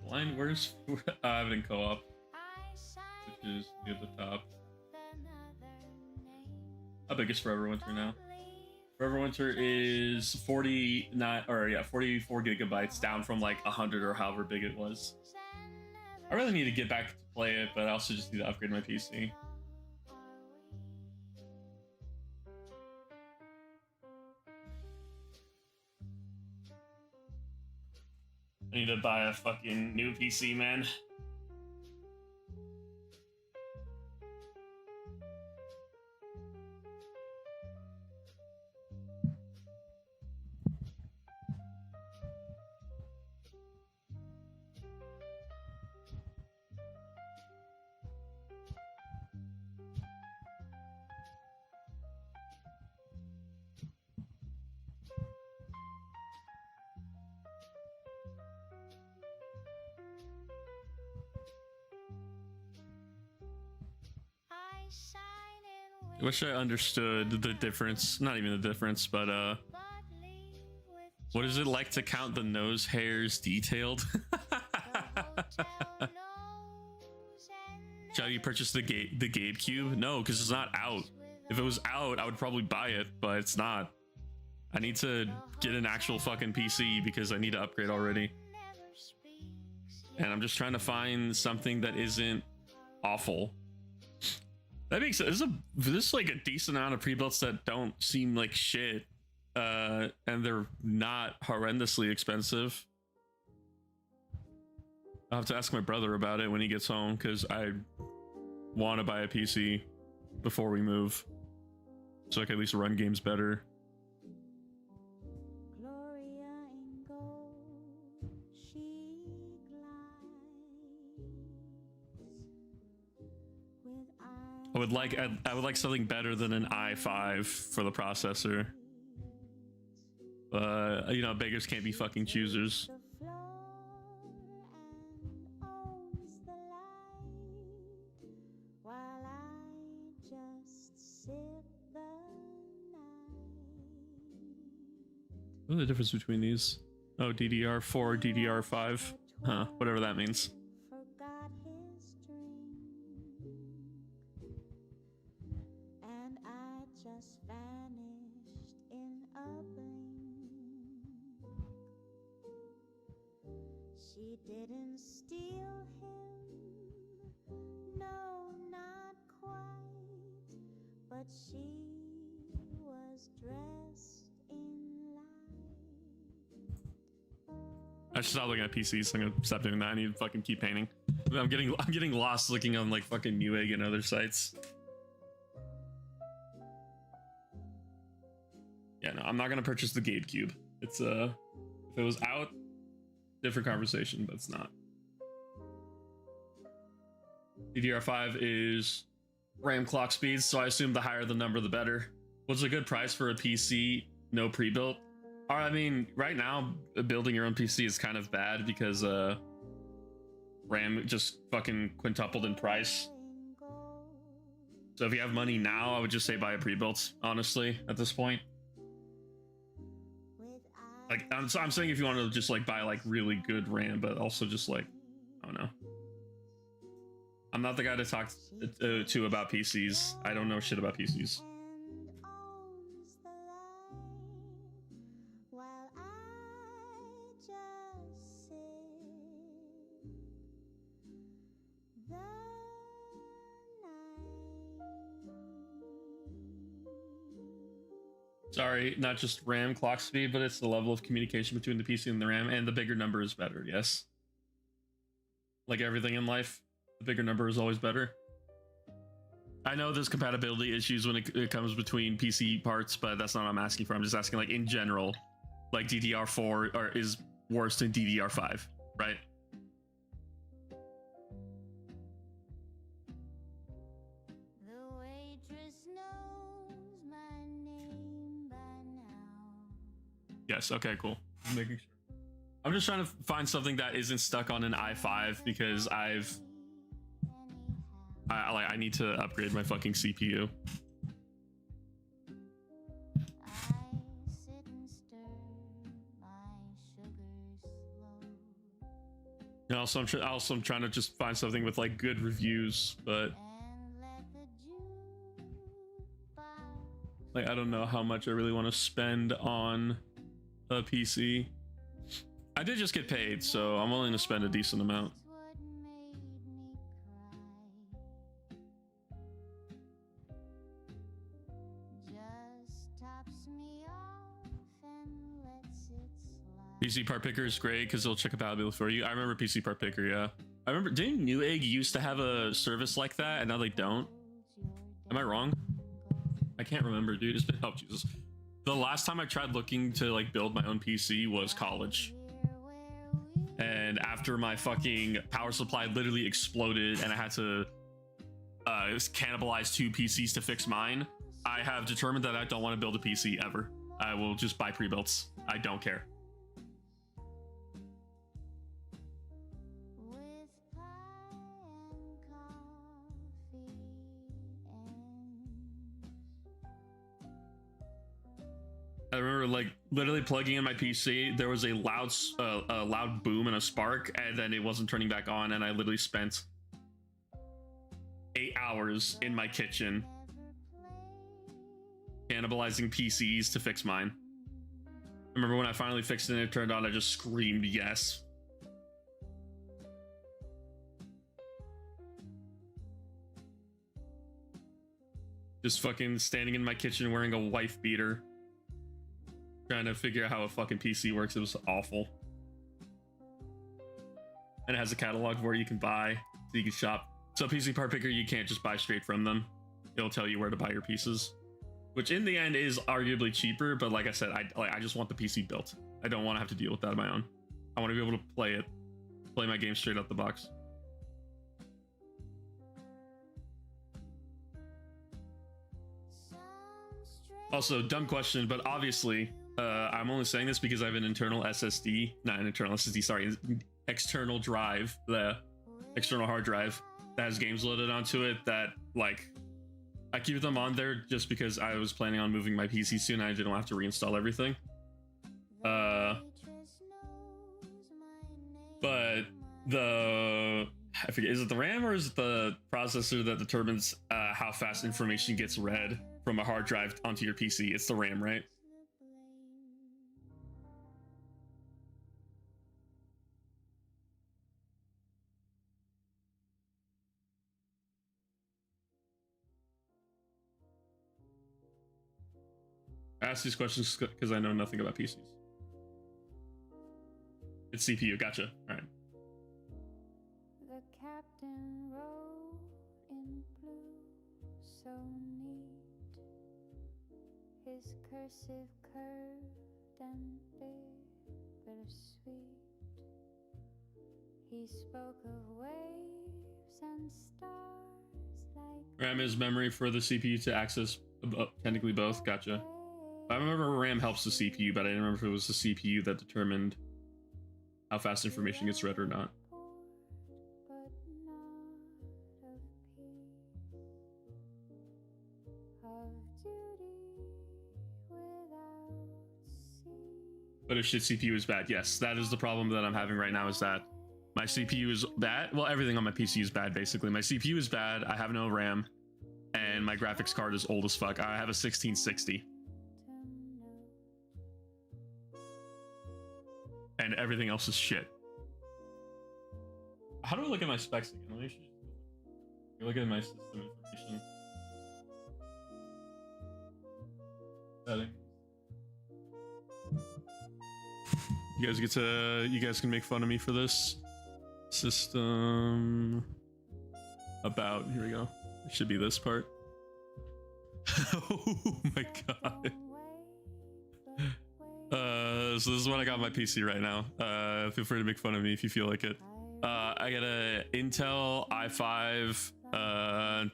Blind Worst, I have it in co-op, which is near the top. How big is Forever Winter now? Forever Winter is 44 gigabytes, down from like 100 or however big it was. I really need to get back to play it, but I also just need to upgrade my PC. I need to buy a fucking new PC, man. I wish I understood the difference. Not even the difference, but what is it like to count the nose hairs detailed? Shall you purchase the Gabe Cube? No, because it's not out. If it was out, I would probably buy it, but it's not. I need to get an actual fucking PC because I need to upgrade already. And I'm just trying to find something that isn't awful. That makes sense. There's like a decent amount of pre-builts that don't seem like shit, and they're not horrendously expensive. I'll have to ask my brother about it when he gets home, because I want to buy a PC before we move, so I can at least run games better. I would like something better than an i5 for the processor. You know, beggars can't be fucking choosers. What is the difference between these? Oh, DDR4, DDR5. Huh, whatever that means. She didn't steal him, no, not quite, but she was dressed in light. I should stop looking at PCs. I'm gonna stop doing that. I need to fucking keep painting. I'm getting lost looking on like fucking Newegg and other sites. Yeah, no, I'm not gonna purchase the Gabe Cube. It's if it was out, different conversation, but it's not. DDR5 is RAM clock speeds, so I assume the higher the number, the better. What's a good price for a PC? No pre-built. I mean, right now, building your own PC is kind of bad because RAM just fucking quintupled in price. So if you have money now, I would just say buy a pre-built, honestly, at this point. Like, I'm saying if you want to just like buy like really good RAM, but also just like, I don't know. I'm not the guy to talk to about PCs. I don't know shit about PCs. Sorry, not just RAM clock speed, but it's the level of communication between the PC and the RAM, and the bigger number is better, yes. Like everything in life, the bigger number is always better. I know there's compatibility issues when it comes between PC parts, but that's not what I'm asking for. I'm just asking, like, in general, like DDR4 is worse than DDR5, right? The waitress knows my name by now. Yes, okay, cool. I'm making sure. I'm just trying to find something that isn't stuck on an i5 because I need to upgrade my fucking CPU. And also, I'm trying to just find something with like good reviews, but like I don't know how much I really want to spend on a PC. I did just get paid, so I'm willing to spend a decent amount. PC Part Picker is great because it'll check compatibility for you. I remember PC Part Picker, yeah. I remember, didn't Newegg used to have a service like that, and now they don't? Am I wrong? I can't remember, dude. It's been, oh, Jesus. The last time I tried looking to like build my own PC was college. And after my fucking power supply literally exploded and I had to cannibalize 2 PCs to fix mine, I have determined that I don't want to build a PC ever. I will just buy pre-builts. I don't care. I remember like literally plugging in my PC. There was a loud boom and a spark, and then it wasn't turning back on. And I literally spent 8 hours in my kitchen cannibalizing PCs to fix mine. I remember when I finally fixed it and it turned on, I just screamed yes. Just fucking standing in my kitchen wearing a wife beater, trying to figure out how a fucking PC works. It was awful. And it has a catalog where you can buy, so you can shop. So PC Part Picker, you can't just buy straight from them. It'll tell you where to buy your pieces, which in the end is arguably cheaper. But like I said, I just want the PC built. I don't want to have to deal with that on my own. I want to be able to play my game straight out the box. Also, dumb question, but obviously, I'm only saying this because I have an internal SSD, not an internal SSD, sorry, external drive, the external hard drive that has games loaded onto it that, like, I keep them on there just because I was planning on moving my PC soon and I didn't have to reinstall everything. But I forget, is it the RAM or is it the processor that determines how fast information gets read from a hard drive onto your PC? It's the RAM, right? I ask these questions because I know nothing about PCs. It's CPU, gotcha. All right. The captain wrote in blue, so neat. His cursive curved and bittersweet. He spoke of waves and stars like RAM is memory for the CPU to access technically both. Gotcha. I remember RAM helps the CPU, but I didn't remember if it was the CPU that determined how fast information gets read or not. But if shit CPU is bad, yes, that is the problem that I'm having right now, is that my CPU is bad. Well, everything on my PC is bad, basically. My CPU is bad, I have no RAM, and my graphics card is old as fuck. I have a 1660. And everything else is shit. How do I look at my specs again? Let me just look at my system information. Settings. You guys can make fun of me for this. System about, here we go. It should be this part. Oh my god. So this is what I got on my PC right now. Feel free to make fun of me if you feel like it. I got a Intel i5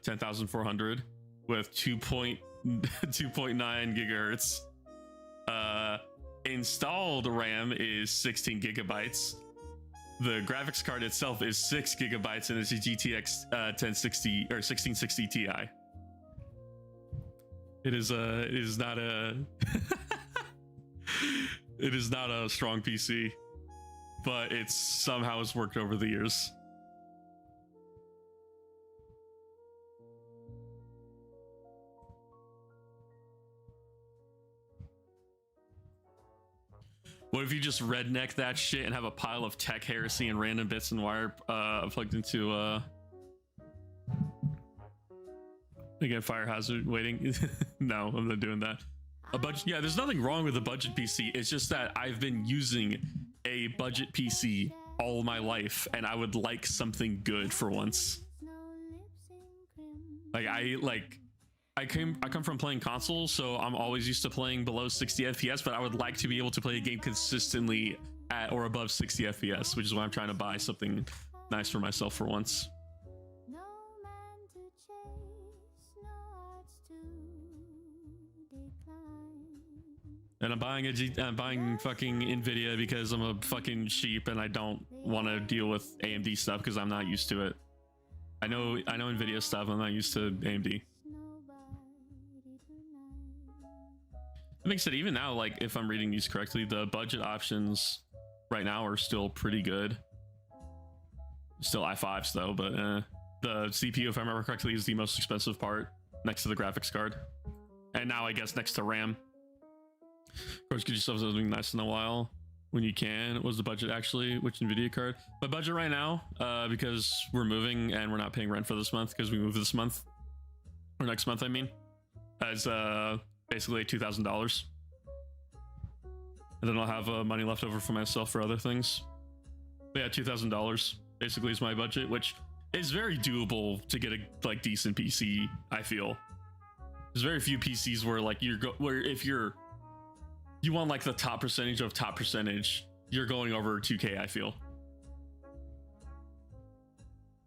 10400 with 2.9 gigahertz. Installed RAM is 16 gigabytes. The graphics card itself is 6 gigabytes, and it's a GTX 1060 or 1660 Ti. It is not a it is not a strong PC, but it's somehow has worked over the years. What if you just redneck that shit and have a pile of tech heresy and random bits and wire plugged into again, fire hazard waiting? No, I'm not doing that. A budget, yeah, there's nothing wrong with a budget PC. It's just that I've been using a budget PC all my life, and I would like something good for once. Like I come from playing consoles, so I'm always used to playing below 60 FPS, but I would like to be able to play a game consistently at or above 60 FPS, which is why I'm trying to buy something nice for myself for once. And I'm buying fucking Nvidia because I'm a fucking sheep and I don't want to deal with AMD stuff because I'm not used to it. I know Nvidia stuff, I'm not used to AMD. That being said, even now, like, if I'm reading these correctly, the budget options right now are still pretty good. Still i5s though, but the CPU, if I remember correctly, is the most expensive part next to the graphics card. And now I guess next to RAM. Of course, get yourself something nice in a while when you can. What was the budget actually? Which Nvidia card? My budget right now, because we're moving and we're not paying rent for this month because we moved this month. Or next month, I mean. As basically $2,000. And then I'll have money left over for myself for other things. But yeah, $2,000 basically is my budget, which is very doable to get a like decent PC, I feel. There's very few PCs where like where if you want like the top percentage of top percentage, you're going over 2K, I feel.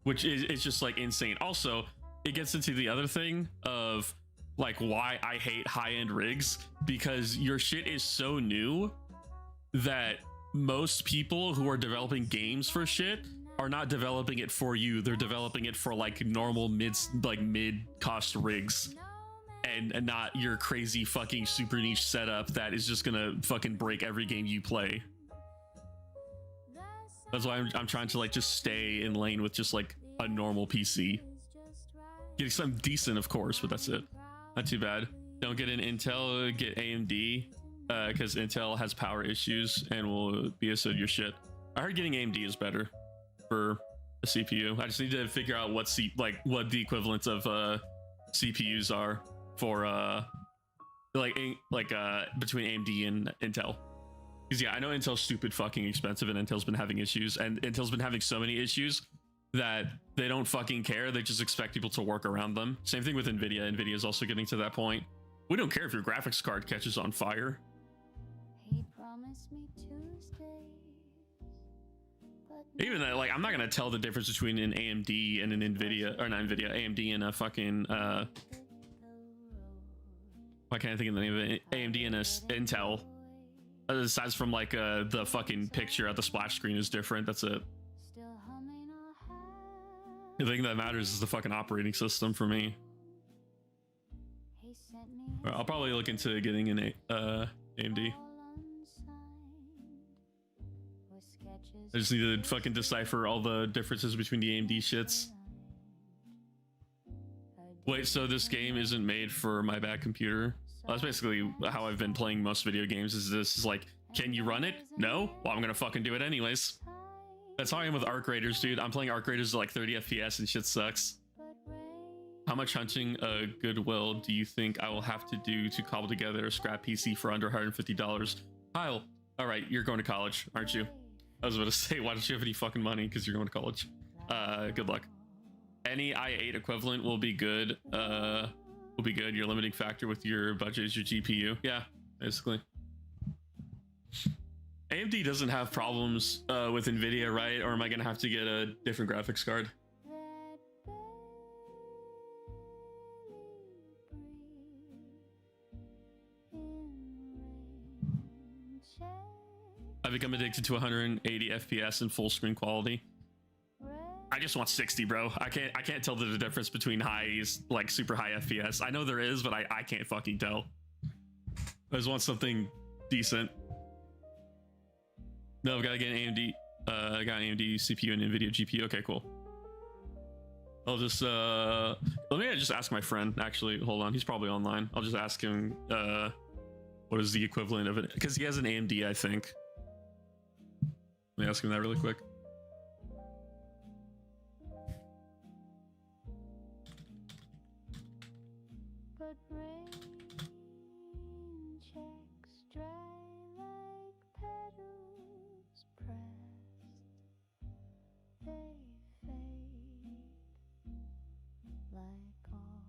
Which is, it's just like insane. Also, it gets into the other thing of like why I hate high-end rigs, because your shit is so new that most people who are developing games for shit are not developing it for you. They're developing it for like normal mid-cost rigs. And not your crazy fucking super niche setup that is just gonna fucking break every game you play. That's why I'm trying to like just stay in lane with just like a normal PC. Getting something decent, of course, but that's it. Not too bad. Don't get an Intel, get AMD, because Intel has power issues and will BSO your shit. I heard getting AMD is better for a CPU. I just need to figure out what the equivalents of CPUs are for between AMD and Intel. Because yeah, I know Intel's stupid fucking expensive and Intel's been having issues, and Intel's been having so many issues that they don't fucking care. They just expect people to work around them. Same thing with Nvidia. Nvidia is also getting to that point. We don't care if your graphics card catches on fire. He promised me Tuesdays, but Even that, like, I'm not gonna tell the difference between an AMD and an Nvidia, or not Nvidia, AMD and a fucking why can't I think of the name of it? AMD and a Intel. Aside from like the fucking picture at the splash screen is different. That's it. still humming our The thing that matters is the fucking operating system for me. He sent me I'll probably look into getting an AMD. I just need to fucking decipher all the differences between the AMD shits. Wait, so this game isn't made for my bad computer? Well, that's basically how I've been playing most video games. Is like, can you run it? No? Well, I'm gonna fucking do it anyways. That's how I am with Arc Raiders, dude. I'm playing Arc Raiders at like 30 FPS and shit sucks. How much hunting Goodwill do you think I will have to do to cobble together a scrap PC for under $150? Kyle, All right, you're going to college, aren't you? I was about to say, why don't you have any fucking money? Because you're going to college. Good luck. Any i8 equivalent will be good. Will be good. Your limiting factor with your budget is your GPU. Yeah, basically. AMD doesn't have problems with NVIDIA, right? Or am I gonna have to get a different graphics card? I've become addicted to 180 FPS and full screen quality. I just want 60, bro. I can't tell the difference between highs, like super high FPS. I know there is, but I can't fucking tell. I just want something decent. No, I've got to get an AMD. I got an AMD CPU and NVIDIA GPU. Okay, cool. I'll just let me just ask my friend. Actually, hold on. He's probably online. I'll just ask him what is the equivalent of it, because he has an AMD, I think. Let me ask him that really quick. But rain checks dry like petals pressed. They fade like all.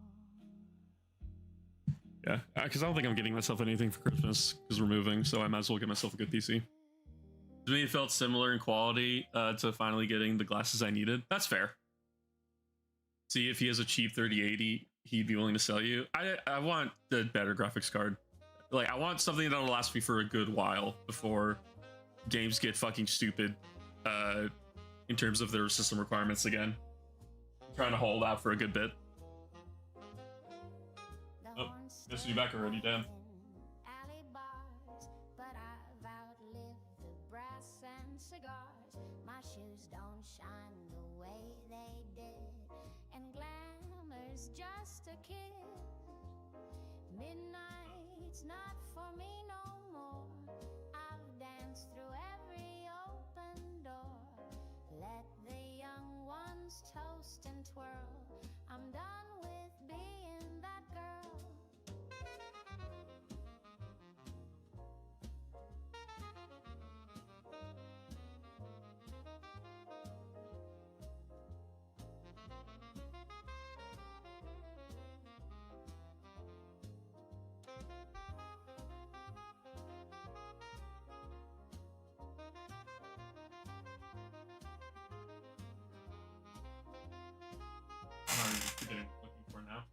Yeah, because I don't think I'm getting myself anything for Christmas because we're moving, so I might as well get myself a good PC. To me, it felt similar in quality to finally getting the glasses I needed. That's fair. See, if he has a cheap 3080, he'd be willing to sell you. I want the better graphics card. Like, I want something that'll last me for a good while before games get fucking stupid in terms of their system requirements again. I'm trying to hold out for a good bit. Oh, missed you back already, damn. Alley bars, but I've outlived the brass and cigars. My shoes don't shine the way they did, and glamour's just a kid. Midnight's not for me no more. I've danced through every open door. Let the young ones toast and twirl. I'm done with being that girl. Looking for now.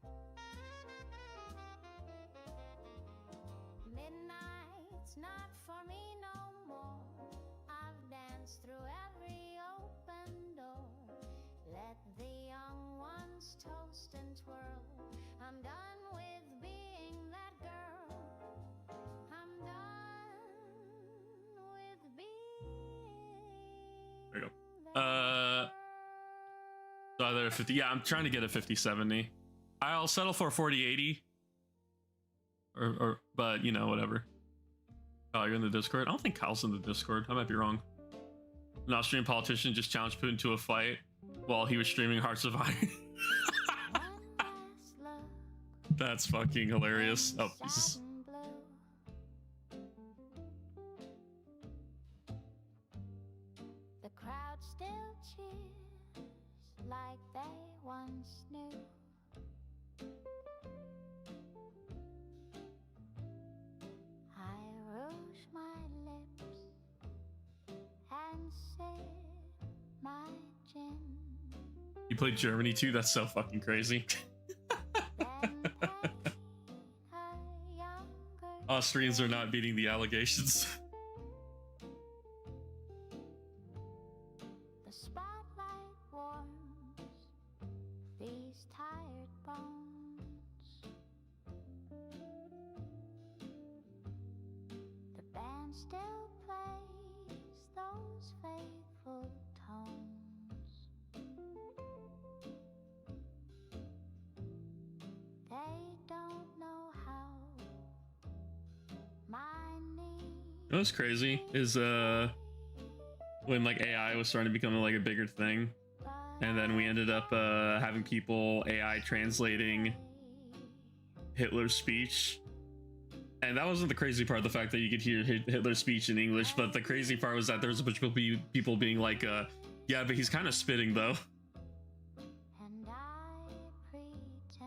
Midnight's not for me no more. I've danced through every open door. Let the young ones toast and twirl. I'm done with being that girl. I'm done with being. There you go. So either a 50. Yeah, I'm trying to get a 5070. I'll settle for a 4080. But you know, whatever. Oh, you're in the Discord? I don't think Kyle's in the Discord. I might be wrong. An Austrian politician just challenged Putin to a fight while he was streaming Hearts of Iron. That's fucking hilarious. Oh, Jesus. The crowd still cheers like they once knew. I rouge my lips and sip my gin. You played Germany too? That's so fucking crazy. Austrians are not beating the allegations. The spotlight warms these tired bones. The band still plays those faithful tones. They don't know how my knees. You know what's crazy is when like AI was starting to become like a bigger thing, and then we ended up having people AI translating Hitler's speech, And that wasn't the crazy part, the fact that you could hear Hitler's speech in English, but the crazy part was that there was a bunch of people being like, yeah, but he's kind of spitting though.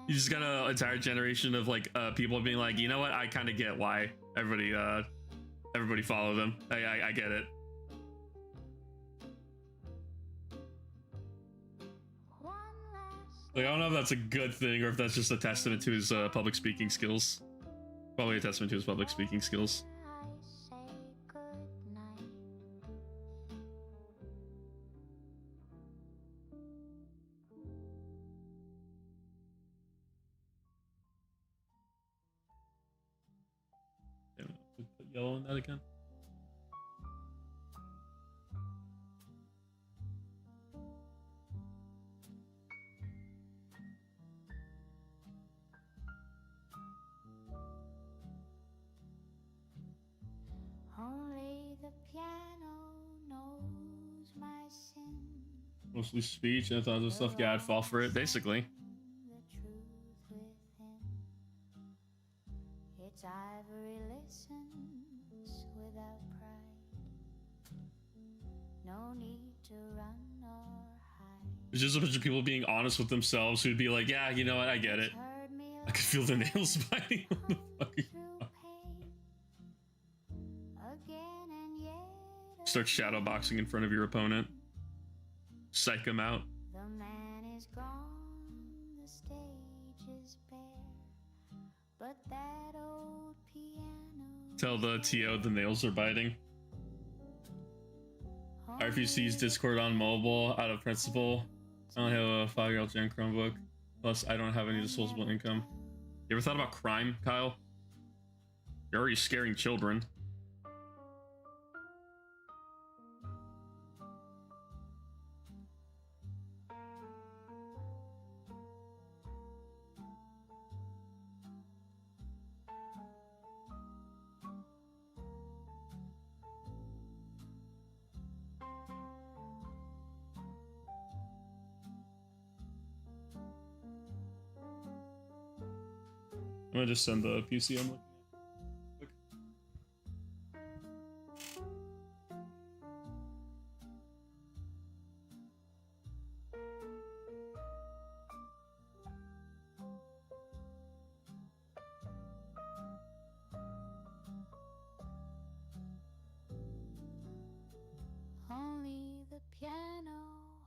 You just got an entire generation of like people being like, you know what, I kind of get why everybody follow them. I get it. Like, I don't know if that's a good thing or if that's just a testament to his public speaking skills. Probably a testament to his public speaking skills. Put yellow in that again. Only the piano knows my sin. Mostly speech and tons of stuff. Yeah, I'd fall for it, basically. The truth within. Its ivory listens without pride. No need to run or hide. There's just a bunch of people being honest with themselves who'd be like, yeah, you know what, I get it. I could feel the nails biting on the fucking... Start shadow boxing in front of your opponent. Psych him out. The man is gone, the stage is bare, but that old piano. Tell the TO the nails are biting. I refuse to use Discord on mobile out of principle. I only have a 5-year-old Gen Chromebook. Plus, I don't have any disposable income. You ever thought about crime, Kyle? You're already scaring children. I'm gonna just send the PC I'm looking at. Quick. Only the piano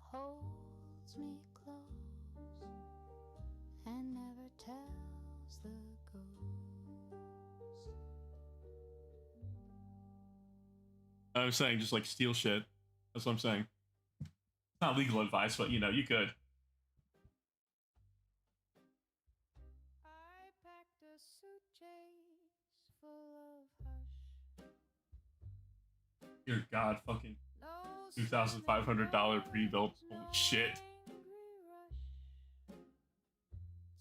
holds me close and never tells the ghost. I'm saying just like steal shit. That's what I'm saying. It's not legal advice, but you know, you could. I packed a suitcase full of hush. Dear God, fucking No $2,500 pre-built. Holy shit.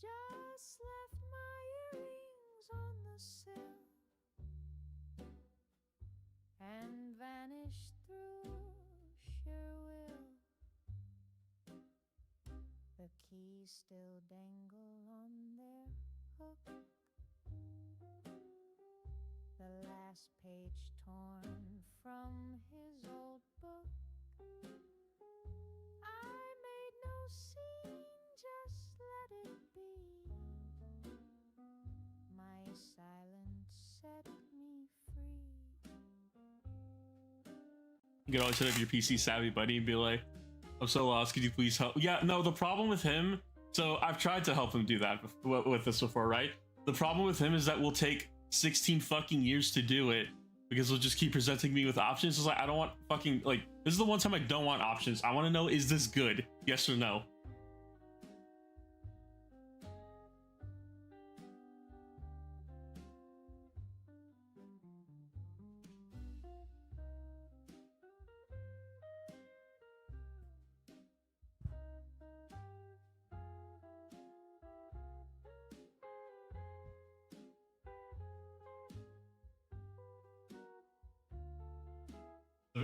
Just left my earrings on the sill and vanished through sheer will. The keys still dangle on their hook. The last page torn from his old book. I made no scene, just let it be. My silence set me free. You can always hit up your PC savvy buddy and be like, I'm so lost, could you please help? Yeah, no, the problem with him, so I've tried to help him do that with this before, right? The problem with him is that we'll take 16 fucking years to do it because he'll just keep presenting me with options. It's like, I don't want fucking, like, this is the one time I don't want options. I want to know, is this good? Yes or no?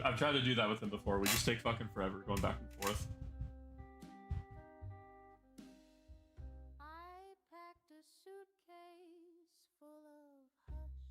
I've tried to do that with him before. We just take fucking forever going back and forth. I packed a suitcase full of hush.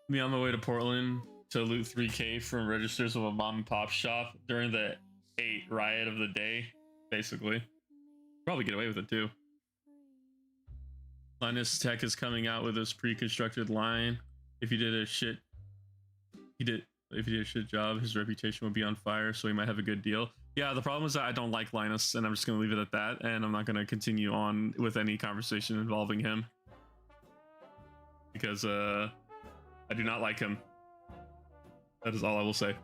Me on the way to Portland to loot 3K from registers of a mom and pop shop during the 8 riot of the day, basically. Probably get away with it too. Linus Tech is coming out with this pre-constructed line. If he did a shit job, his reputation will be on fire, so he might have a good deal. Yeah, the problem is that I don't like Linus, and I'm just gonna leave it at that, and I'm not gonna continue on with any conversation involving him. Because I do not like him. That is all I will say.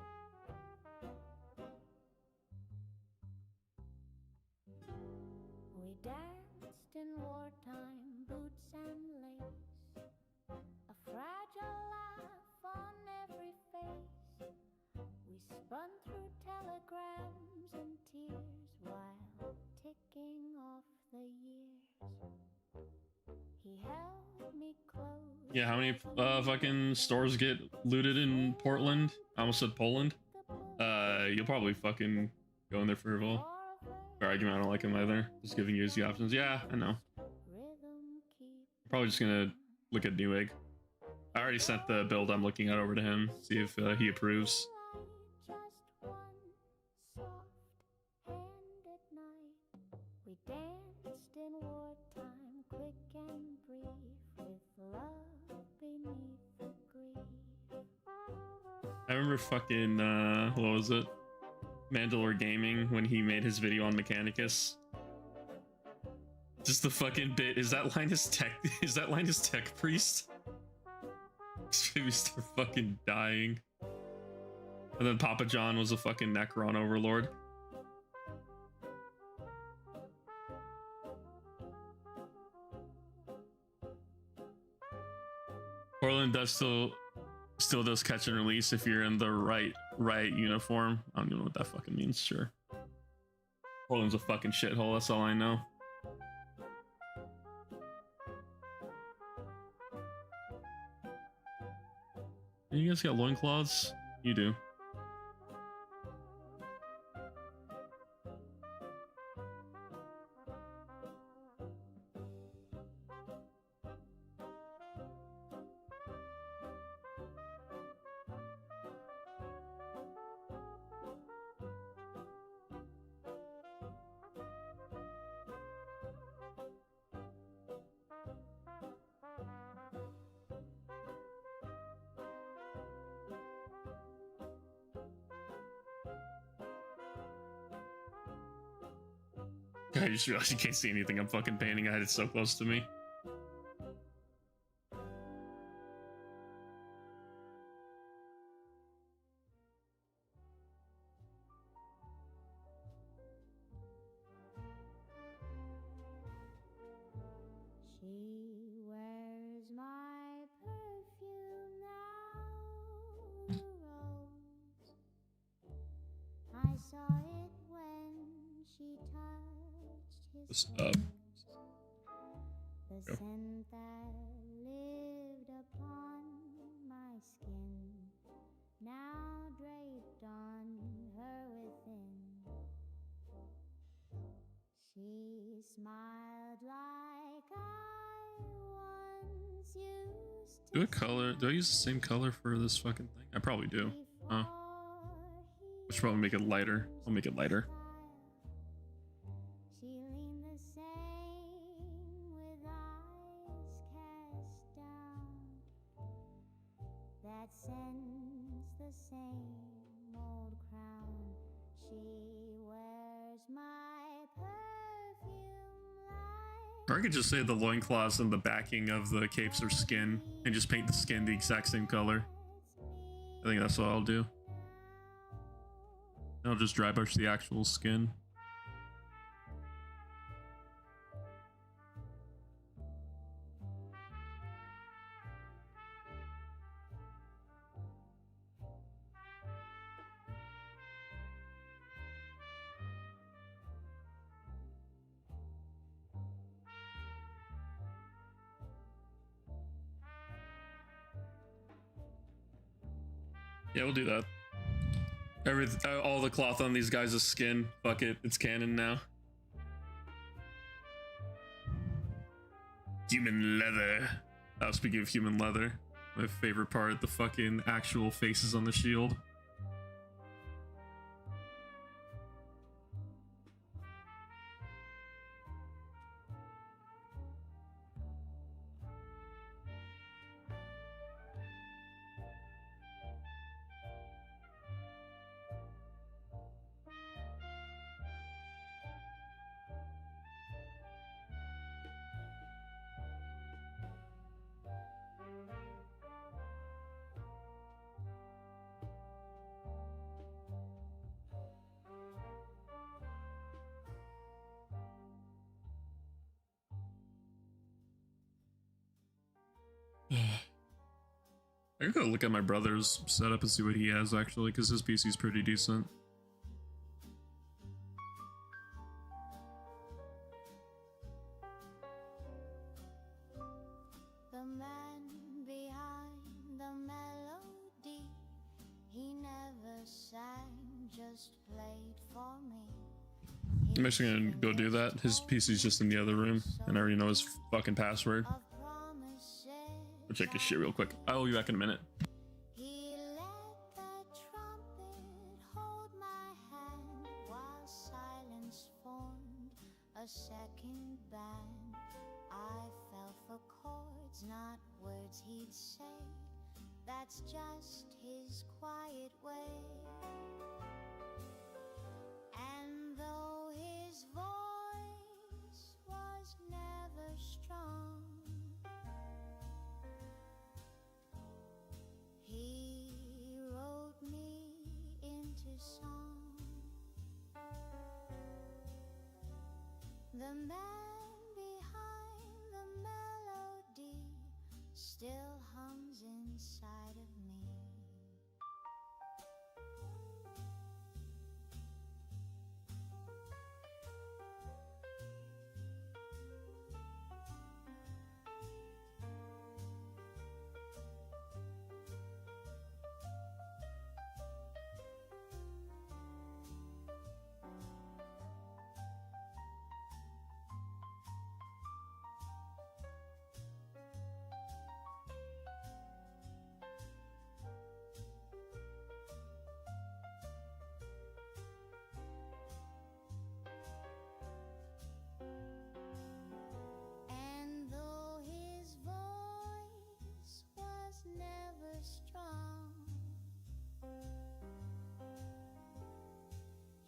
We danced in wartime boots and lace, a fragile laugh on every face. We spun through telegrams and tears while ticking off the years. He held me close. Yeah, how many fucking stores get looted in Portland? I almost said Poland. You'll probably fucking go in there for a argument. I don't like him either. Just giving you the options. Yeah, I know. I'm probably just gonna look at Newegg. I already sent the build I'm looking at over to him. See if he approves. We danced in wartime, quick and brief, with love beneath the grief. I remember fucking what was it? Mandalore Gaming when he made his video on Mechanicus. Just the fucking bit. Is that Linus Tech? Is that Linus Tech Priest? We start fucking dying. And then Papa John was a fucking Necron overlord. Portland does still does catch and release if you're in the right uniform. I don't even know what that fucking means. Sure. Portland's a fucking shithole. That's all I know. You guys got loincloths? You do. I just realized you can't see anything I'm fucking painting. I had it so close to me. She wears my perfume now, the rose. I saw it when she touched his Up. the Go. scent that lived upon my skin, now draped on her within. She smiled like I once used to. Do a color. Do I use the same color for this fucking thing? I probably do. Huh. I should probably make it lighter. I'll make it lighter. She leaned the same with eyes cast down. That sends the same old crown. She wears my perfume like. Or I could just say the loincloths and the backing of the capes are skin and just paint the skin the exact same color. I think that's what I'll do. I'll just dry brush the actual skin. Yeah, we'll do that. All the cloth on these guys is skin. Fuck it, it's canon now. Human leather. Speaking of human leather, My favorite part, the fucking actual faces on the shield. I can go look at my brother's setup and see what he has actually, because his PC's pretty decent. The man behind the melody, he never sang, just played for me. I'm actually gonna go do that. His PC's just in the other room, and I already know his fucking password. I'll check his shit real quick. I will be back in a minute. He let the trumpet hold my hand while silence formed a second band. I fell for chords, not words he'd say. That's just his quiet way. And though his voice was never strong, he wrote me into song. The man behind the melody still hums inside of me. And though his voice was never strong,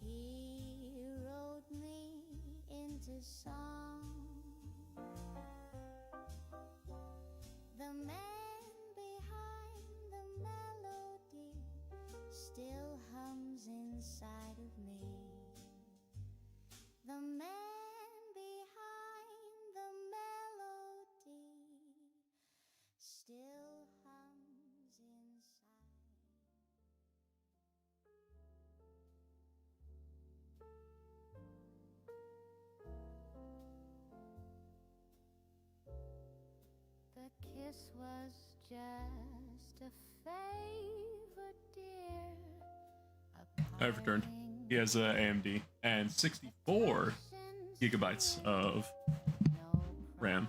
he wrote me into song. The man behind the melody still hums inside of me. The man behind the melody still hums inside. The kiss was just a favor, dear. I've returned. He has AMD and 64 gigabytes of RAM,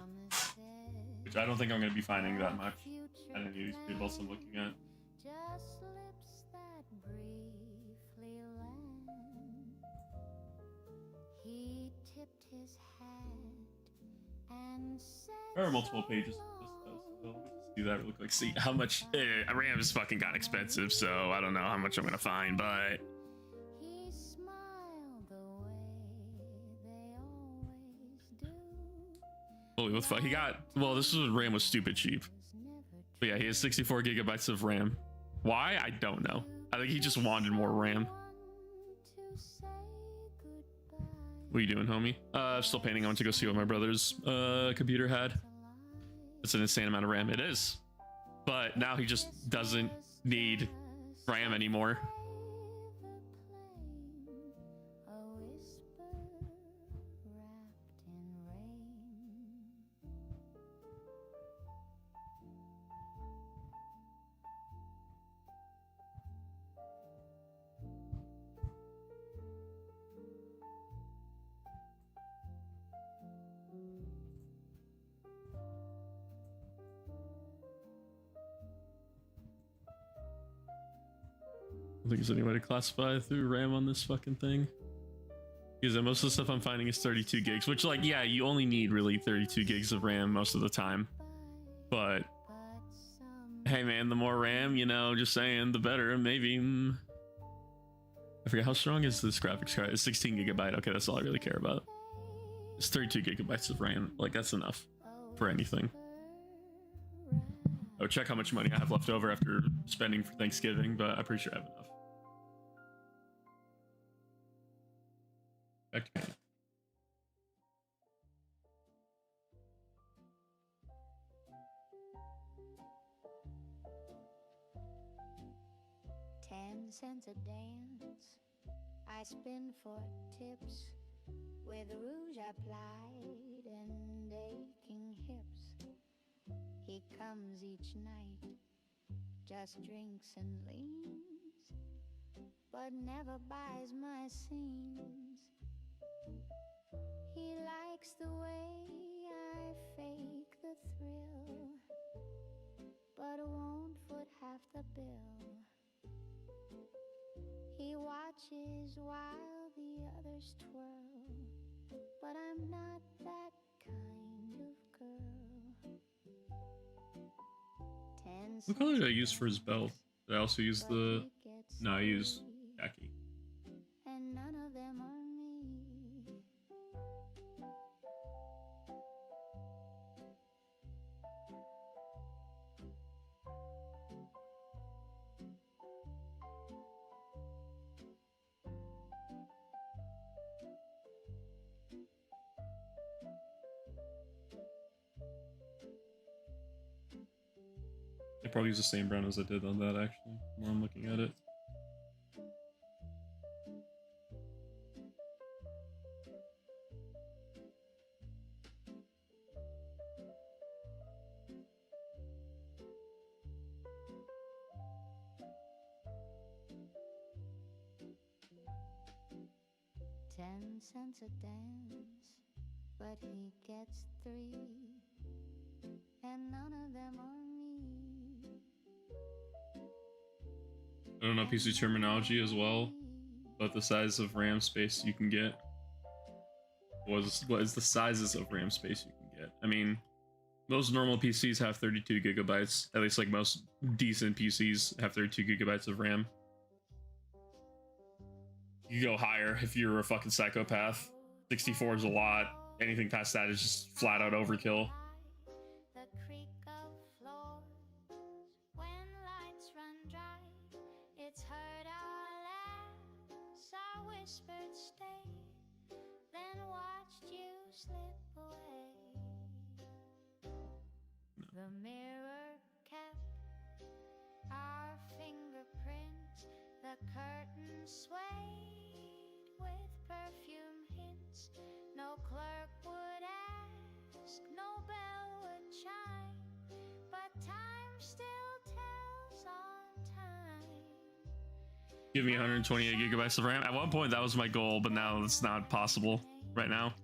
which I don't think I'm going to be finding that much. I didn't use it whilst I'm looking at. Just lips that briefly land. He tipped his hat and said, There are multiple pages of this though, so we'll just do that real quick. See how much RAM is fucking got expensive, so I don't know how much I'm gonna find, but he smiled the way they always do. holy what the fuck, he got, well, this is when RAM was stupid cheap. But yeah, he has 64 gigabytes of RAM. Why? I don't know. I think he just wanted more RAM. What are you doing, homie? Still painting. I went to go see what my brother's computer had. It's an insane amount of RAM. It is. But now he just doesn't need RAM anymore. think there's any way to classify through RAM on this fucking thing. Because most of the stuff I'm finding is 32 gigs, which, like, yeah, you only need really 32 gigs of RAM most of the time. But hey, man, the more RAM, you know, just saying, the better. Maybe. I forget how strong is this graphics card. It's 16 gigabyte. Okay, that's all I really care about. It's 32 gigabytes of RAM. Like, that's enough for anything. I would check how much money I have left over after spending for Thanksgiving, but I'm pretty sure I have enough. Back to me. $10 a dance, I spin for tips, with rouge applied and aching hips. He comes each night, just drinks and leans, but never buys my scenes. He likes the way I fake the thrill, but won't foot half the bill. He watches while the others twirl, but I'm not that kind of girl. What color did I use for his belt? Did I also use the... No, I used khaki. And none of them are me. I probably use the same brown as I did on that, actually, while I'm looking at it. $10 a dance, but he gets 3, and none of them are me. I don't know PC terminology as well, but the size of RAM space you can get. What is the sizes of RAM space you can get? I mean, most normal PCs have 32 gigabytes. At least, like, most decent PCs have 32 gigabytes of RAM. You go higher if you're a fucking psychopath. 64 is a lot. Anything past that is just flat out overkill. The creak of floors when lights run dry. It's heard our laughs, our whispered stay, then watched you slip away. The mirror kept our fingerprints. The curtain swayed with perfume hints. No clerk would ask, no bell would chime, but time still tells on time. Give me 128 gigabytes of RAM. At one point, that was my goal, but now it's not possible right now.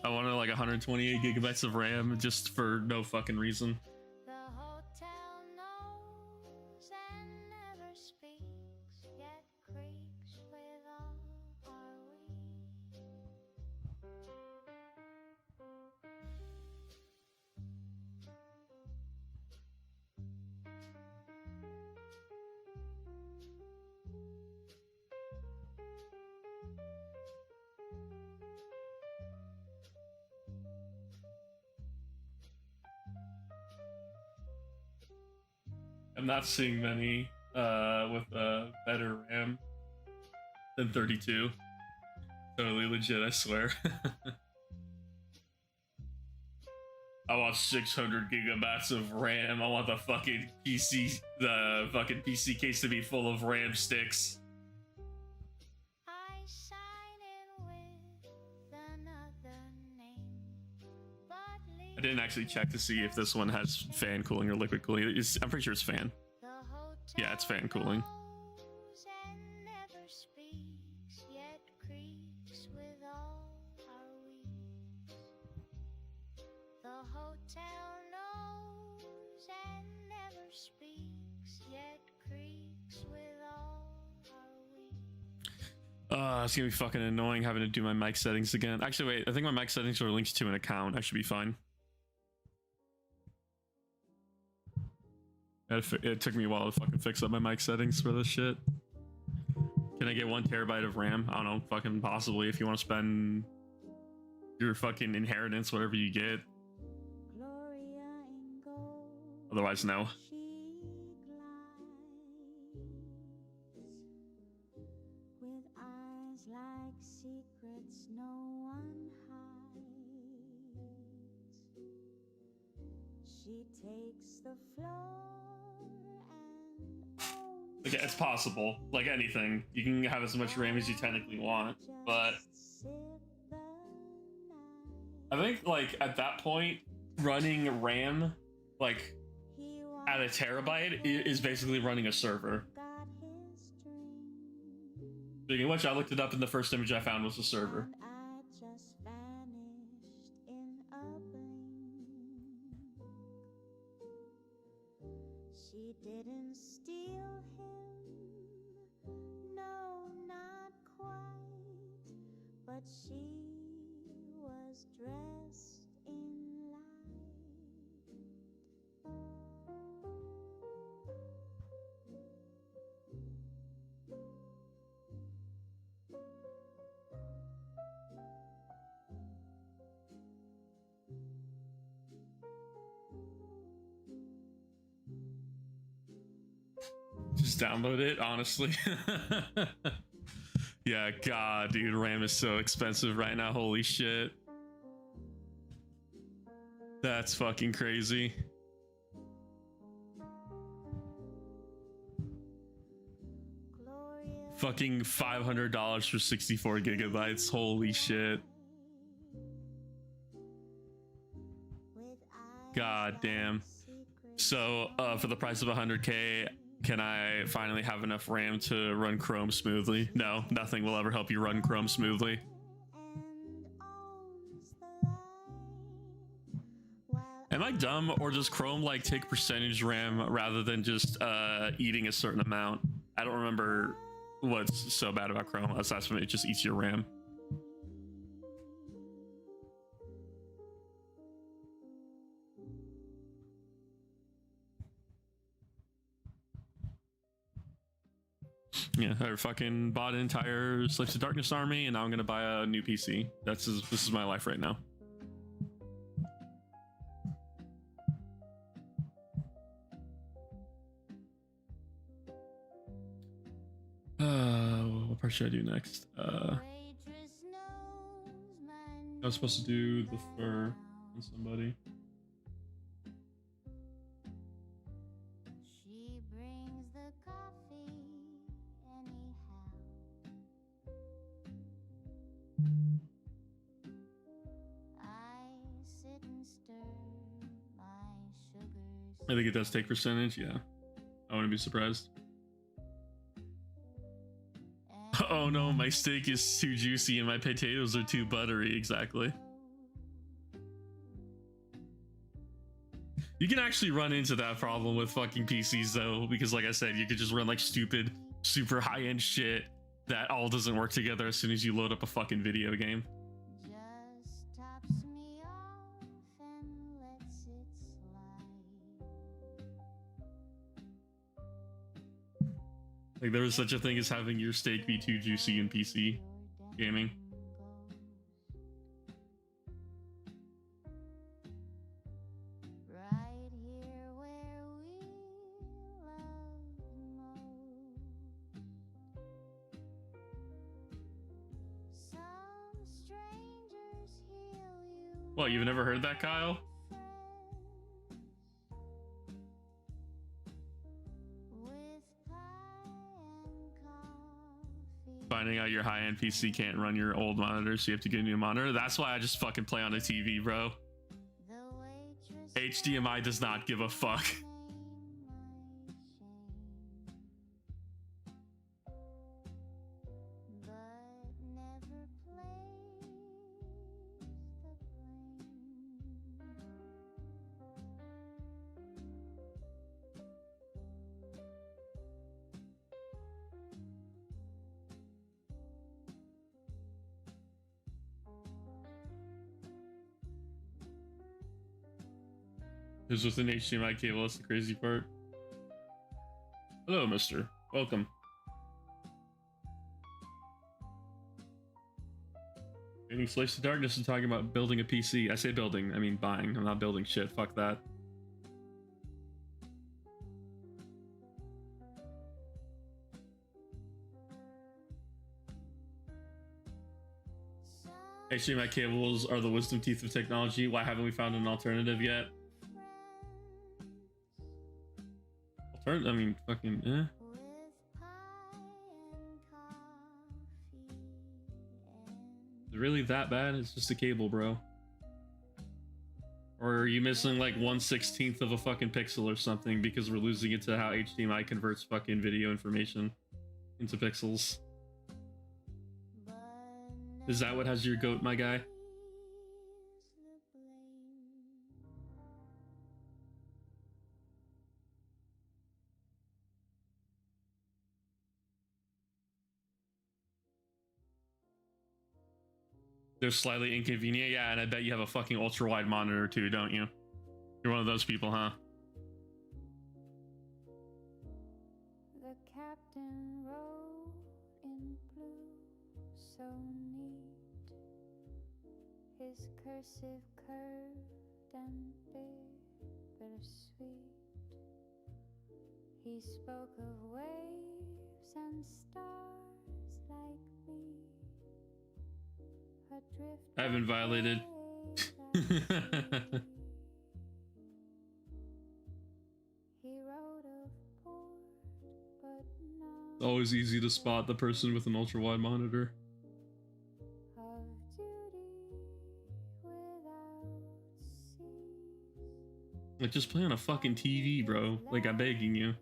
I wanted like 128 gigabytes of RAM just for no fucking reason. The hotel knows and never speaks, yet creaks with all our we. I'm not seeing many with better RAM than 32. Totally legit, I swear. I want 600 gigabytes of RAM. I want the fucking PC case to be full of RAM sticks. I sign in with another name, but I didn't actually check to see if this one has fan cooling or liquid cooling. I'm pretty sure it's fan. the hotel Yeah, it's fan cooling. knows and never speaks, yet creaks with all our we. The hotel knows and never speaks, yet creaks with all It's gonna be fucking annoying having to do my mic settings again. Actually, wait, I think my mic settings are linked to an account. I should be fine. It took me a while to fucking fix up my mic settings for this shit. Can I get 1 terabyte of RAM? I don't know, fucking possibly if you want to spend your fucking inheritance, whatever you get. Otherwise, no. With eyes like secrets no one hides. She takes the floor and owns. Okay, it's possible. Like anything, you can have as much RAM as you technically want, but I think like at that point, running RAM like at a terabyte is basically running a server. Speaking of which, I looked it up and the first image I found was a server. She didn't steal him, no, not quite, but she was dressed in light. Just download it, honestly. Yeah, God, dude, RAM is so expensive right now. Holy shit. That's fucking crazy. Fucking $500 for 64 gigabytes. Holy shit. God damn. So, for the price of 100K, can I finally have enough RAM to run Chrome smoothly? No, nothing will ever help you run Chrome smoothly. Am I dumb, or does Chrome like take percentage RAM rather than just eating a certain amount? I don't remember what's so bad about Chrome. Aside from it just eats your RAM. Yeah, I fucking bought an entire Slaves to Darkness army, and now I'm gonna buy a new PC. This is my life right now. What part should I do next? I was supposed to do the fur on somebody. She brings the coffee anyhow. I sit and stir my sugars. I think it does take percentage, yeah. I wouldn't be surprised. Oh no, my steak is too juicy and my potatoes are too buttery, exactly. You can actually run into that problem with fucking PCs though, because like I said, you could just run like stupid, super high-end shit that all doesn't work together as soon as you load up a fucking video game. Just tops me off and lets it slide. Like there is such a thing as having your steak be too juicy in PC gaming. Right here where we love most. Some strangers heal you. What, you've never heard that, Kyle? With pie and coffee. Finding out your high-end PC can't run your old monitor, so you have to get a new monitor. That's why I just fucking play on a TV, bro. The waitress HDMI does not give a fuck. name my shame, but never plays the blame. It's with an HDMI cable. That's the crazy part. Hello, mister. Welcome. Getting Slaves to Darkness and talking about building a PC. I say building, I mean buying. I'm not building shit. Fuck that. HDMI cables are the wisdom teeth of technology. Why haven't we found an alternative yet? I mean, fucking, eh. Is it really that bad? It's just a cable, bro. Or are you missing like 1/16 of a fucking pixel or something because we're losing it to how HDMI converts fucking video information into pixels? Is that what has your goat, my guy? They're slightly inconvenient, yeah, and I bet you have a fucking ultra wide monitor too, don't you? You're one of those people, huh? The captain wrote in blue, so neat. His cursive curved and bittersweet. He spoke of waves and stars like me. I haven't violated. It's always easy to spot the person with an ultra wide monitor. Like, just play on a fucking TV, bro. Like, I'm begging you.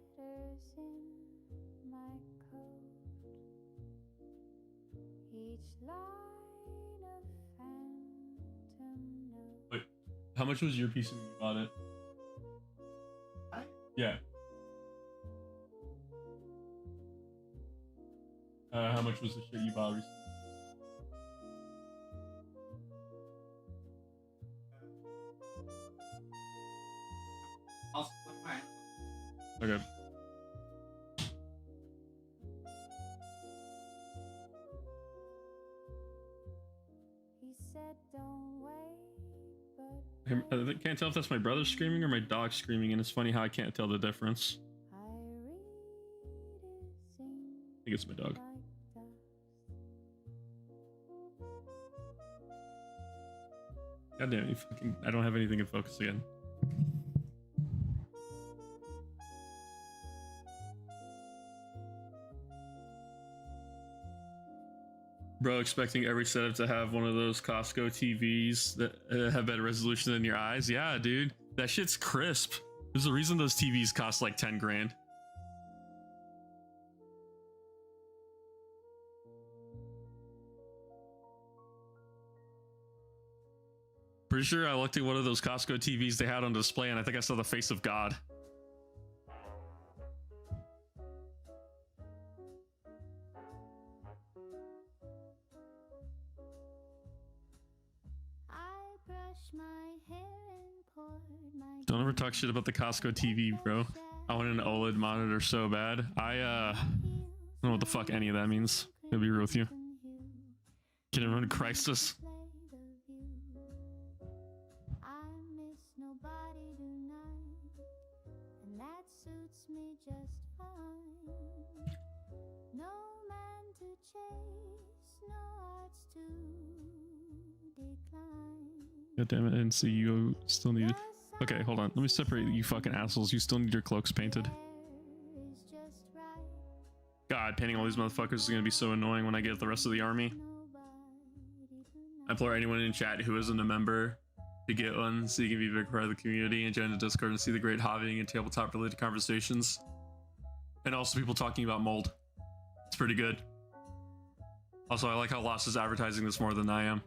Wait, how much was your PC when you bought it? Yeah. How much was the shit you bought recently? Okay. He said, "Don't wait," but I can't tell if that's my brother screaming or my dog screaming, and it's funny how I can't tell the difference. I think it's my dog. God damn, you fucking... I don't have anything in focus again. Bro, expecting every setup to have one of those Costco TVs that have better resolution than your eyes. Yeah, dude. That shit's crisp. There's a reason those TVs cost like 10 grand. Pretty sure I looked at one of those Costco TVs they had on display and I think I saw the face of God. Don't ever talk shit about the Costco TV, bro. I want an OLED monitor so bad. I don't know what the fuck any of that means. To be real with you. Can everyone Christus? God damn it, I didn't see you still need it. Okay, hold on. Let me separate you fucking assholes. You still need your cloaks painted. God, painting all these motherfuckers is gonna be so annoying when I get the rest of the army. I implore anyone in chat who isn't a member to get one so you can be a big part of the community and join the Discord and see the great hobbying and tabletop related conversations. And also people talking about mold. It's pretty good. Also, I like how Lost is advertising this more than I am.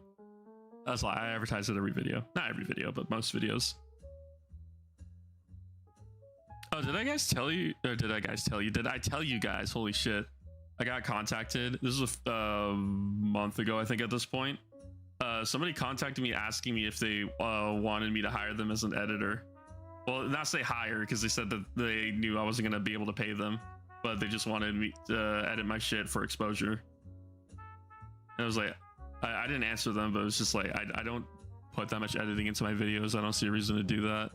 That's why I advertise it every video. Not every video, but most videos. Oh, did I guys tell you? Or did I guys tell you? Did I tell you guys? Holy shit. I got contacted. This was a month ago, I think, at this point. Somebody contacted me asking me if they wanted me to hire them as an editor Well, not say hire because they said that they knew I wasn't gonna be able to pay them, but they just wanted me to edit my shit for exposure. And I was like, I didn't answer them, but it was just like I don't put that much editing into my videos. I don't see a reason to do that.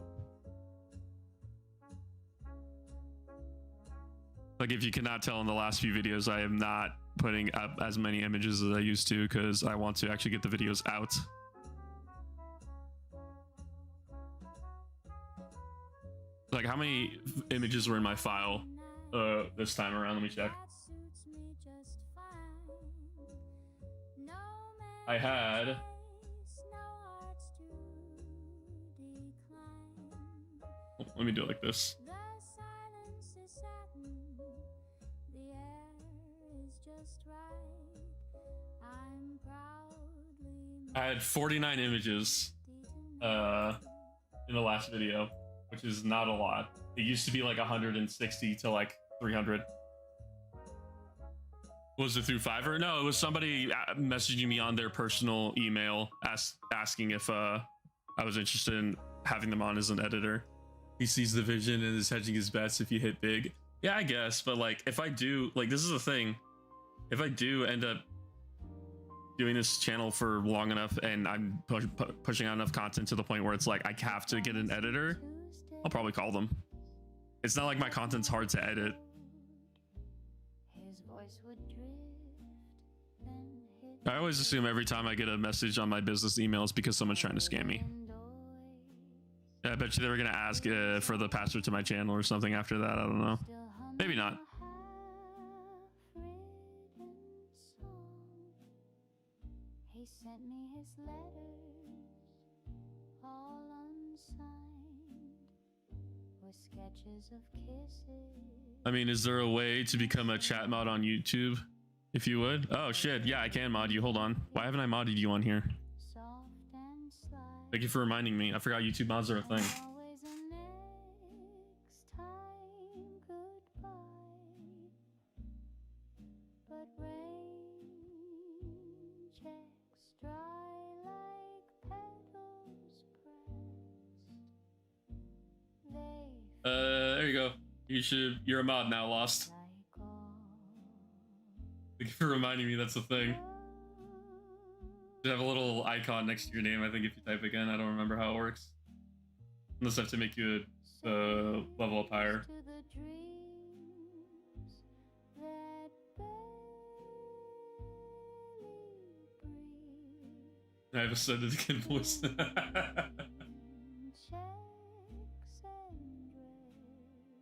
Like, if you cannot tell in the last few videos, I am not putting up as many images as I used to because I want to actually get the videos out. Like, how many images were in my file this time around? Let me check. I had let me do it like this. I had 49 images in the last video, which is not a lot. It used to be like 160 to like 300. Was it through Fiverr? No, it was somebody messaging me on their personal email asking if I was interested in having them on as an editor. He sees the vision and is hedging his bets if you hit big. Yeah, I guess, but like if I do, like, this is the thing. If I do end up doing this channel for long enough and I'm pushing out enough content to the point where it's like I have to get an editor, I'll probably call them. It's not like my content's hard to edit. I always assume every time I get a message on my business email it's because someone's trying to scam me. I bet you they were gonna ask for the password to my channel or something after that. I don't know. Maybe not. He sent me his letters, all unsigned, with sketches of kisses. I mean, is there a way to become a chat mod on YouTube? If you would. Oh shit, yeah, I can mod you. Hold on. Why haven't I modded you on here? Thank you for reminding me. I forgot YouTube mods are a thing. There you go. You're a mod now, Lost. Thank you for reminding me that's the thing. You have a little icon next to your name, I think, if you type again. I don't remember how it works. Unless I have to make you a level up higher. I have ascended again, voice.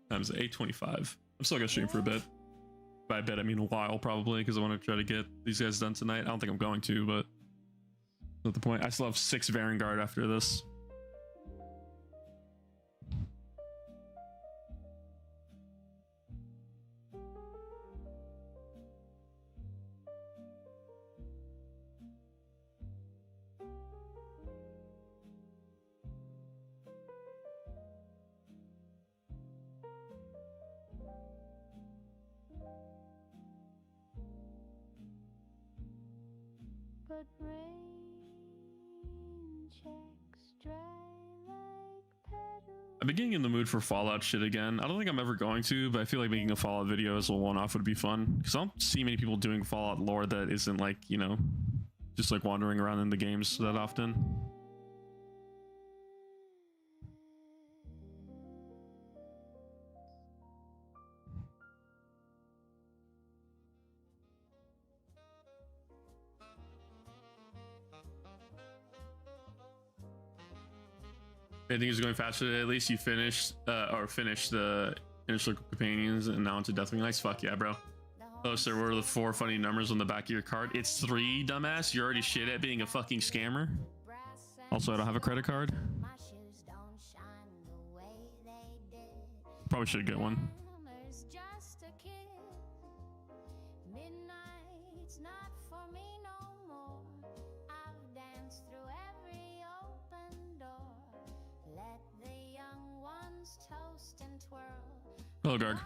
Times 8:25. I'm still gonna stream for a bit. By a bit, I mean a while, probably, because I want to try to get these guys done tonight. I don't think I'm going to, but not the point. I still have 6 Varangard after this. But I'm beginning in the mood for Fallout shit again. I don't think I'm ever going to, but I feel like making a Fallout video as a one-off would be fun. Because I don't see many people doing Fallout lore that isn't like, you know, just like wandering around in the games that often. I think it's going faster. At least you finished the Inner Circle Companions and now into Deathwing Knights. Fuck yeah, bro. Oh, so what are the 4 funny numbers on the back of your card? It's 3, dumbass. You're already shit at being a fucking scammer. Also, I don't have a credit card. Probably should get one. Hello, Garg.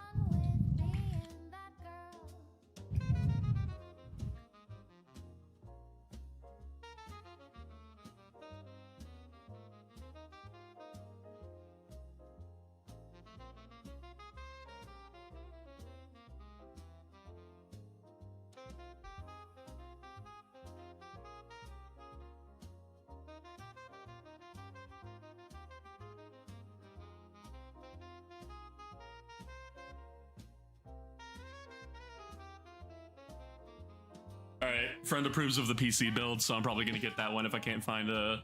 All right, friend approves of the PC build, so I'm probably gonna get that one if I can't find a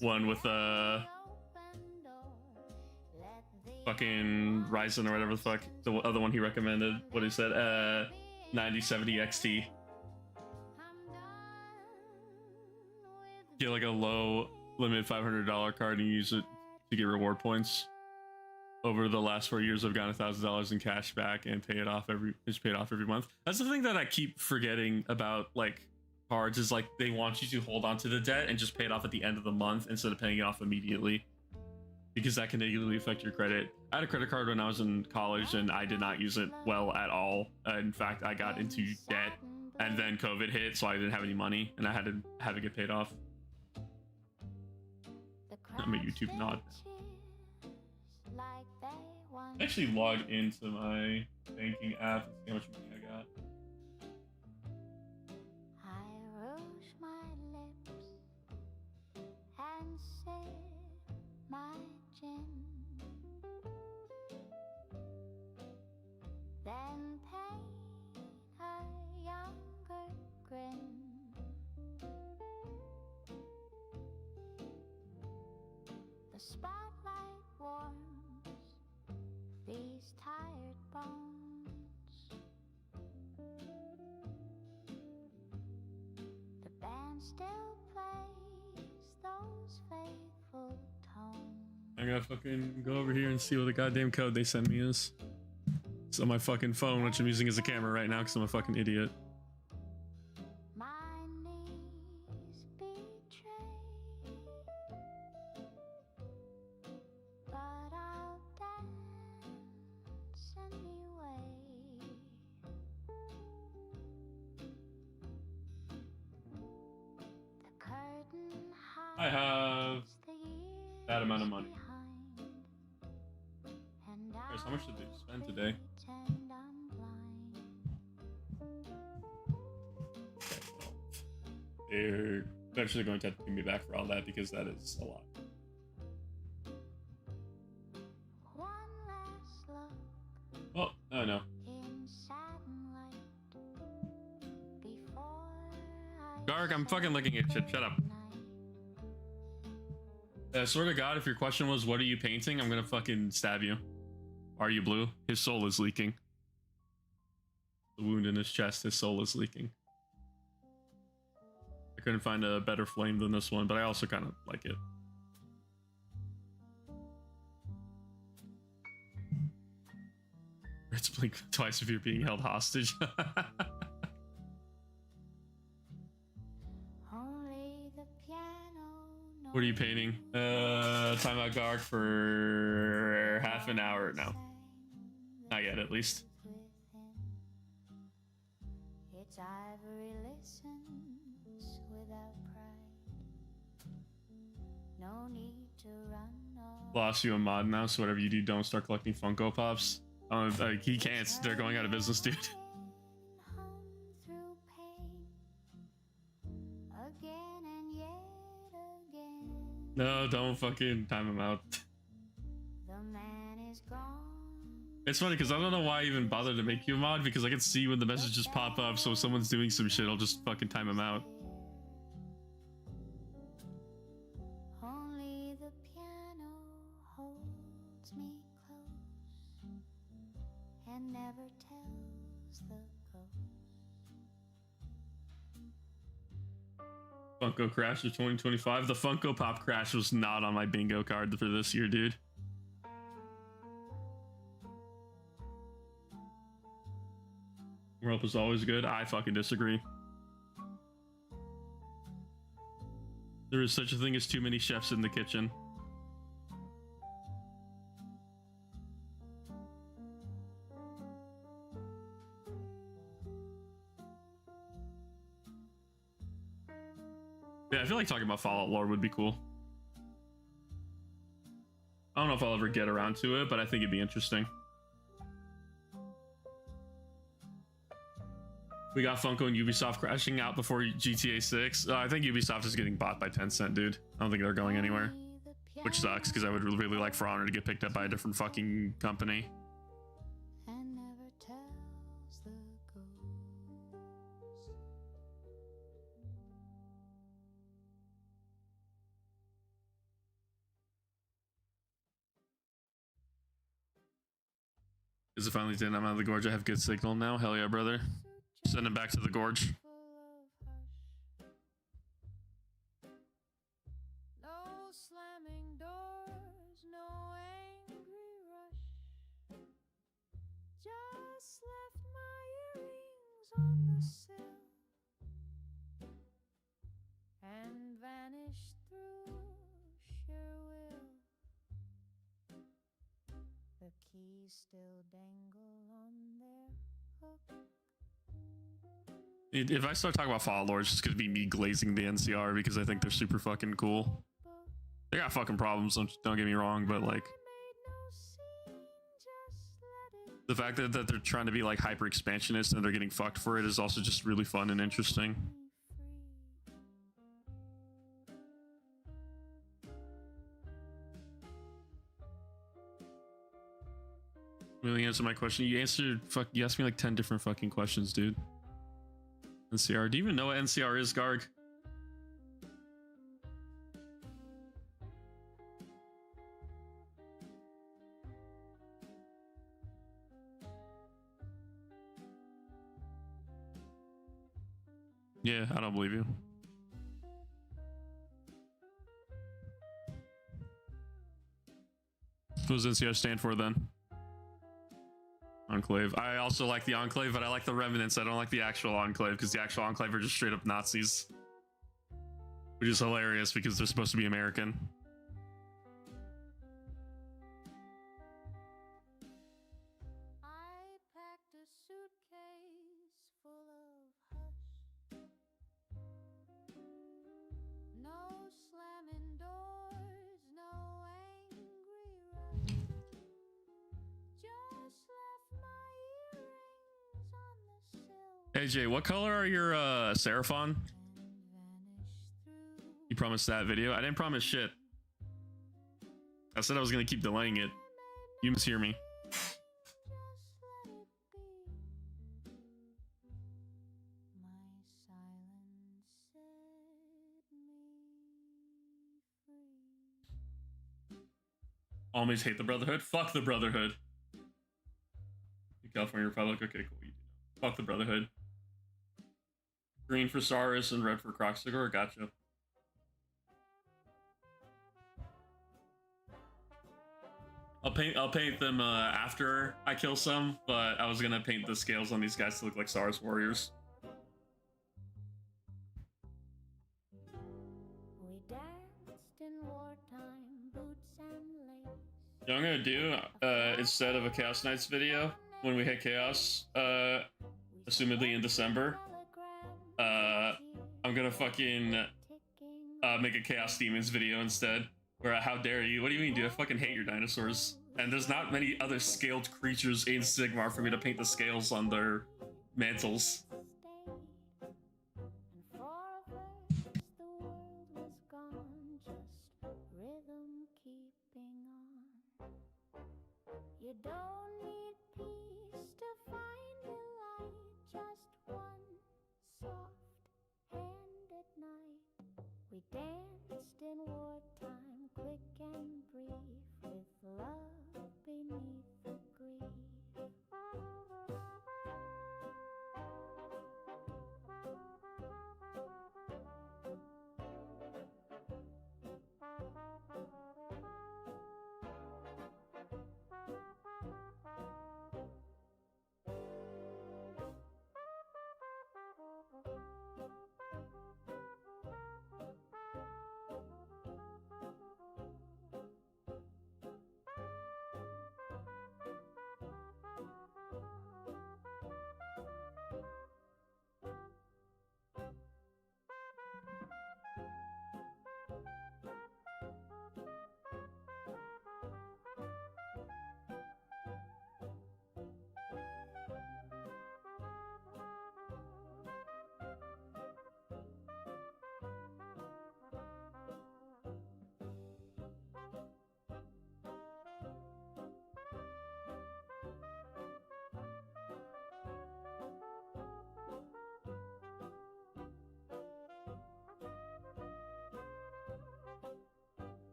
one with fucking Ryzen or whatever the fuck the other one he recommended. What he said, 9070 XT. Get like a low limit $500 card and use it to get reward points. Over the last 4 years, I've gotten $1,000 in cash back and pay it off every month. That's the thing that I keep forgetting about, like, cards, is like they want you to hold on to the debt and just pay it off at the end of the month instead of paying it off immediately, because that can negatively affect your credit. I had a credit card when I was in college and I did not use it well at all. In fact, I got into debt and then COVID hit, so I didn't have any money and I had to have it get paid off. I'm a YouTube nod. I actually logged into my banking app and see how much money I got. I rouge my lips and sip my gin, then paint a younger grin. The spotlight warms these tired bones. The band still plays those faithful tones. I gotta fucking go over here and see what the goddamn code they send me is. It's on my fucking phone, which I'm using as a camera right now because I'm a fucking idiot. My knees betray, but I'll dance anyway. The curtain I have hides the that amount of years money. behind, and Guys, how much did they I'll spend today? pretend I'm blind. Okay, well, they're eventually going to have to pay me back for all that because that is a lot. One last look Oh, no, no. in satin light before I Garg, I'm fucking looking at shit. Shut up. Swear to God, if your question was, what are you painting? I'm gonna fucking stab you. Are you blue? His soul is leaking. The wound in his chest, his soul is leaking. I couldn't find a better flame than this one, but I also kind of like it. It's blink twice if you're being held hostage. Only the piano What are you painting? Timeout Garg for half an hour now. Not yet, at least. Its ivory listens without pride. No need to run off. Lost you a mod now, so whatever you do, don't start collecting Funko Pops. He can't. They're going out of business, dude. Hum through pain again and yet again. No, don't fucking time him out. The man is gone. It's funny because I don't know why I even bother to make you a mod, because I can see when the messages pop up, so if someone's doing some shit, I'll just fucking time him out. Only the piano holds me close and never tells the ghost. Funko Crash of 2025. The Funko Pop Crash was not on my bingo card for this year, dude. World was always good. I fucking disagree. There is such a thing as too many chefs in the kitchen. Yeah, I feel like talking about Fallout lore would be cool. I don't know if I'll ever get around to it, but I think it'd be interesting. We got Funko and Ubisoft crashing out before GTA 6. I think Ubisoft is getting bought by Tencent, dude. I don't think they're going anywhere. Which sucks, because I would really like For Honor to get picked up by a different fucking company. And never tells the ghost. Is it finally done? I'm out of the gorge. I have good signal now. Hell yeah, brother. Send him back to the gorge. No slamming doors, no angry rush. Just left my earrings on the sill and vanished through sheer will. The keys still dangle on their hook. If I start talking about Fallout lore, it's just gonna be me glazing the NCR because I think they're super fucking cool. They got fucking problems, don't get me wrong, but like the fact that they're trying to be like hyper expansionist and they're getting fucked for it is also just really fun and interesting. Really answer my question. You asked me like 10 different fucking questions, dude. NCR. Do you even know what NCR is, Garg? Yeah, I don't believe you. What does NCR stand for then? Enclave. I also like the Enclave, but I like the Remnants. I don't like the actual Enclave because the actual Enclave are just straight up Nazis. Which is hilarious because they're supposed to be American. I packed a suitcase full of hush. No slamming doors, no angry rush. Just left my earrings on the sill AJ, what color are your Seraphon? and vanished through. You promised that video. I didn't promise shit. I said I was gonna keep delaying it. You mishear me. Just let it be. My silence set me free. Always hate the Brotherhood. Fuck the Brotherhood. California Republic. Okay, cool. You do know. Fuck the Brotherhood. Green for Saurus and red for Croxigor. Gotcha. I'll paint them after I kill some, but I was gonna paint the scales on these guys to look like Saurus warriors. We danced in wartime boots and lace. You know what I'm gonna do instead of a Chaos Knights video when we hit Chaos, assumedly in December, I'm gonna fucking make a Chaos Demons video instead. Where how dare you? What do you mean, dude? I fucking hate your dinosaurs. And there's not many other scaled creatures in Sigmar for me to paint the scales on their mantles. And for a verse, the world was gone, just rhythm keeping on. You don't need peace to find delight, just one soft hand at night. We danced in wartime, quick and brief, with love beneath the grief.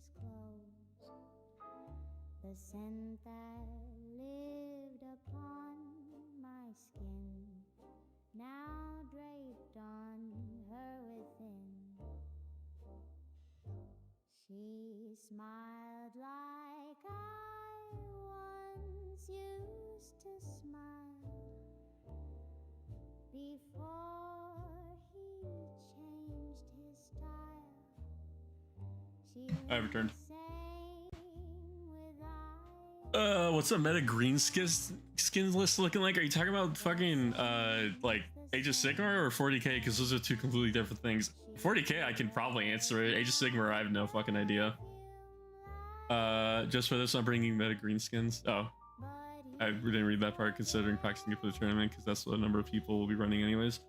his clothes. The scent that lived upon my skin, now draped on her within. She smiled like I once used to smile before he changed his style. She I returned. with eyes What's the meta green skins list looking like? Are you talking about fucking like Age of Sigmar or 40k? Because those are two completely different things. 40k I can probably answer it. Age of Sigmar I have no fucking idea. Just for this I'm bringing meta green skins. Oh, I didn't read that part considering practicing it for the tournament because that's what a number of people will be running anyways.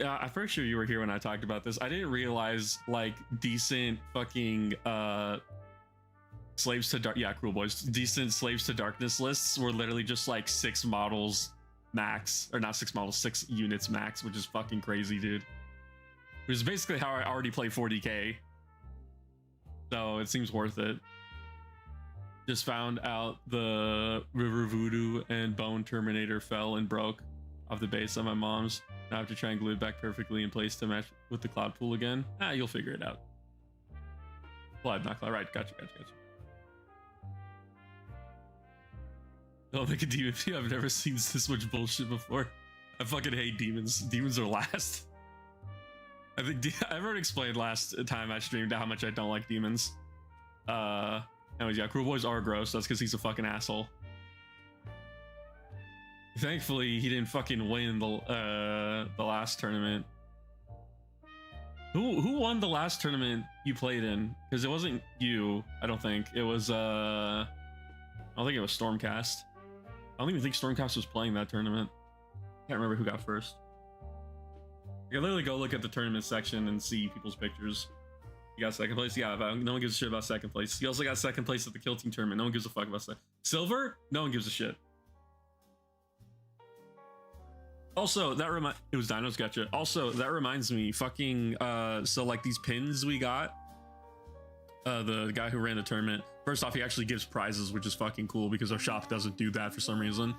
I'm pretty sure you were here when I talked about this. I didn't realize like decent fucking Slaves to Dark, yeah, Cruel Boys, decent Slaves to Darkness lists were literally just like 6 models max, or not 6 models, 6 units max, which is fucking crazy, dude. Which is basically how I already play 40k, so it seems worth it. Just found out the River Voodoo and Bone Terminator fell and broke off the base on my mom's. Now I have to try and glue it back perfectly in place to match with the cloud pool again. You'll figure it out. Cloud, not cloud, right? Gotcha. Oh, like a demon. I've never seen this much bullshit before. I fucking hate demons. Demons are last. I think I've already explained last time I streamed how much I don't like demons. Anyways, yeah, Cruel Boys are gross. That's because he's a fucking asshole. Thankfully, he didn't fucking win the last tournament. Who won the last tournament you played in? Because it wasn't you, I don't think. It was I don't think it was Stormcast. I don't even think Stormcast was playing that tournament. Can't remember who got first. You can literally go look at the tournament section and see people's pictures. You got second place? Yeah, no one gives a shit about second place. You also got second place at the Kill Team tournament. No one gives a fuck about second. Silver? No one gives a shit. Also, that it was Dino's Gotcha. Also, that reminds me, fucking so like these pins we got, the guy who ran the tournament, first off, he actually gives prizes, which is fucking cool because our shop doesn't do that for some reason.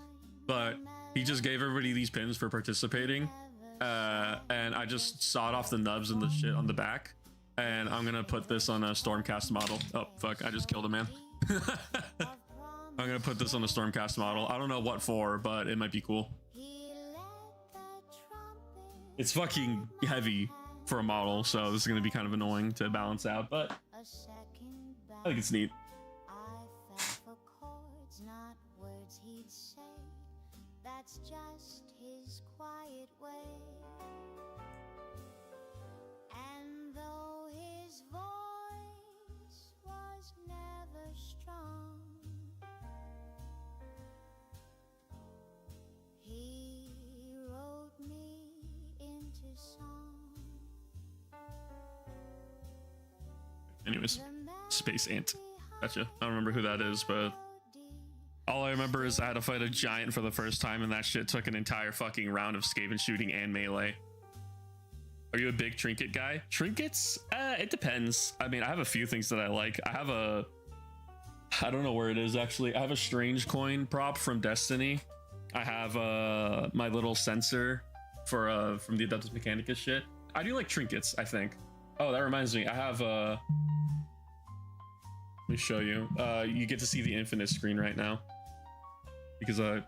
But he just gave everybody these pins for participating. And I just sawed off the nubs and the shit on the back. And I'm gonna put this on a Stormcast model. Oh, fuck, I just killed a man. I'm gonna put this on a Stormcast model. I don't know what for, but it might be cool. It's fucking heavy for a model, so this is gonna be kind of annoying to balance out, but I think it's neat. That's just his quiet way. And though his voice was never strong, he wrote me into song. Anyways, Space Ant. Gotcha. I don't remember who that is, but all I remember is I had to fight a giant for the first time, and that shit took an entire fucking round of Skaven shooting and melee. Are you a big trinket guy? Trinkets? It depends. I mean, I have a few things that I like. I have I don't know where it is actually. I have a strange coin prop from Destiny. I have my little sensor for from the Adeptus Mechanicus shit. I do like trinkets, I think. Oh, that reminds me. I have let me show you. You get to see the infinite screen right now because I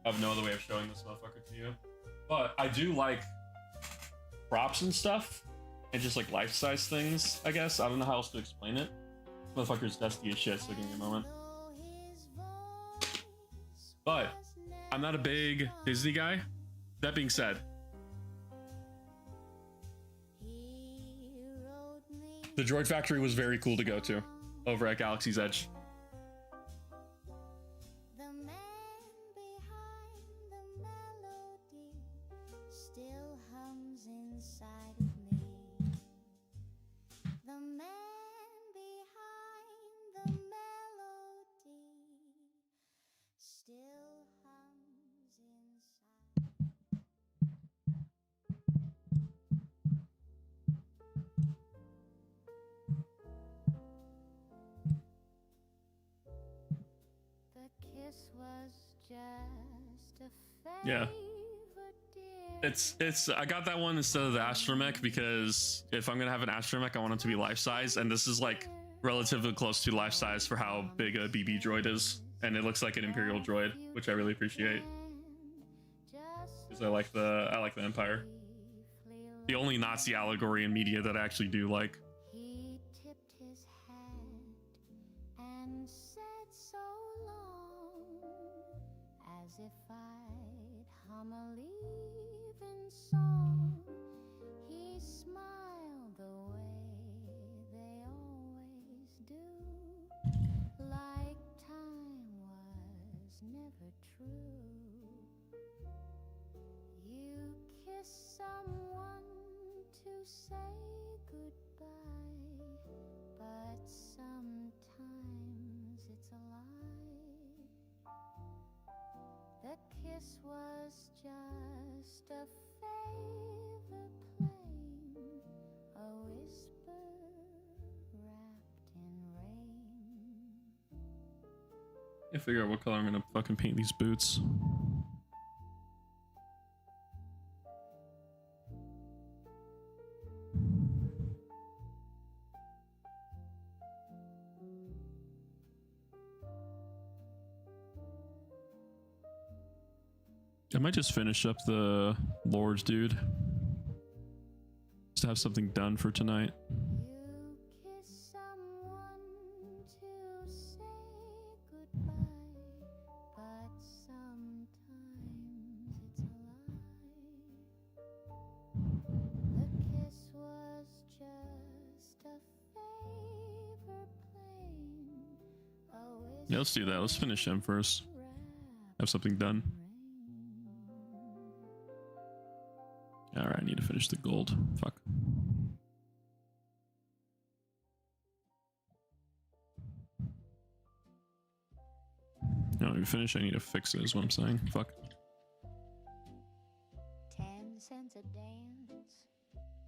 have no other way of showing this motherfucker to you. But I do like props and stuff and just like life-size things, I guess. I don't know how else to explain it. Motherfucker's dusty as shit, so give me a moment. But I'm not a big Disney guy. That being said, the Droid Factory was very cool to go to over at Galaxy's Edge. The man behind the melody still hums inside of me. The man behind the melody still hums inside. Yeah. It's I got that one instead of the astromech because if I'm gonna have an astromech, I want it to be life size, and this is like relatively close to life size for how big a BB droid is, and it looks like an Imperial droid, which I really appreciate because I like the Empire. The only Nazi allegory in media that I actually do like. He tipped his hat and said so long, as if I'd hum a leaving song. He smiled the way they always do, like time was never true. You kiss someone to say goodbye, but sometimes it's a lie. The kiss was just a favor plain, a whisper wrapped in rain. I figure out what color I'm gonna fucking paint these boots. I might just finish up the Lords, dude. Just to have something done for tonight. You kiss someone to say goodbye, but sometimes it's a lie. The kiss was just a favor plain, a Yeah, let's do that. Let's finish him first. Have something done. Alright, I need to finish the gold. Fuck. No, you finish, I need to fix it, is what I'm saying. Fuck. 10 cents a dance.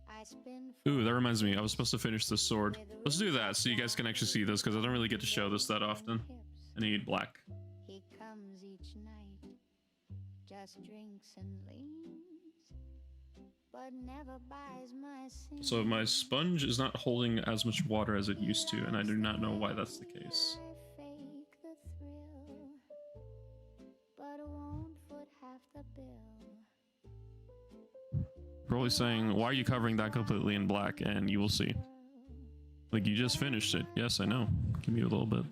I spin. Ooh, that reminds me, I was supposed to finish this sword. Let's do that so you guys can actually see this, because I don't really get to show this that often. I need black. He comes each night, just drinks and leans, but never buys my sins. So my sponge is not holding as much water as it used to, and I do not know why that's the case. I fake the thrill, but won't foot half the bill. Probably saying, why are you covering that completely in black? And you will see. Like, you just finished it. Yes, I know. Give me a little bit.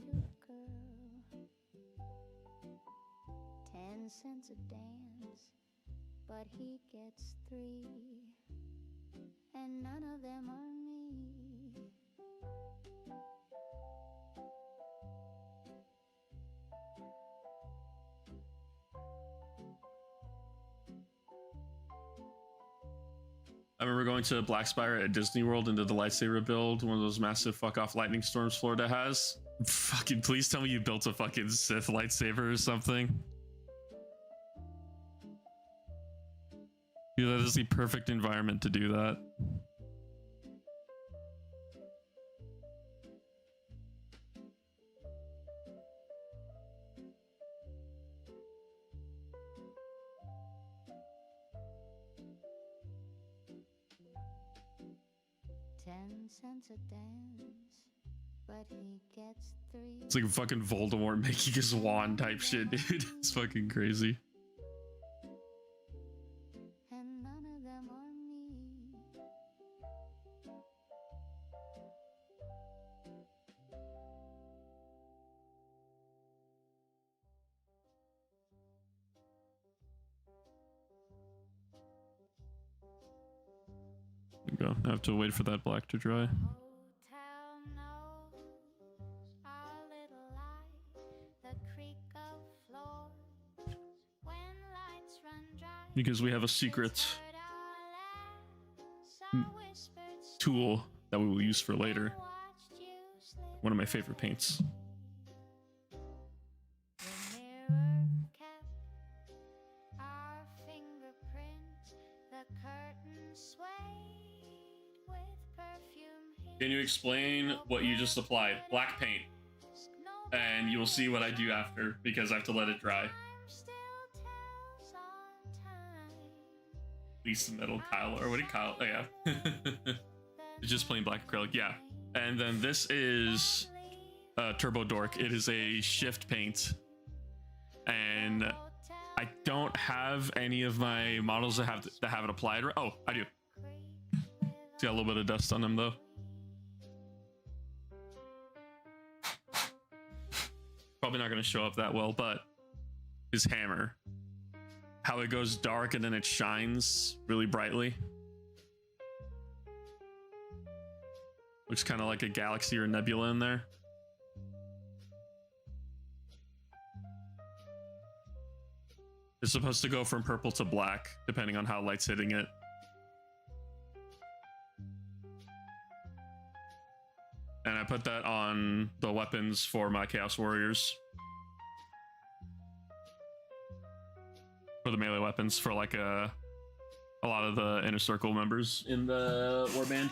10 cents a dance, but he gets 3, and none of them are me. I remember going to Black Spire at Disney World and did the lightsaber build, one of those massive fuck off lightning storms Florida has. Fucking please tell me you built a fucking Sith lightsaber or something. Dude, that is the perfect environment to do that. Cents a dance, but he gets 3. It's like fucking Voldemort making his wand type shit, dude. It's fucking crazy. And none of them are me. There we go. I have to wait for that black to dry. Hotel knows our little light, the creak of floors when lights run dry. Because we have a secret Heard our laughs, our whispered tool that we will use for later. watched you slip. One of my favorite paints. The mirror kept our fingerprints, the curtain swayed with perfume. Can you explain what you just applied? Black paint. And you will see what I do after, because I have to let it dry. Lisa Metal Kyle, or what did Kyle? Oh yeah, it's just plain black acrylic. Yeah, and then this is Turbo Dork. It is a shift paint, and I don't have any of my models that have it applied. Oh, I do. It's got a little bit of dust on them though. Probably not going to show up that well, but his hammer, how it goes dark and then it shines really brightly. Looks kind of like a galaxy or a nebula in there. It's supposed to go from purple to black, depending on how light's hitting it. And I put that on the weapons for my Chaos Warriors. For the melee weapons, for like a lot of the Inner Circle members in the warband.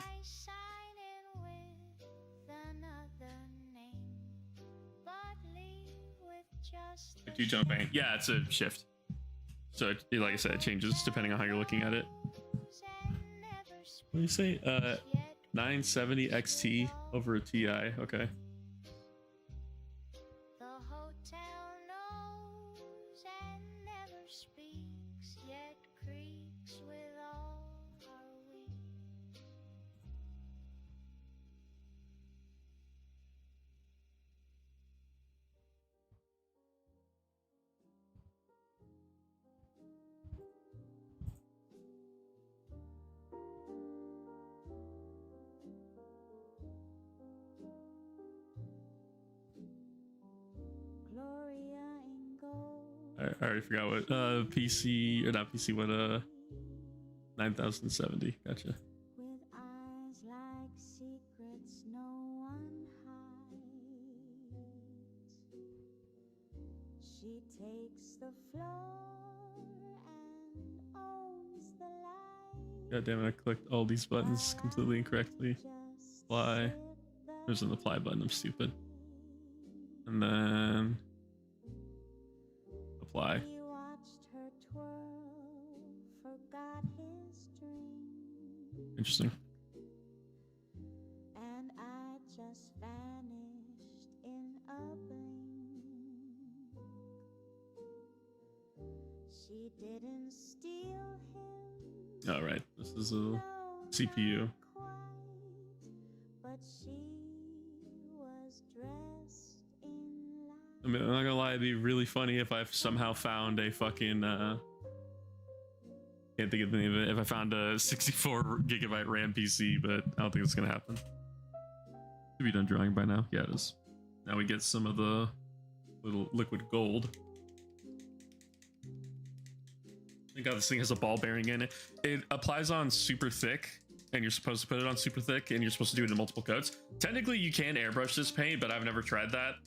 Do jump paint? Yeah, it's a shift. So, like I said, it changes depending on how you're looking at it. What do you say? 970 XT over a TI. Okay. The hotel knows and never speaks, yet creaks with all our weak. Gloria in gold. I already forgot what PC or not PC. What 9070. Gotcha. With eyes like secrets no one hides. She takes the floor and owns the light. God damn it! I clicked all these buttons completely incorrectly. Apply. There's an apply button. I'm stupid. And then apply. He watched her twirl, forgot his dream. Interesting. And I just vanished in a blink. She didn't steal him. All right. This is a No, CPU. not quite, but she was dressed in light. I mean, I'm not gonna lie, it'd be really funny if I somehow found a fucking can't think of the name of it. If I found a 64 gigabyte RAM PC, but I don't think it's gonna happen. Should be done drawing by now. Yeah, it is. Now we get some of the little liquid gold. Thank God this thing has a ball bearing in it. It applies on super thick, and you're supposed to put it on super thick, and you're supposed to do it in multiple coats. Technically, you can airbrush this paint, but I've never tried that.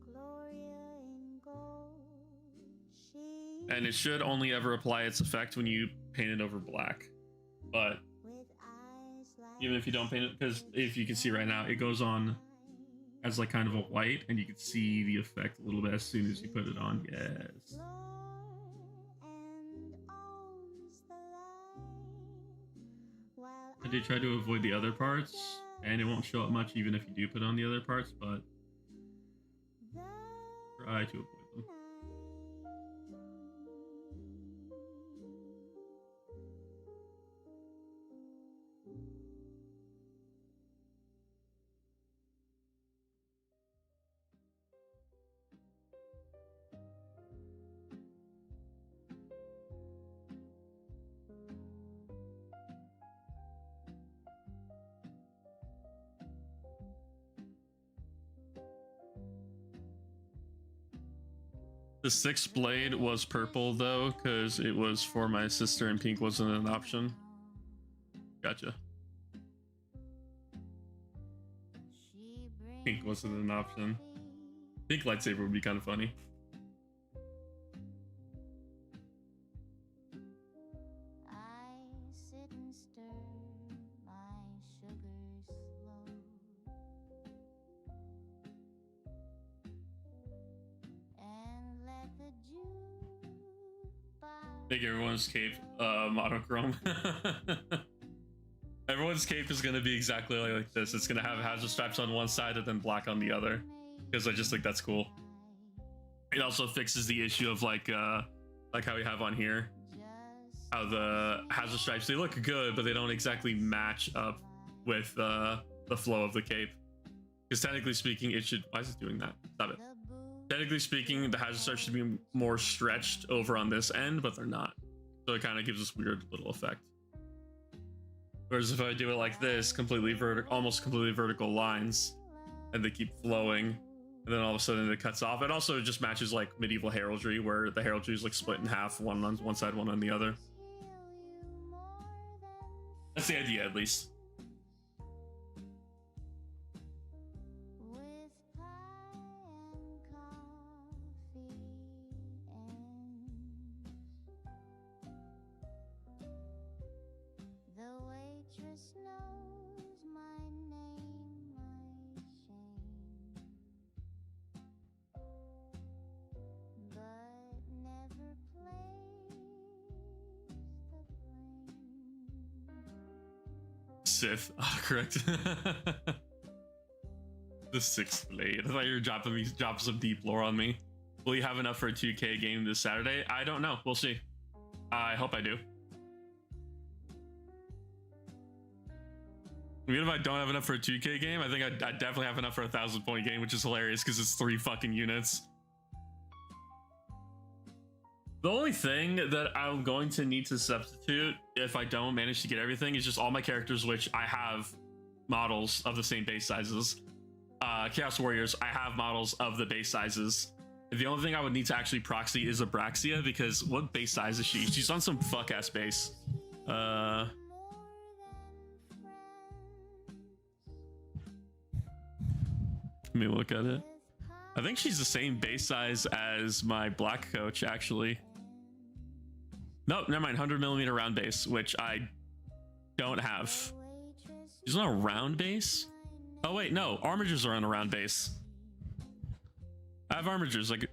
Gloria in gold, she And it should only ever apply its effect when you paint it over black. But with eyes like even if you don't paint it, because if you can see right now, it goes on as like kind of a white, and you can see the effect a little bit as soon as you put it on. Yes. floor and owns the light, while I did try to avoid the other parts, and it won't show up much even if you do put on the other parts, but try to avoid them. The sixth blade was purple though, because it was for my sister and pink wasn't an option. Gotcha. she brings Pink wasn't an option. Pink lightsaber would be kind of funny. I sit and stir my sugar slow. Make everyone's cape monochrome. Everyone's cape is gonna be exactly like this. It's gonna have hazard stripes on one side and then black on the other. Because I just think that's cool. It also fixes the issue of like how we have on here. How the hazard stripes, they look good, but they don't exactly match up with the flow of the cape. Because technically speaking, it should... Why is it doing that? Stop it. Technically speaking, the hazard stripes should be more stretched over on this end, but they're not. So it kind of gives this weird little effect. Whereas if I do it like this, completely vertical, almost completely vertical lines, and they keep flowing, and then all of a sudden it cuts off. It also just matches like medieval heraldry, where the heraldry is like split in half, one on one side, one on the other. That's the idea, at least. Sith, correct. The sixth blade. I thought you were dropping some deep lore on me. Will you have enough for a 2K game this Saturday? I don't know. We'll see. I hope I do. Even if I don't have enough for a 2K game, I think I definitely have enough for a 1,000-point game, which is hilarious because it's 3 fucking units. The only thing that I'm going to need to substitute if I don't manage to get everything is just all my characters, which I have models of the same base sizes. Chaos Warriors, I have models of the base sizes. The only thing I would need to actually proxy is Abraxia, because what base size is she? She's on some fuck-ass base. Let me look at it. I think she's the same base size as my black coach, actually. No, never mind. 100mm round base, which I don't have. She's on a round base? Oh wait, no. Armigers are on a round base. I have Armigers, like...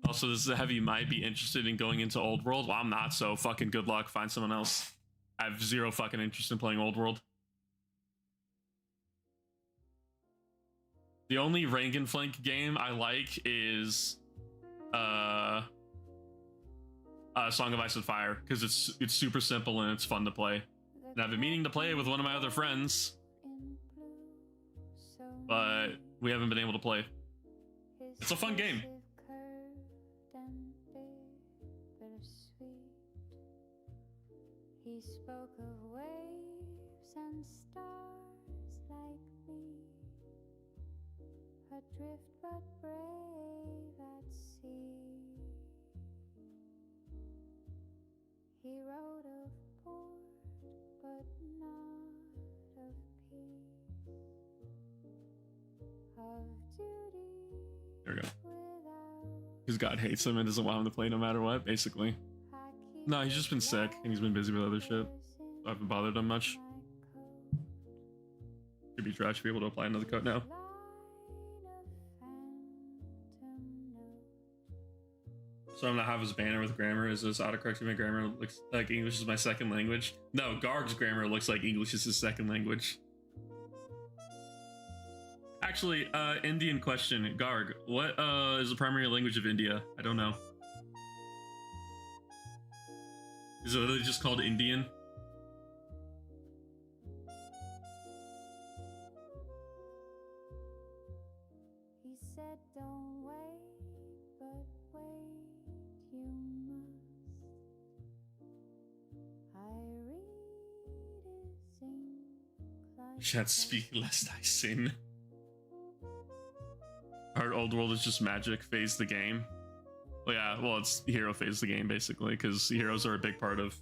Also, this is a heavy might be interested in going into Old World. Well, I'm not, so fucking good luck. Find someone else. I have zero fucking interest in playing Old World. The only rank and flank game I like is Song of Ice and Fire, because it's super simple and it's fun to play. And I've been meaning to play it with one of my other friends, but we haven't been able to play. It's a fun game. He spoke of waves and stars like me, adrift but brave at sea. He wrote of port but not of peace, of duty. There we go. Because God hates him and doesn't want him to play no matter what, basically. No, he's just been sick and he's been busy with other shit. I haven't bothered him much. Could be trash to be able to apply another code now. So I'm gonna have his banner with grammar. Is this autocorrecting my grammar? Looks like English is my second language. No, Garg's grammar looks like English is his second language. Actually, Indian question. Garg, what is the primary language of India? I don't know. Is it literally just called Indian? He said, don't wait, but wait, you must. I read his ink like Chat speak lest I sin. Our Old World is just magic, phase the game. Well, yeah, well, it's hero phase the game, basically, because heroes are a big part of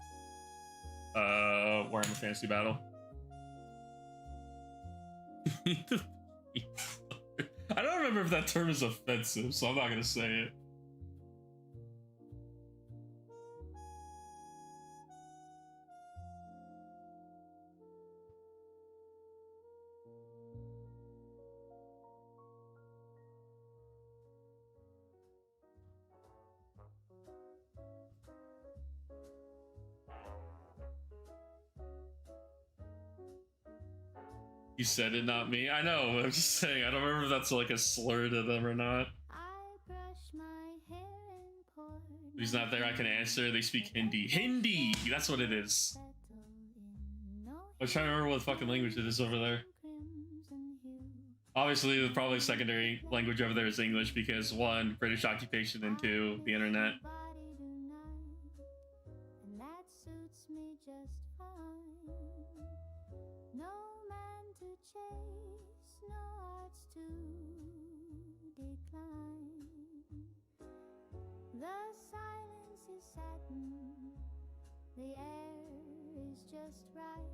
Warhammer Fantasy Battle. I don't remember if that term is offensive, so I'm not going to say it. You said it, not me. I know. I'm just saying. I don't remember if that's like a slur to them or not. If he's not there, I can answer. They speak Hindi. Hindi! That's what it is. I was trying to remember what fucking language it is over there. Obviously, the probably secondary language over there is English because one, British occupation, and two, the internet. The silence is satin, the air is just right.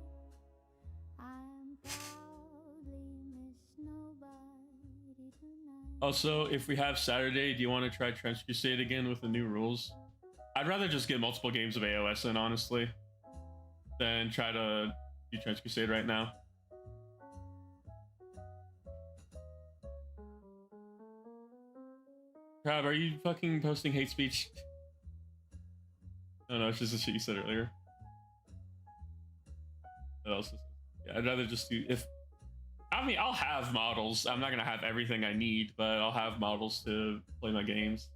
I'm proudly Miss Nobody tonight. Also, if we have Saturday, do you want to try Trench Crusade again with the new rules? I'd rather just get multiple games of AOS in, honestly, than try to do Trench Crusade right now. Crab, are you fucking posting hate speech? No, it's just the shit you said earlier. What else is it? Yeah, I'd rather just do I mean, I'll have models. I'm not gonna have everything I need, but I'll have models to play my games.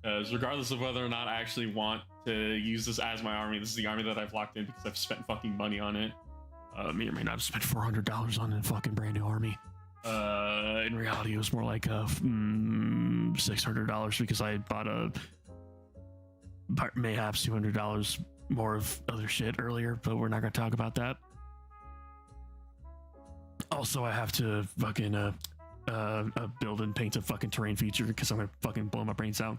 Because regardless of whether or not I actually want to use this as my army, this is the army that I've locked in because I've spent fucking money on it. May or may not have spent $400 on a fucking brand new army. In reality, it was more like $600 because I bought mayhaps $200 more of other shit earlier, but we're not gonna talk about that. Also, I have to fucking build and paint a fucking terrain feature because I'm gonna fucking blow my brains out.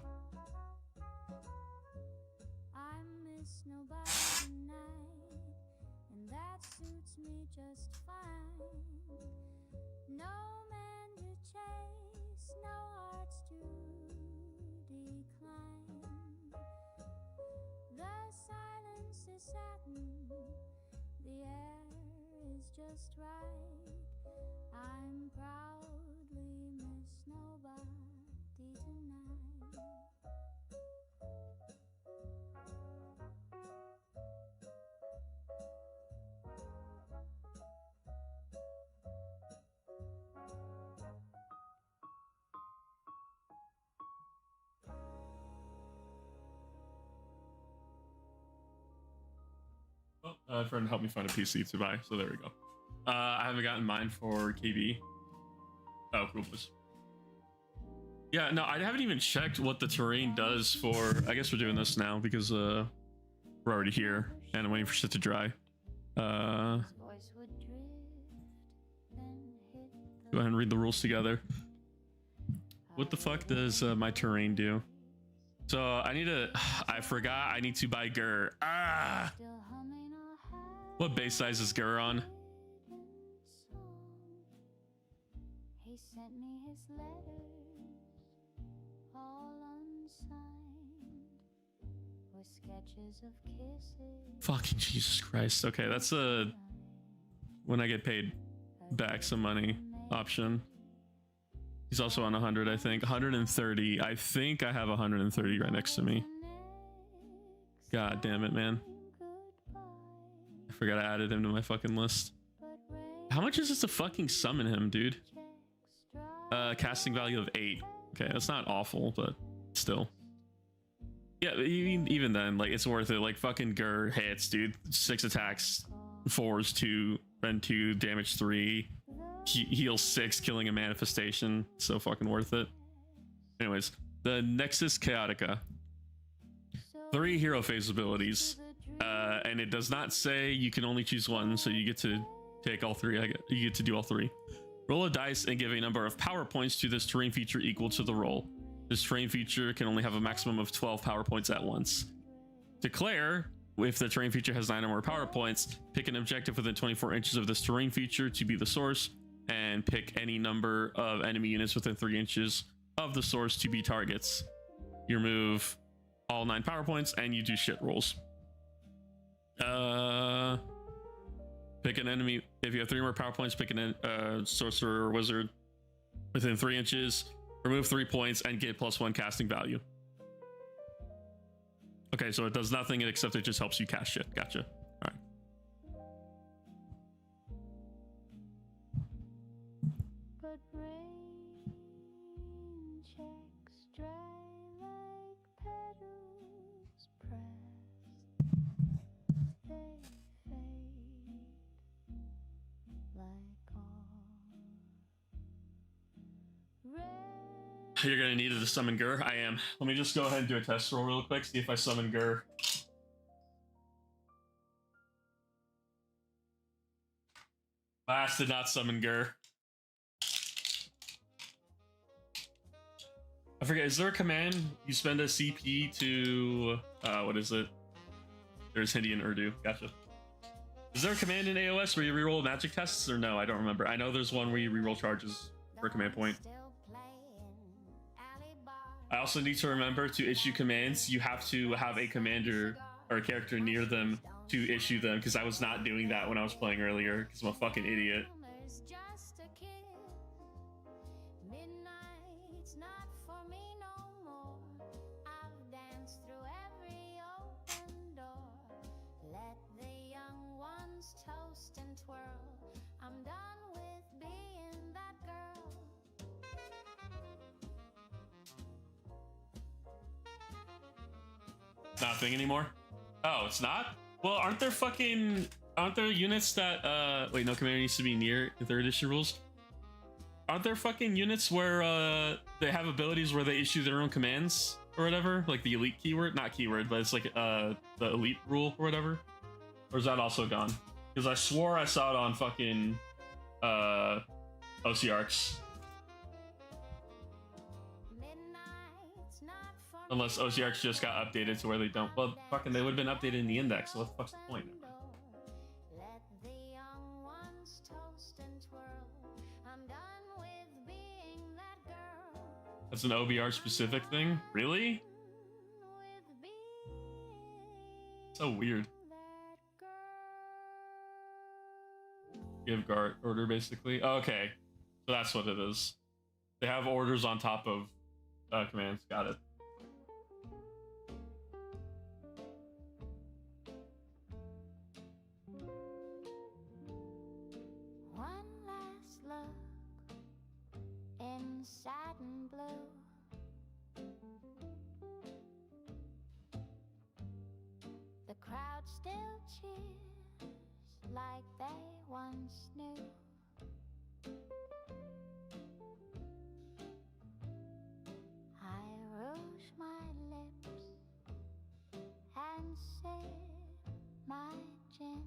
Just right. I'm proudly Miss Nobody tonight. A friend helped me find a PC to buy, so there we go. I haven't gotten mine for KB. Oh, Rublis. Yeah, no, I haven't even checked what the terrain does for. I guess we're doing this now because we're already here and I'm waiting for shit to dry. Go ahead and read the rules together. What the fuck does my terrain do? So I forgot I need to buy Gur. What base size is Gur on? He sent me his letters, all unsigned, with sketches of kisses. Fucking Jesus Christ. Okay, that's a when I get paid back some money option. He's also on 100, I think. 130. I think I have 130 right next to me. God damn it, man. I forgot I added him to my fucking list. How much is it to fucking summon him, dude? Casting value of 8. Okay, that's not awful, but still. Yeah, even then, like, it's worth it. Like, fucking Gur hits, dude. 6 attacks, 4s 2, then 2, damage 3, heal 6, killing a manifestation. So fucking worth it. Anyways, the Nexus Chaotica. 3 hero phase abilities. And it does not say you can only choose one, so you get to take all 3. You get to do all 3. Roll a dice and give a number of power points to this terrain feature equal to the roll. This terrain feature can only have a maximum of 12 power points at once. Declare if the terrain feature has 9 or more power points, pick an objective within 24 inches of this terrain feature to be the source, and pick any number of enemy units within 3 inches of the source to be targets. You remove all 9 power points and you do shit rolls. Pick an enemy. If you have 3 more power points, pick an sorcerer or wizard within 3 inches. Remove 3 points and get +1 casting value. Okay, so it does nothing except it just helps you cast shit. Gotcha. All right. You're gonna need it to summon Gur. I am. Let me just go ahead and do a test roll real quick, see if I summon Gur. Last did not summon Gur. I forget, is there a command you spend a CP to what is it? There's Hindi and Urdu. Gotcha. Is there a command in AOS where you reroll magic tests or no? I don't remember. I know there's one where you reroll charges for command point. I also need to remember to issue commands. You have to have a commander or a character near them to issue them, because I was not doing that when I was playing earlier because I'm a fucking idiot. Toast and twirl. I'm done with being that girl. Not a thing anymore? Oh, it's not? Well, aren't there units that wait, no, commander needs to be near the 3rd edition rules? Aren't there fucking units where they have abilities where they issue their own commands or whatever? Like the elite keyword? Not keyword, but it's like the elite rule or whatever? Or is that also gone? Because I swore I saw it on fucking OCRX. Unless OCRX just got updated to where they don't. Well, fucking, they would have been updated in the index, so what the fuck's the point? That's an OBR specific thing? Really? So weird. Give guard order, basically. Okay, so that's what it is. They have orders on top of commands. Got it. One last look in satin blue. The crowd still cheers like they once knew. I rouge my lips and sip my gin,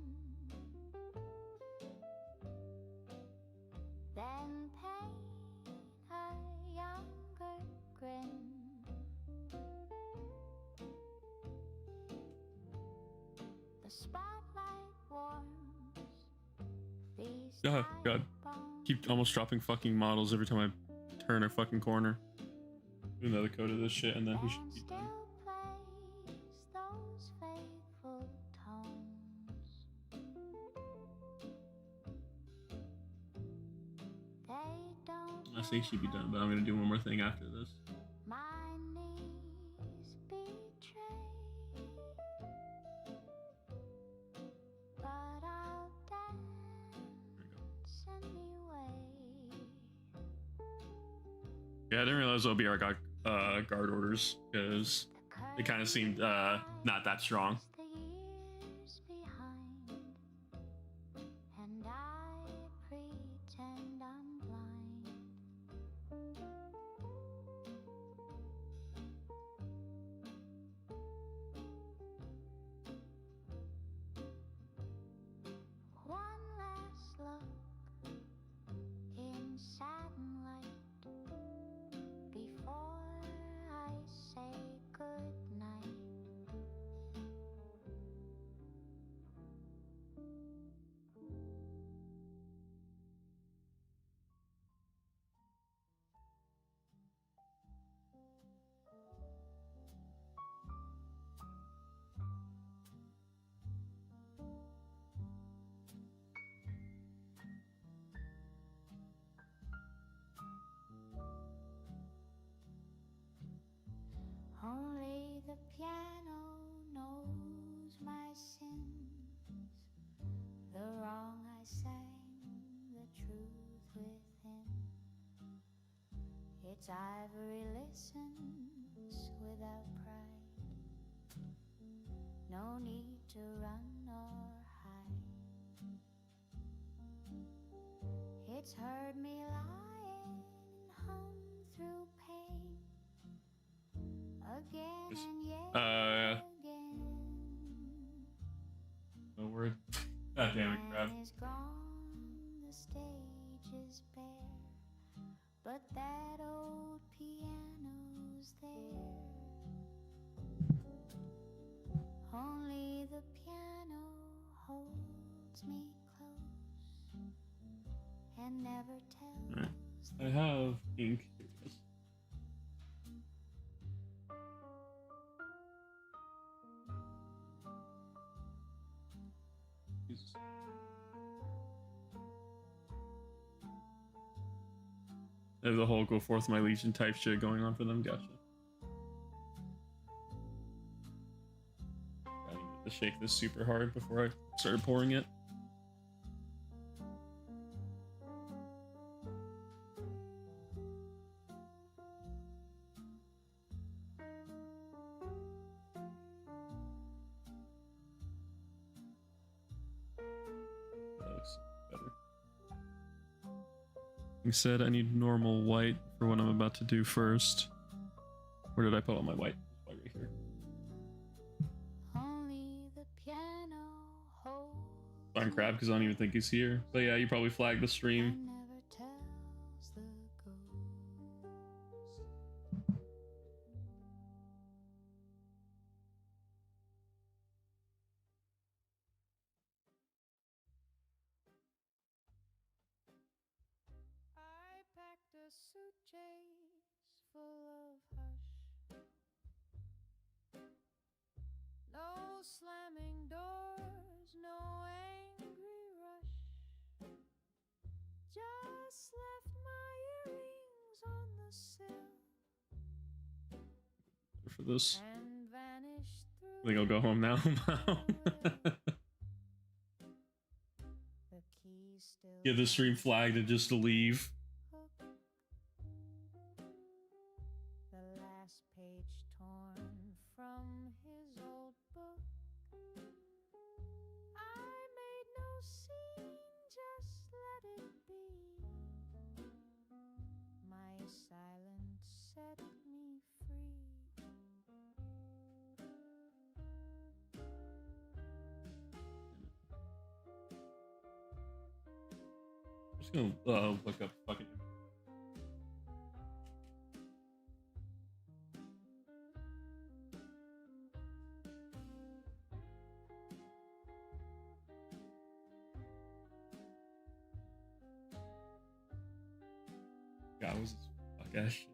then paint a younger grin. The spotlight warms these Oh, God. Keep almost dropping fucking models every time I turn a fucking corner. Do another code of this shit, and then he should be done. Those faithful tones. They don't I say he should be done, but I'm gonna do one more thing after this. my knees betray, but I'll dance anyway. Yeah, I didn't realize OBR got guard orders, because they kind of seemed not that strong. The years behind, and I pretend I'm blind. One last look in satin light before I say goodnight. Only the piano knows my sins, the wrong I sang, the truth within. Its ivory listens without pride, no need to run or hide. It's heard me lie and hum through pain, and yet again. No word. God damn it, crap. Man is gone, the stage is bare, but that old piano's there. Only the piano holds me close and never tells Right. the I have ink. Here it is. Jesus. There's the whole go forth my legion type shit going on for them. Gotcha. I need to shake this super hard before I started pouring it. That looks better. You said I need normal white for what I'm about to do first. Where did I put all my white? White right here. only the piano holds Fine crab because I don't even think he's here. But yeah, you probably flagged the stream. and never tells the ghost. I packed a suitcase full of hush. No slamming doors, no angry rush. Just left my earrings on the sill For this. and vanished I through think I'll go home now. the key still Get the stream flagged and just to leave. hook. The last page torn from his old book. I made no scene, just let it be. My silence set me free. I'm just gonna look up fucking. God, was this fuck ass shit.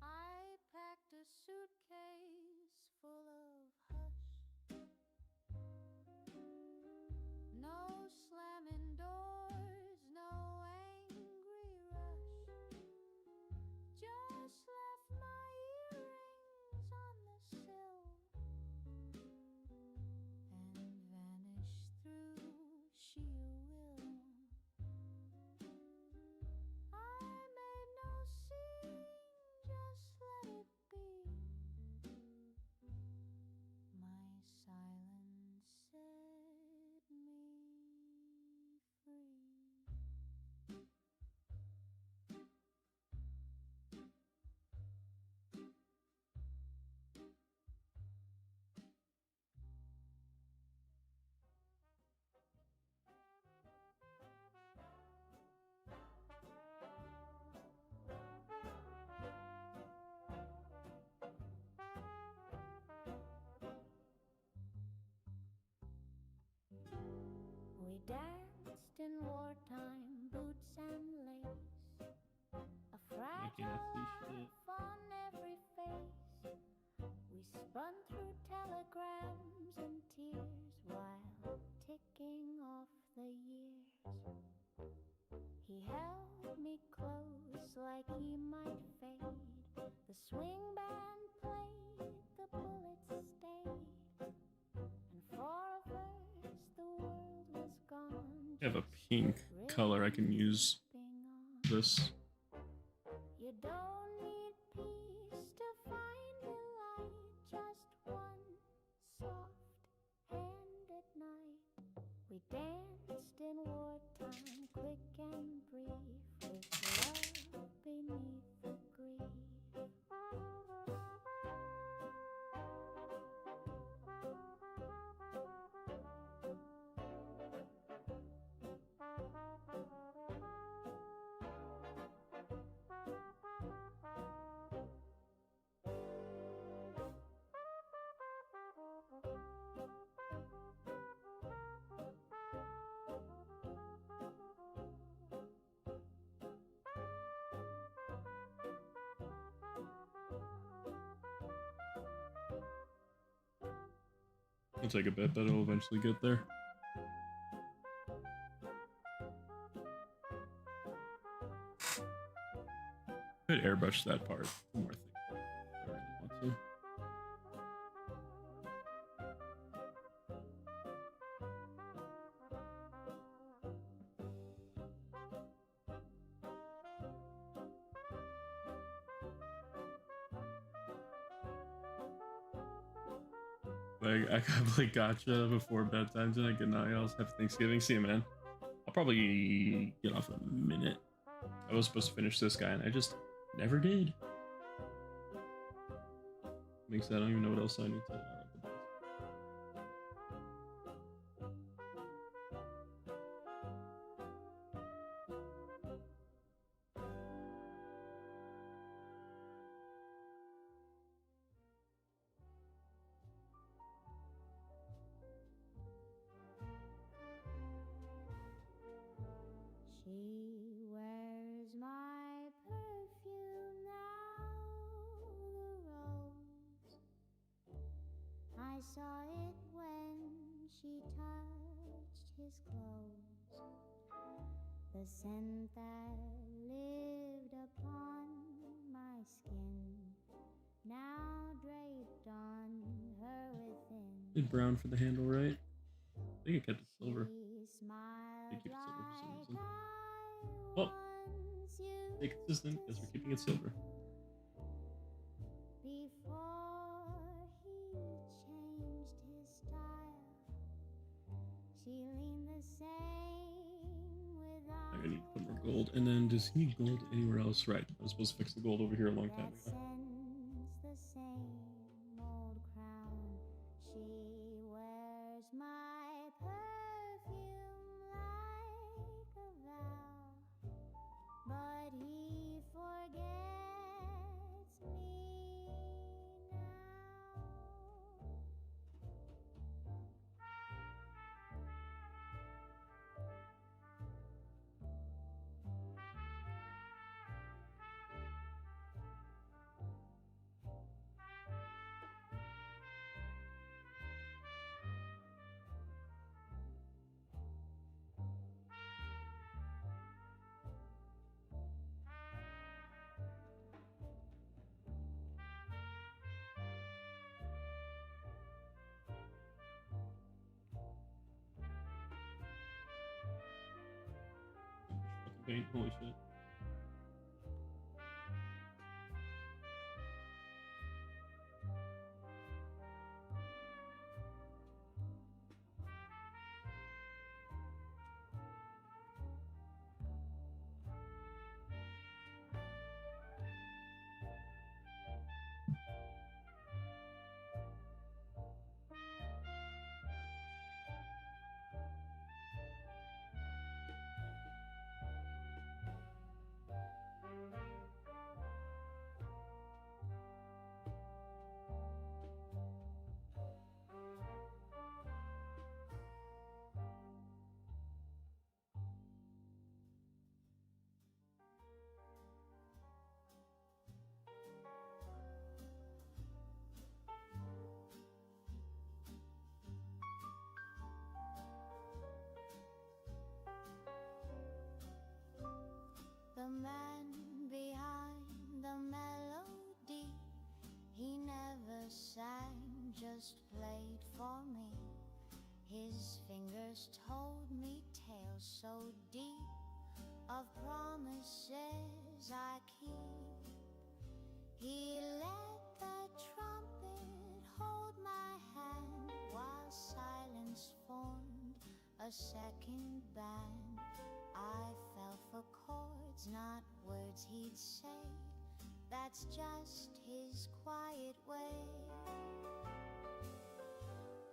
I packed a suitcase full of hush. No slamming doors, no angry rush. Just left my earrings on the sill and vanished through sheer will. I made no scene, just let it be. My silence set me free. We danced in wartime boots and lace, a fragile shit. laugh on every face. We spun through telegrams and tears while ticking off the years. He held me close like he might fade. The swing band played, the bullets stayed, and for a verse the words I have a pink color I can use this. You don't need peace to find the light, just one soft hand at night. We danced in wartime, quick and brief, with love beneath the grief. It'll take a bit, but it'll eventually get there. Could airbrush that part more thing. I really want to. Like, I gotta play Gotcha before bedtime tonight. Good night, y'all. Happy Thanksgiving. See you, man. I'll probably get off a minute. I was supposed to finish this guy, and I just never did. Makes that I don't even know what else I need to. She wears my perfume now, the rose. I saw it when she touched his clothes. The scent that lived upon my skin, now draped on her within. Did brown for the handle, right? I think I kept it silver. She smiled I keep it silver for some reason. like Well, once used stay consistent because we're keeping it silver. before he changed his style. She leaned the same without I need to put more gold. And then does he need gold anywhere else? Right. I was supposed to fix the gold over here a long time that ago. sends the same old crown. She wears my perfume like a vow, but he forgets me now. Fucking paint. Holy shit. The man behind the melody, he never sang, just played for me. His fingers told me tales so deep of promises I keep. He let the trumpet hold my hand while silence formed a second band. I fell for chords, not words he'd say. That's just his quiet way.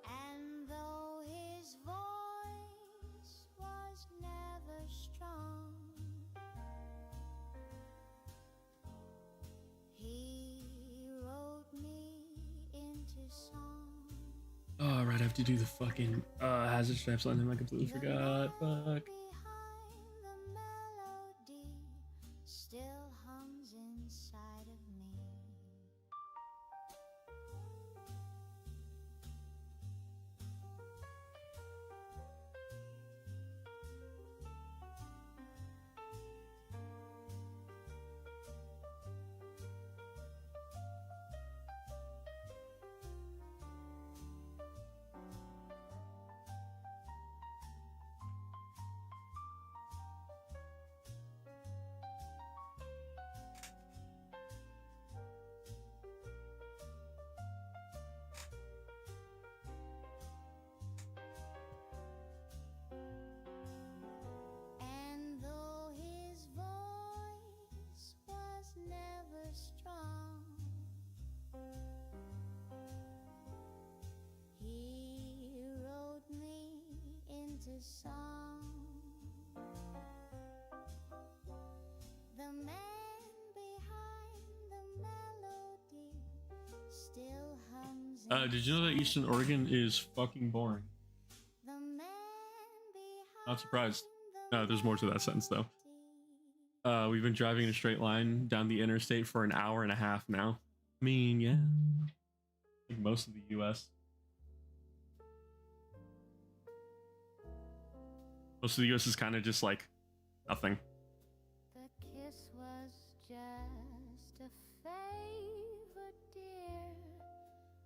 And though his voice was never strong, he wrote me into song. Oh, right, I have to do the fucking hazard stripes on him. I completely forgot. Fuck. Behind the melody still hums inside of me. And though his voice was never strong, he wrote me into song. The man behind the melody still hums. Did you know that Eastern Oregon is fucking boring? The man Not surprised. behind There's more to that sentence though. melody. We've been driving in a straight line down the interstate for an hour and a half now. I mean, yeah. Like most of the US. Most of the US is kind of just like nothing. The kiss was just a favor, dear.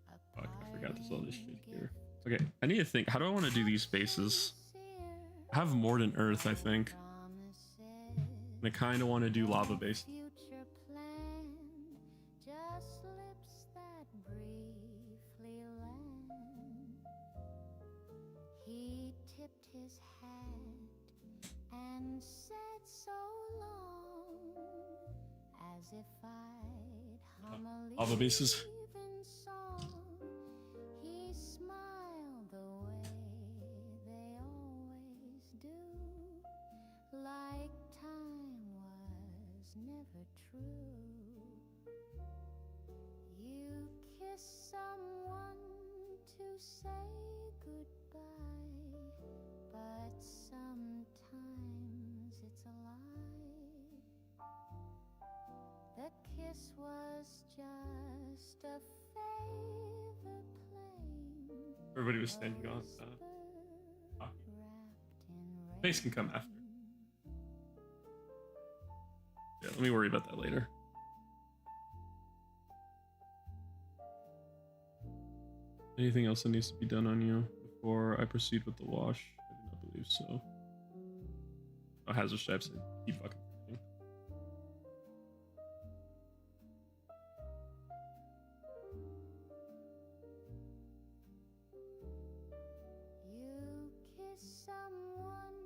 A Fuck, I forgot there's all this shit parting here. gift Okay, I need to think. How do I want to do these bases? sincere. I have more than Earth, I think. Promises And I kind of want to do lava base. future plan, just lips that briefly land. He tipped his hat and said so long, as if I'd hum a Lava bases. leaving song. He smiled the way they always do, like time was never true. You kiss someone to say goodbye, but sometimes it's a lie. The kiss was just a favor plain. Everybody was standing on hockey. Face can come after. Yeah, let me worry about that later. Anything else that needs to be done on you before I proceed with the wash? I do not believe so. Oh, hazard stripes. Keep fucking forgetting. You kiss someone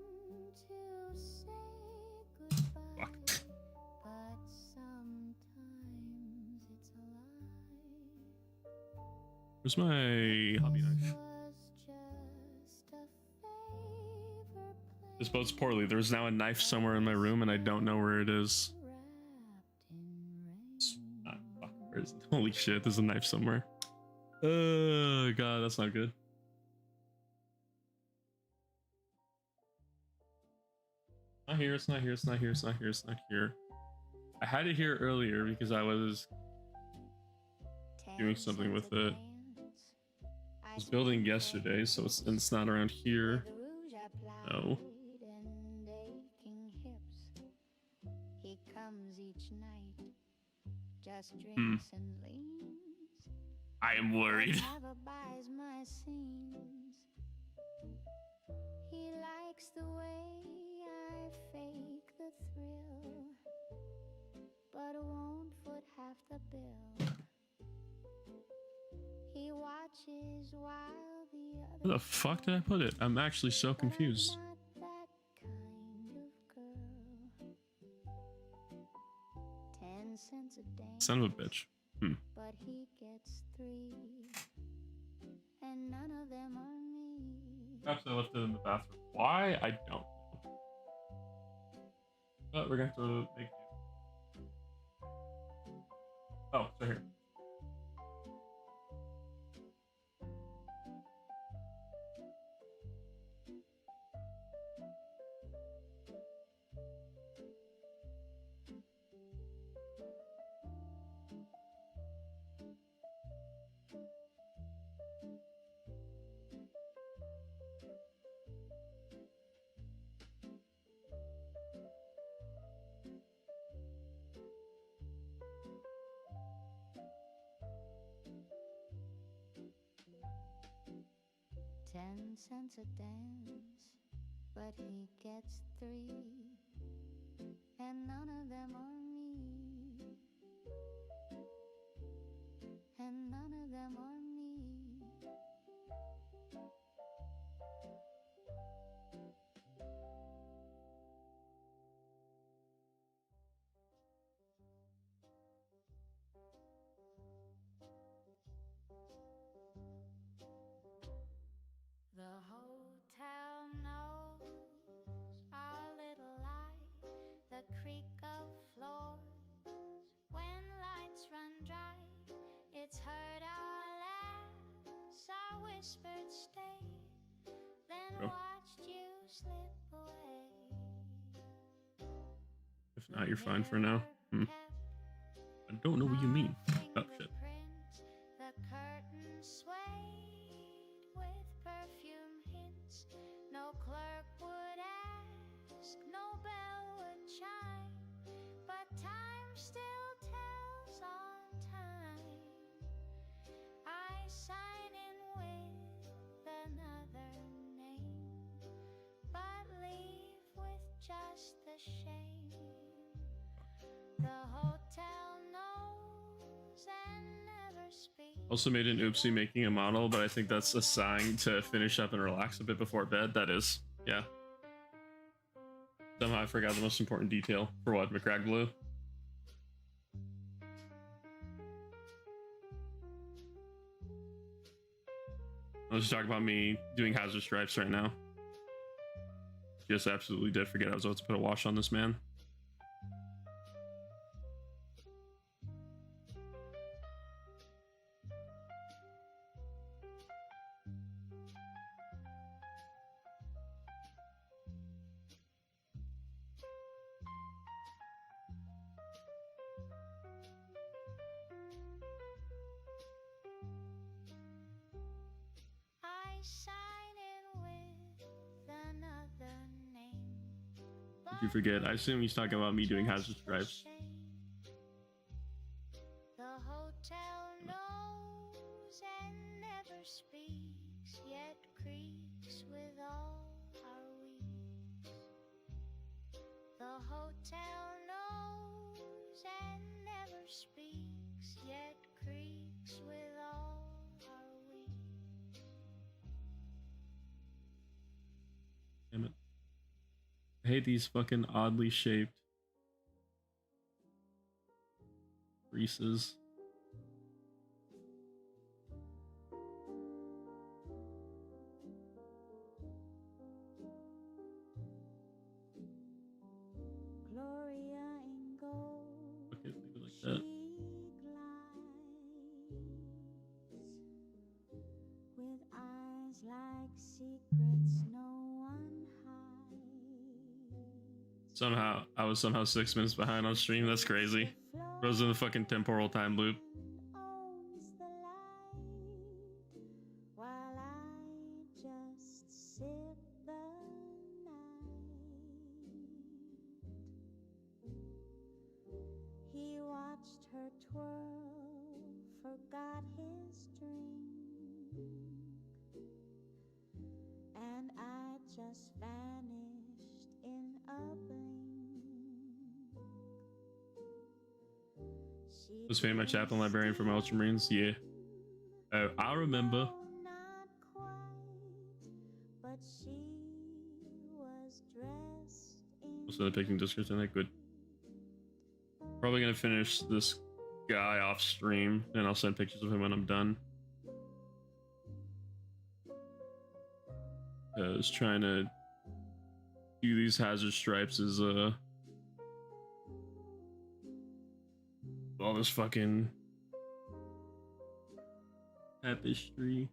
to say goodbye, Fuck. but sometimes it's a lie. Where's my hobby knife? Was just a favor This bodes poorly. There's now a knife somewhere in my room and I don't know where it is. wrapped in It's rain. not, fuck, where is it? Holy shit, there's a knife somewhere. Oh god, that's not good. Not here, it's not here, it's not here, it's not here, it's not here. I had it here earlier because I was doing something with it. I was building yesterday, so it's not around here. No. He comes each night, just Hmm. drinks and leans. I am worried. Never buys my scenes. He likes the way Where the fuck did I put it? I'm actually so confused. I'm not that kind of girl. 10 cents a dance, Son of a bitch. but he gets 3, and none of them are me. Perhaps I left it in the bathroom. Why? I don't know. But we're gonna have to make do. Oh, it's right here. Ten cents a dance, but he gets 3, and none of them are me. And none of them are me. The hotel knows our little light, the creak of floors when lights run dry. It's heard our laughs, our whispered stay, then Oh. watched you slip away. If not, you're fine for now. I don't know what you mean. Oh shit. The curtain swayed with perfume hints. No clerk would ask, no bell would chime, but time still tells on time. I sign in with another name, but leave with just the shame. The hotel knows and never speaks. Also made an oopsie making a model, but I think that's a sign to finish up and relax a bit before bed. That is, yeah. Somehow I forgot the most important detail. For what, McCrag Blue? Let's talk about me doing hazard stripes right now. Just absolutely did forget I was about to put a wash on this man. I sign in with another name. Did you forget? I assume he's talking about me doing hazard stripes. The hotel knows and never speaks, yet creaks with all our weeks. The hotel knows and never speaks, yet creaks with all our weeks. Damn it. I hate these fucking oddly shaped creases. Gloria in gold, Okay, leave it like she that. glides with eyes like secrets no one hides. Somehow, I was somehow 6 minutes behind on stream. That's crazy. I was in the fucking temporal time loop. Owns the light while I just sit the night. He watched her twirl, forgot his drink, and I just vanished in a blink. Was Fanny my chaplain librarian from Ultramarines? Yeah. I remember. Not quite but she was dressed in So the picking Discord tonight. Good. Probably gonna finish this guy off stream, and I'll send pictures of him when I'm done. Cause trying to do these hazard stripes is all this fucking tapestry.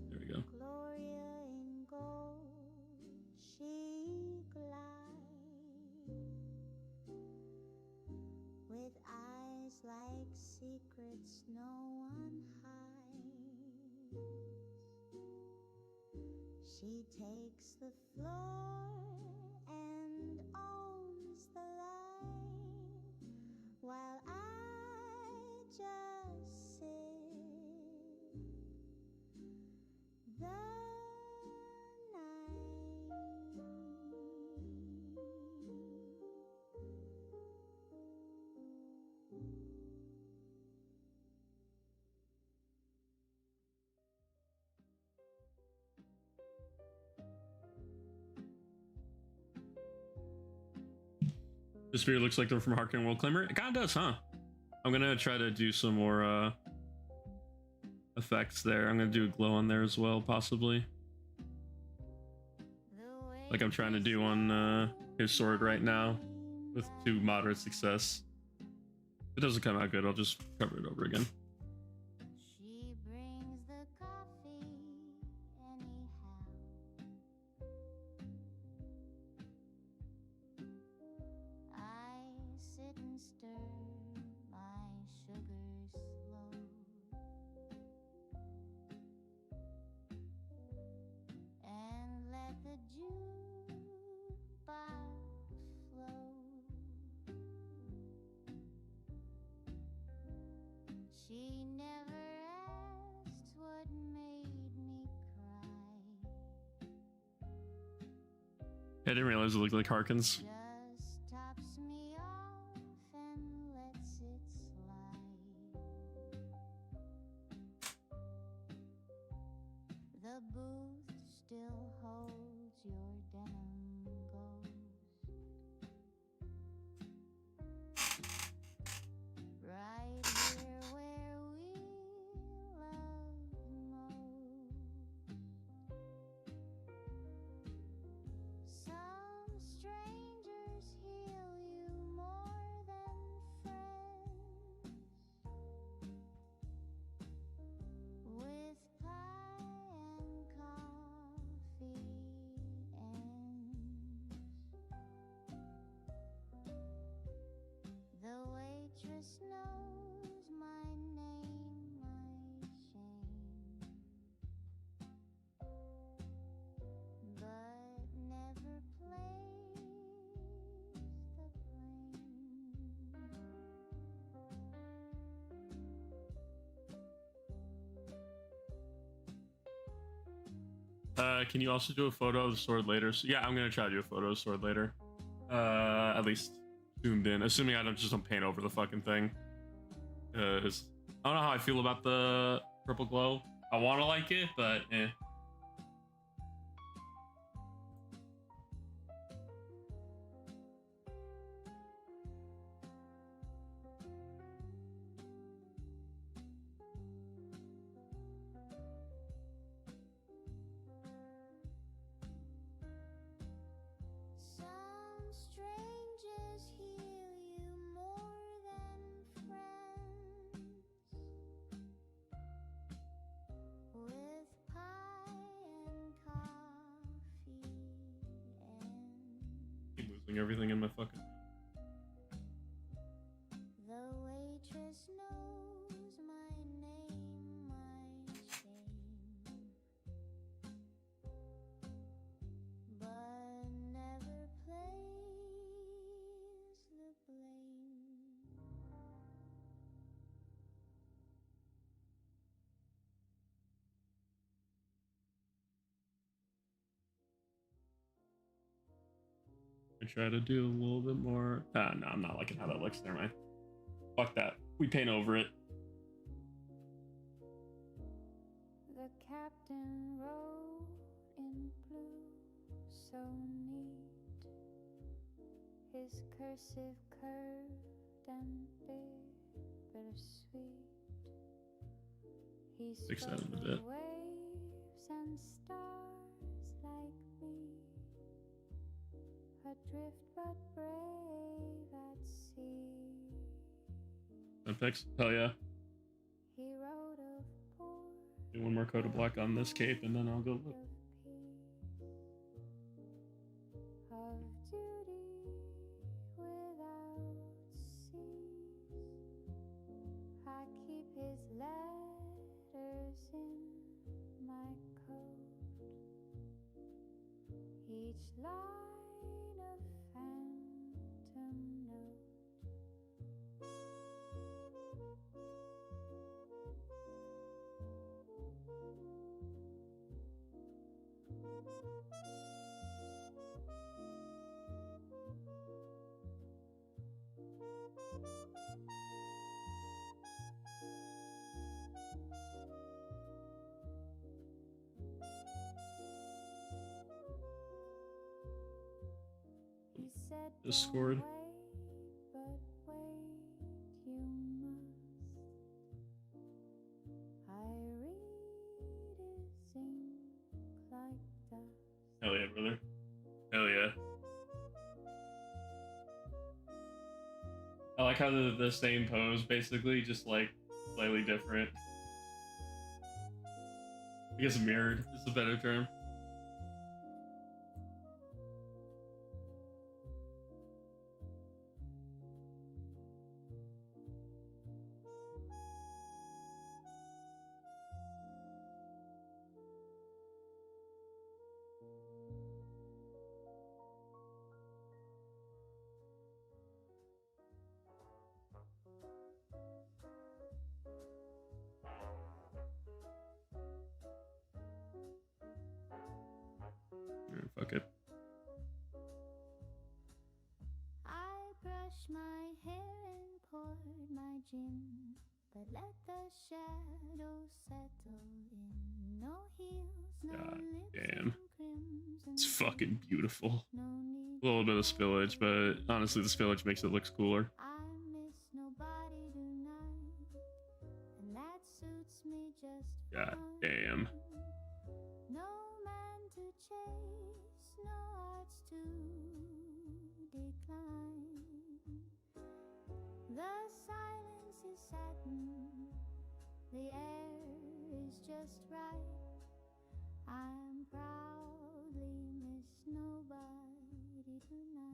There we go. Gloria in gold, she glides with eyes like secrets no one hides. She takes the floor and owns the light, while I just sit the night. This beer looks like they're from Harkin World Climber. It kind of does, huh? I'm gonna try to do some more effects there. I'm gonna do a glow on there as well, possibly. Like I'm trying to do on his sword right now, with 2 moderate success. If it doesn't come out good, I'll just cover it over again. She brings the coffee anyhow. I sit and stir my sugar slow, and let the jukebox flow. She never asked what made me cry. I didn't realize it looked like Harkins. Just tops me off and lets it slide. The booth still holds your denim ghost. Right here where we loved most. Some strangers heal you more than friends. With pie and coffee ends. The waitress knows my name, my shame, but never plays the blame. Can you also do a photo of the sword later? So, yeah, I'm gonna try to do a photo of the sword later. At least zoomed in, assuming I don't paint over the fucking thing. I don't know how I feel about the purple glow. I want to like it, but eh. Some strangers heal you more than friends. With pie and coffee and Keep losing everything in my fucking. the waitress knows my name, my shame, but never plays the blame. try to do a little bit more. No, I'm not liking how that looks. Never mind. Fuck that. We paint over it. The captain wrote in blue, so neat. His cursive curved and bittersweet. He Fix that in a spoke bit. of waves and stars like me, adrift but brave at sea. Fix? Hell yeah. He wrote of poor Do one more coat of black on this cape and then I'll go look. of duty without cease. I keep his letters in my coat, each line a phantom note. He said, Discord. "Don't wait, but wait you must." I read his ink like dust. Hell yeah, brother. Hell yeah. I like how the same pose, basically, just like slightly different. I guess mirrored is a better term. Fuck it. I brushed my hair and poured my gin, but let the shadows settle in. No heels, no God lips damn. in crimson. It's fucking beautiful. No need A little bit of spillage, but honestly, the spillage makes it look cooler. I miss nobody tonight, and that suits me just God fine. damn. No man to chase, no hearts to decline. The silence is satin, the air is just right. I'm proudly miss nobody tonight.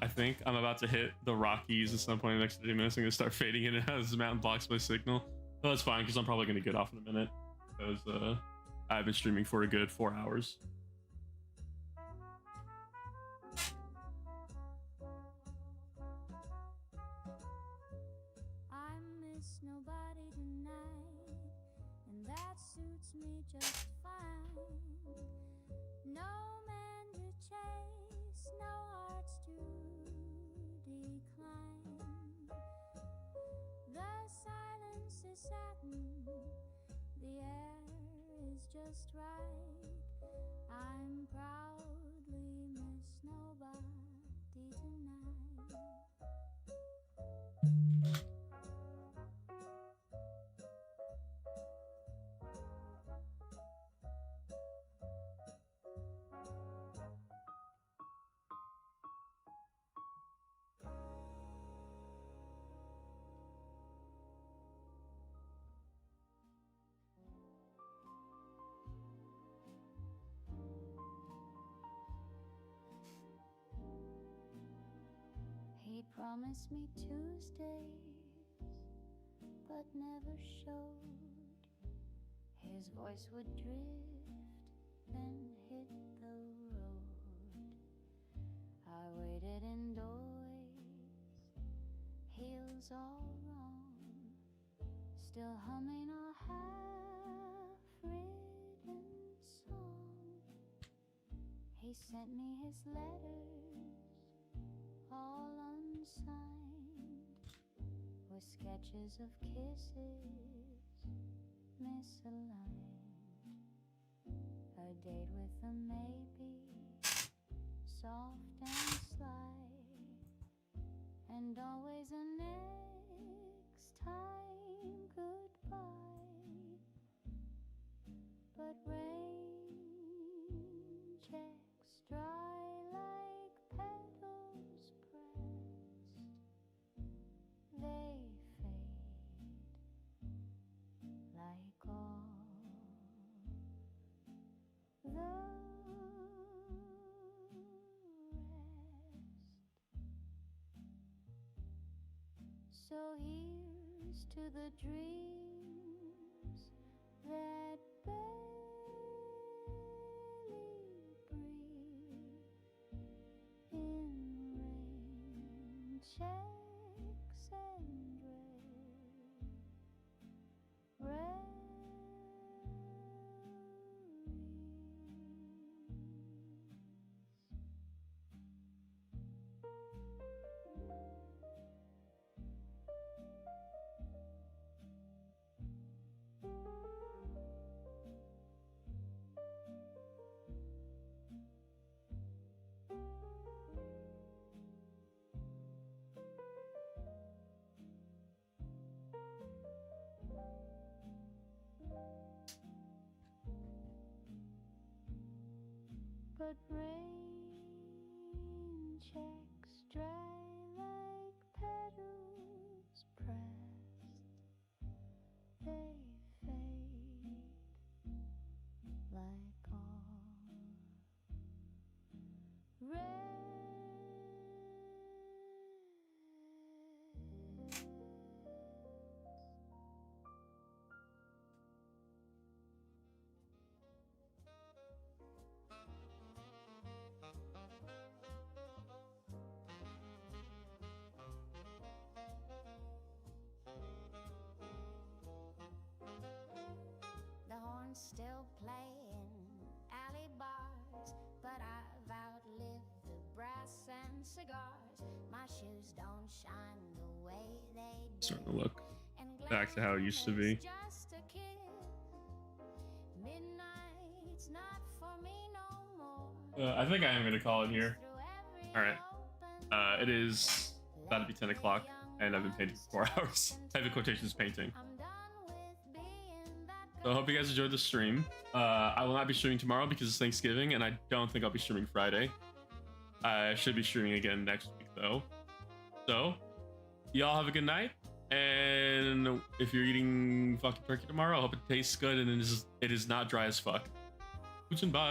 I think I'm about to hit the Rockies at some point in the next 30 minutes. I'm gonna start fading in and out as the mountain blocks my signal. But that's fine because I'm probably gonna get off in a minute because I've been streaming for a good 4 hours. I miss nobody tonight, and that suits me just fine. No man to chase, no hearts to decline. The silence is satin, the air is just right. I'm proudly miss nobody tonight. promised me Tuesdays, but never showed. His voice would drift, then hit the road. I waited indoors, heels all wrong, still humming a half-written song. He sent me his letters, all unsigned, with sketches of kisses misaligned. A date with a maybe, soft and sly, and always a next time goodbye. But rain checks dry like petals pressed. They fade like all the rest. So here's to the dreams that barely breathe in rain, checks and but rain checks dry like petals pressed. They fade like all the horns still play in alley bars, but I've outlived the brass and cigars. My shoes don't shine the way they did. Starting to look back to how it used to be. Just a kid. Midnight's not for me no more. I think I am gonna call it here. All right. It is about to be 10 o'clock, and I've been painting for 4 hours. Type of quotations painting. So I hope you guys enjoyed the stream. I will not be streaming tomorrow because it's Thanksgiving, and I don't think I'll be streaming Friday. I should be streaming again next week, though. So, y'all have a good night. And if you're eating fucking turkey tomorrow, I hope it tastes good and it is not dry as fuck. Bye.